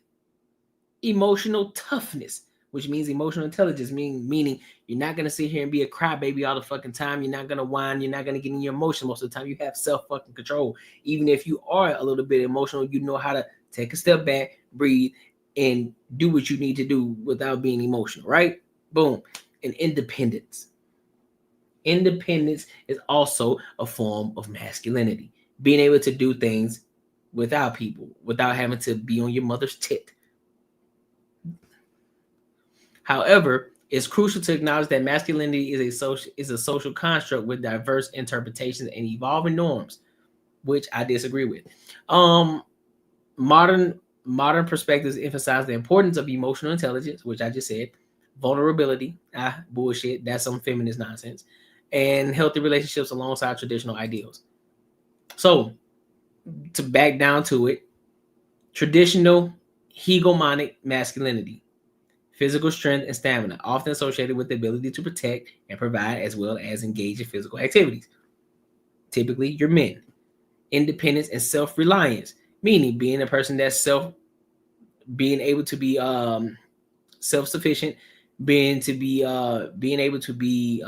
emotional toughness, which means emotional intelligence, meaning you're not gonna sit here and be a crybaby all the fucking time. You're not gonna whine. You're not gonna get in your emotion most of the time. You have self fucking control. Even if you are a little bit emotional, you know how to take a step back, breathe, and do what you need to do without being emotional. Right? Boom. And independence. Independence is also a form of masculinity. Being able to do things without people, without having to be on your mother's tit. However, it's crucial to acknowledge that masculinity is a social construct with diverse interpretations and evolving norms, which I disagree with. Modern perspectives emphasize the importance of emotional intelligence, which I just said, vulnerability, bullshit, that's some feminist nonsense, and healthy relationships alongside traditional ideals. So, to back down to it, traditional hegemonic masculinity, physical strength and stamina, often associated with the ability to protect and provide as well as engage in physical activities. Typically, you're men. Independence and self-reliance, meaning being a person that's being able to be self-sufficient, being able to be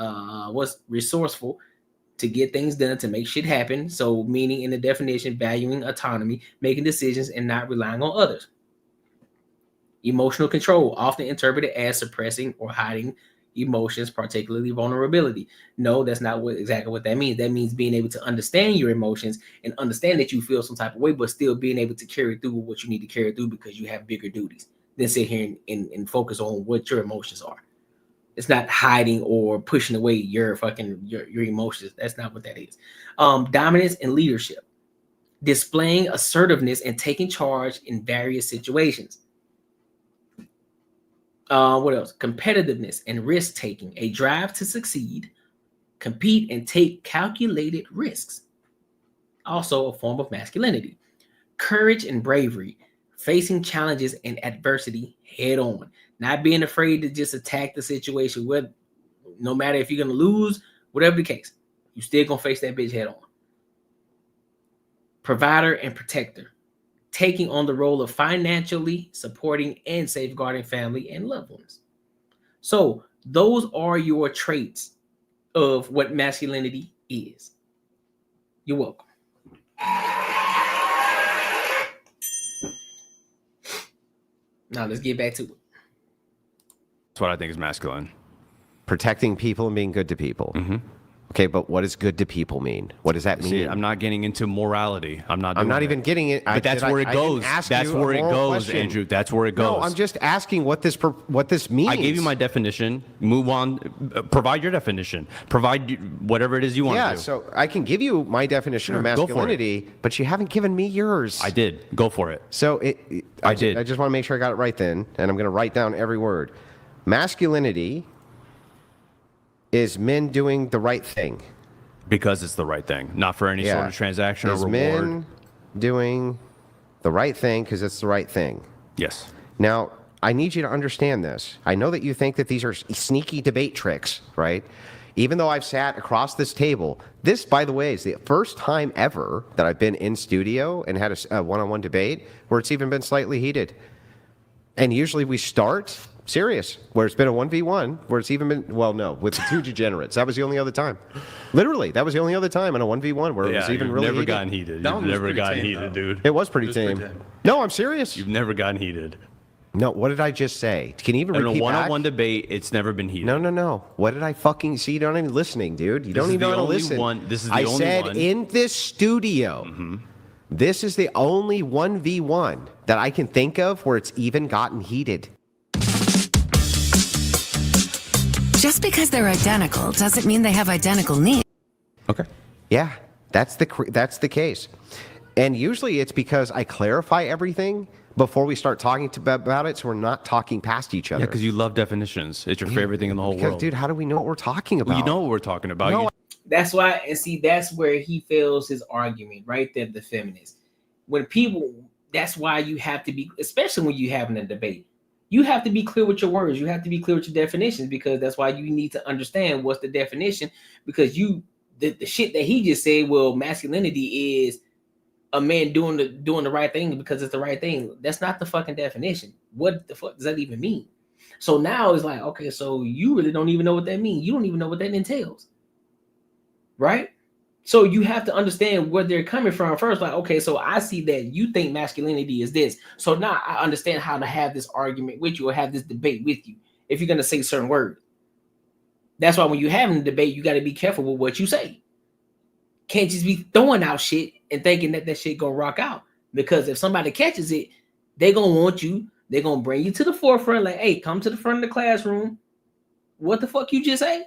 resourceful to get things done, to make shit happen. So meaning in the definition, valuing autonomy, making decisions and not relying on others. Emotional control, often interpreted as suppressing or hiding emotions, particularly vulnerability. No, that's not exactly what that means. That means being able to understand your emotions and understand that you feel some type of way, but still being able to carry through what you need to carry through because you have bigger duties than sit here and focus on what your emotions are. It's not hiding or pushing away your emotions. That's not what that is. Dominance and leadership, displaying assertiveness and taking charge in various situations. What else? Competitiveness and risk taking, a drive to succeed, compete, and take calculated risks. Also a form of masculinity. Courage and bravery, facing challenges and adversity head on, not being afraid to just attack the situation. No matter if you're gonna lose, whatever the case, you still gonna face that bitch head on. Provider and protector, taking on the role of financially supporting and safeguarding family and loved ones. So those are your traits of what masculinity is. You're welcome. Now let's get back to it. That's what I think is masculine. Protecting people and being good to people. Mm-hmm. Okay, but what does good to people mean? What does that mean? See, I'm not getting into morality. I'm not even getting it. But that's where it goes. That's where it goes, Andrew. That's where it goes. No, I'm just asking what this means. I gave you my definition. Move on. Provide your definition. Provide whatever it is you want to do. Yeah, so I can give you my definition of masculinity, but you haven't given me yours. I did. Go for it. So I did. I just want to make sure I got it right then, and I'm going to write down every word. Masculinity is men doing the right thing. Because it's the right thing, not for any sort of transaction or reward. Men doing the right thing because it's the right thing. Yes. Now, I need you to understand this. I know that you think that these are sneaky debate tricks, right? Even though I've sat across this table, this, by the way, is the first time ever that I've been in studio and had a one-on-one debate where it's even been slightly heated. And usually we start serious, where it's been a 1v1, where it's even been, well, no, with the two degenerates. That was the only other time. Literally, that was the only other time in a 1v1 where it was even really never gotten heated. You've never gotten heated, dude. It was pretty tame. No, I'm serious. You've never gotten heated. No, what did I just say? Can you even repeat in a one-on-one debate, it's never been heated. No. What did I fucking see? You're not even listening, dude. You don't even want to listen. This is the only one. I said in this studio, this is the only 1v1 that I can think of where it's even gotten heated. Just because they're identical doesn't mean they have identical needs. Okay. Yeah, that's the case. And usually it's because I clarify everything before we start talking about it, so we're not talking past each other. Yeah, because you love definitions. It's your favorite thing in the whole world. Dude, how do we know what we're talking about? Well, you know what we're talking about. No, that's why, and see, that's where he fails his argument, right there, the feminist. When people, that's why you have to be, especially when you're having a debate, you have to be clear with your words. You have to be clear with your definitions, because that's why you need to understand what's the definition, because the shit that he just said, well, masculinity is a man doing the right thing because it's the right thing. That's not the fucking definition. What the fuck does that even mean? So now it's like, okay, so you really don't even know what that means. You don't even know what that entails, right? So you have to understand where they're coming from first. Like, okay, so I see that you think masculinity is this. So now I understand how to have this argument with you or have this debate with you if you're going to say certain words. That's why when you're having a debate, you got to be careful with what you say. Can't just be throwing out shit and thinking that shit gonna rock out. Because if somebody catches it, they're going to want you. They're going to bring you to the forefront. Like, hey, come to the front of the classroom. What the fuck you just say?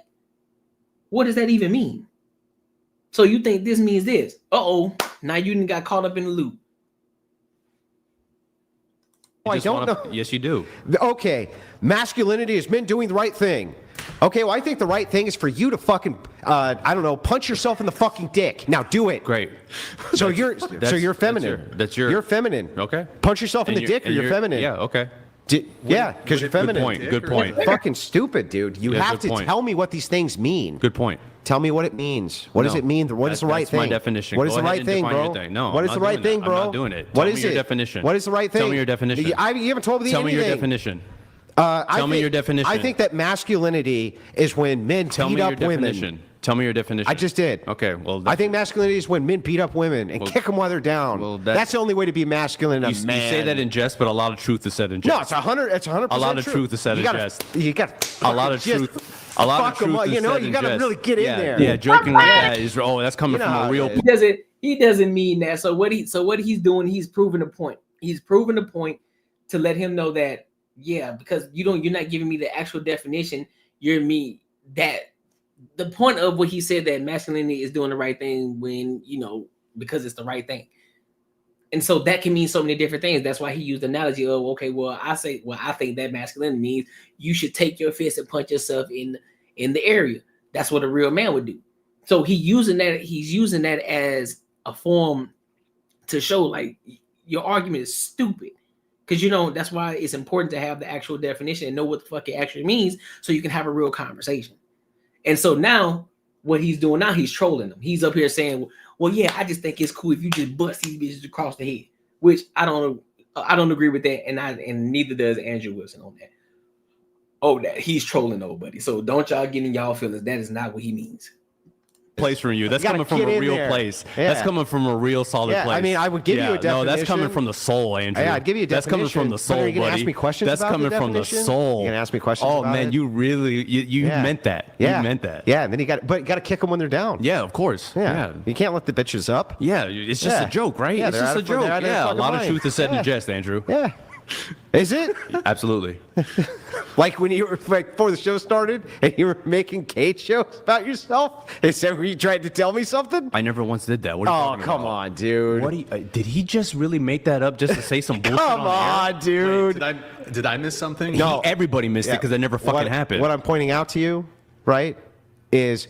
What does that even mean? So you think this means this? Uh-oh, now you done got caught up in the loop. I don't know. Yes, you do. Okay, masculinity is men doing the right thing. Okay, well, I think the right thing is for you to fucking, I don't know, punch yourself in the fucking dick. Now do it. Great. So you're feminine. You're feminine. Okay. Punch yourself in the dick, or you're feminine. Yeah. Okay. Yeah, because you're feminine. Good point. Fucking stupid, dude. You have to tell me what these things mean. Good point. Tell me what it means. What does it mean? What is the right thing? That's my definition. What is the right thing, bro? No, what is the right thing, bro? I'm not doing it. What is is your it? definition? What is the right thing? Tell me your definition. You haven't told me anything. Tell me your definition. Tell me your definition. I think that masculinity is when men beat up women. Tell me your definition. I just did. Okay, well, I think masculinity is when men beat up women and kick them while they're down. Well, that's the only way to be masculine. You say that in jest, but a lot of truth is said in jest. No, it's 100. It's 100%. A lot of truth is said in jest. You got a lot of truth. A lot of truth. You know, you got to really get in there. Yeah, joking like that is that's coming from a real. He doesn't mean that. So what he's doing, he's proving a point. He's proving a point to let him know that because you're not giving me the actual definition. You're me that. The point of what he said that masculinity is doing the right thing when, because it's the right thing. And so that can mean so many different things. That's why he used the analogy of, okay, I think that masculinity means you should take your fist and punch yourself in the area. That's what a real man would do. So he's using that as a form to show like your argument is stupid. Because that's why it's important to have the actual definition and know what the fuck it actually means so you can have a real conversation. And so now what he's doing now, he's trolling them. He's up here saying, well, yeah, I just think it's cool if you just bust these bitches across the head, which I don't agree with that. And neither does Andrew Wilson on that. Oh, that he's trolling nobody. So don't y'all get in y'all feelings. That is not what he means. Place from you. That's coming from a real place. Yeah. That's coming from a real solid place. I mean, I would give you a definition. No, that's coming from the soul, Andrew. Yeah, I'd give you a definition. That's coming from the soul, Are you gonna buddy. ask me questions that's about coming the from the soul. You're gonna ask me questions about man, it? You really you meant that. Yeah. You meant that. Yeah, and then you got to kick them when they're down. Yeah, of course. Yeah. You can't let the bitches up. Yeah, it's just a joke, right? Yeah, it's just a joke. Yeah, a lot of truth is said in jest, Andrew. Yeah. Is it? Absolutely. Like when you were before the show started and you were making Kate jokes about yourself? Is that where you tried to tell me something? I never once did that. What are you come on, dude. Did he just really make that up just to say some bullshit? Come on, dude. Wait, did I miss something? No. Everybody missed it because it never fucking happened. What I'm pointing out to you, right, is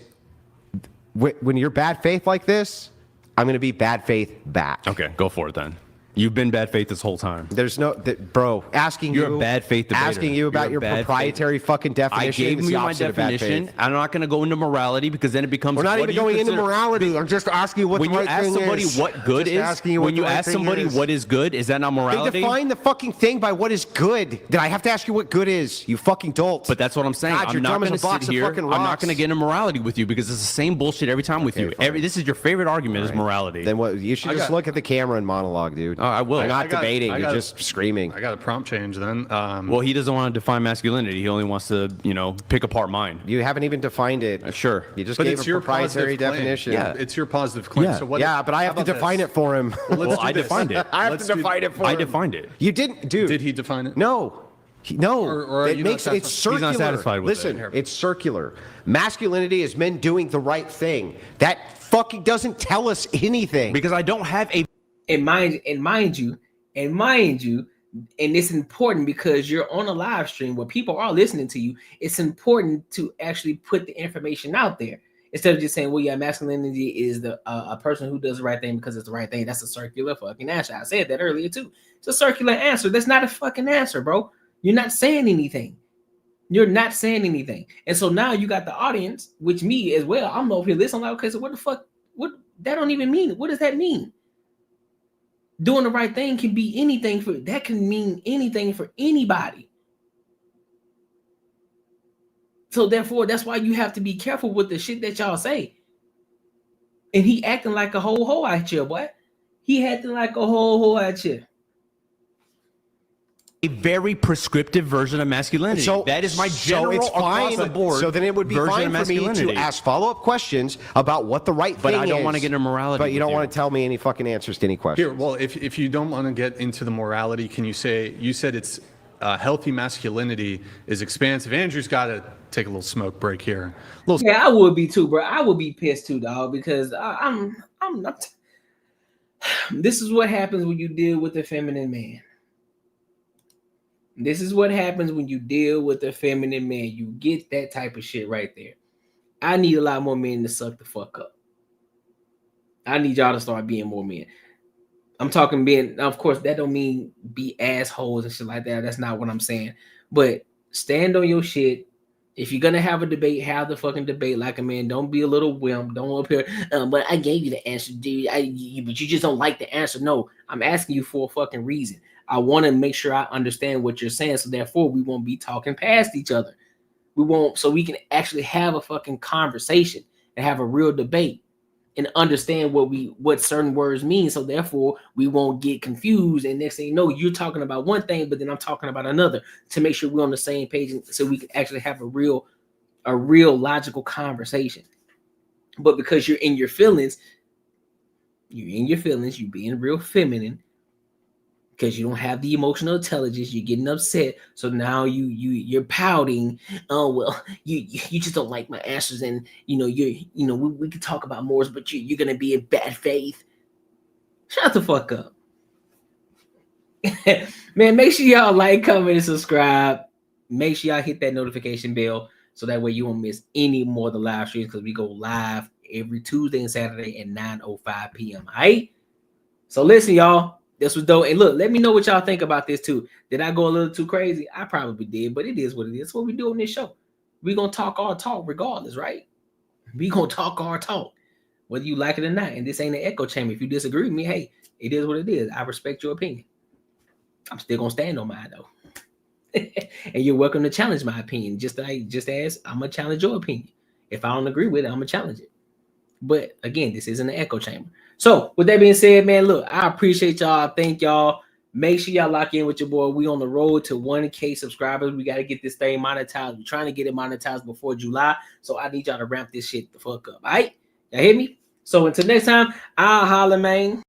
when you're bad faith like this, I'm going to be bad faith back. Okay, go for it then. You've been bad faith this whole time. There's no, bro. You're a bad faith debater. Asking you about your proprietary fucking definition. I gave you my definition. I'm not going to go into morality because then it becomes. We're not even going into morality. I'm just asking you what the right thing is. When you ask somebody what good is, when you ask somebody what is good, is that not morality? They define the fucking thing by what is good. Then I have to ask you what good is. You fucking dolt. But that's what I'm saying. God, I'm not going to sit here. I'm not going to get into morality with you because it's the same bullshit every time with you. This is your favorite argument is morality. Then what? You should just look at the camera and monologue, dude. I will. I'm not debating. You're just screaming. I got a prompt change then. Well, he doesn't want to define masculinity. He only wants to, pick apart mine. You haven't even defined it. Sure. You just gave a proprietary definition. Yeah, it's your positive claim. Yeah, So what, but I have to define it for him. Well, I defined it. I have to define it for him. I defined it. You didn't, dude. Did he define it? No. Or it makes it's circular. He's not satisfied with Listen, it's circular. Masculinity is men doing the right thing. That fucking doesn't tell us anything. Because I don't have a. And mind you, and it's important because you're on a live stream where people are listening to you. It's important to actually put the information out there instead of just saying, well, yeah, masculinity is a person who does the right thing because it's the right thing. That's a circular fucking answer. I said that earlier too. It's a circular answer. That's not a fucking answer, bro. You're not saying anything. You're not saying anything. And so now you got the audience, which me as well. I'm over here listening like, okay, so what the fuck? What that don't even mean. What does that mean? Doing the right thing can be anything that can mean anything for anybody. So therefore, that's why you have to be careful with the shit that y'all say. And he acting like a whole hoe out here, boy. He acting like a whole hoe out here. A very prescriptive version of masculinity. So that is my general it's across fine. the board. So then it would be fine for me to ask follow-up questions about what the right thing is. But I don't want to get into morality. But you don't want to tell me any fucking answers to any questions. Here, well, if you don't want to get into the morality, can you say, you said it's healthy masculinity is expansive. Andrew's got to take a little smoke break here. Yeah, I would be too, bro. I would be pissed too, dog, because I'm not. This is what happens when you deal with a feminine man. This is what happens when you deal with a feminine man. You get that type of shit right there. I need a lot more men to suck the fuck up. I need y'all to start being more men. I'm talking being, of course, that don't mean be assholes and shit like that. That's not what I'm saying. But stand on your shit. If you're gonna have a debate, have the fucking debate like a man. Don't be a little wimp. Don't appear. But I gave you the answer, dude. But you just don't like the answer. No, I'm asking you for a fucking reason. I want to make sure I understand what you're saying, so therefore we won't be talking past each other. We won't, so we can actually have a fucking conversation and have a real debate and understand what certain words mean. So therefore we won't get confused. And next thing you know, you're talking about one thing, but then I'm talking about another, to make sure we're on the same page, and so we can actually have a real logical conversation. But because you're in your feelings, you're being real feminine. Because you don't have the emotional intelligence, you're getting upset. So now you're pouting. Oh well, you just don't like my answers, and we can talk about more, but you're gonna be in bad faith. Shut the fuck up, man. Make sure y'all like, comment, and subscribe. Make sure y'all hit that notification bell so that way you won't miss any more of the live streams, because we go live every Tuesday and Saturday at 9:05 p.m. All right. So listen, y'all. This was dope. And look, let me know what y'all think about this too. Did I go a little too crazy? I probably did, but it is what it is. That's what we do on this show. We're going to talk our talk regardless, right? We're going to talk our talk, whether you like it or not. And this ain't an echo chamber. If you disagree with me, hey, it is what it is. I respect your opinion. I'm still going to stand on mine, though. And you're welcome to challenge my opinion, just as I'm going to challenge your opinion. If I don't agree with it, I'm going to challenge it. But again, this isn't an echo chamber. So with that being said, man, look, I appreciate y'all. Thank y'all. Make sure y'all lock in with your boy. We on the road to 1K subscribers. We got to get this thing monetized. We're trying to get it monetized before July. So I need y'all to ramp this shit the fuck up. All right? Y'all hear me? So until next time, I'll holler, man.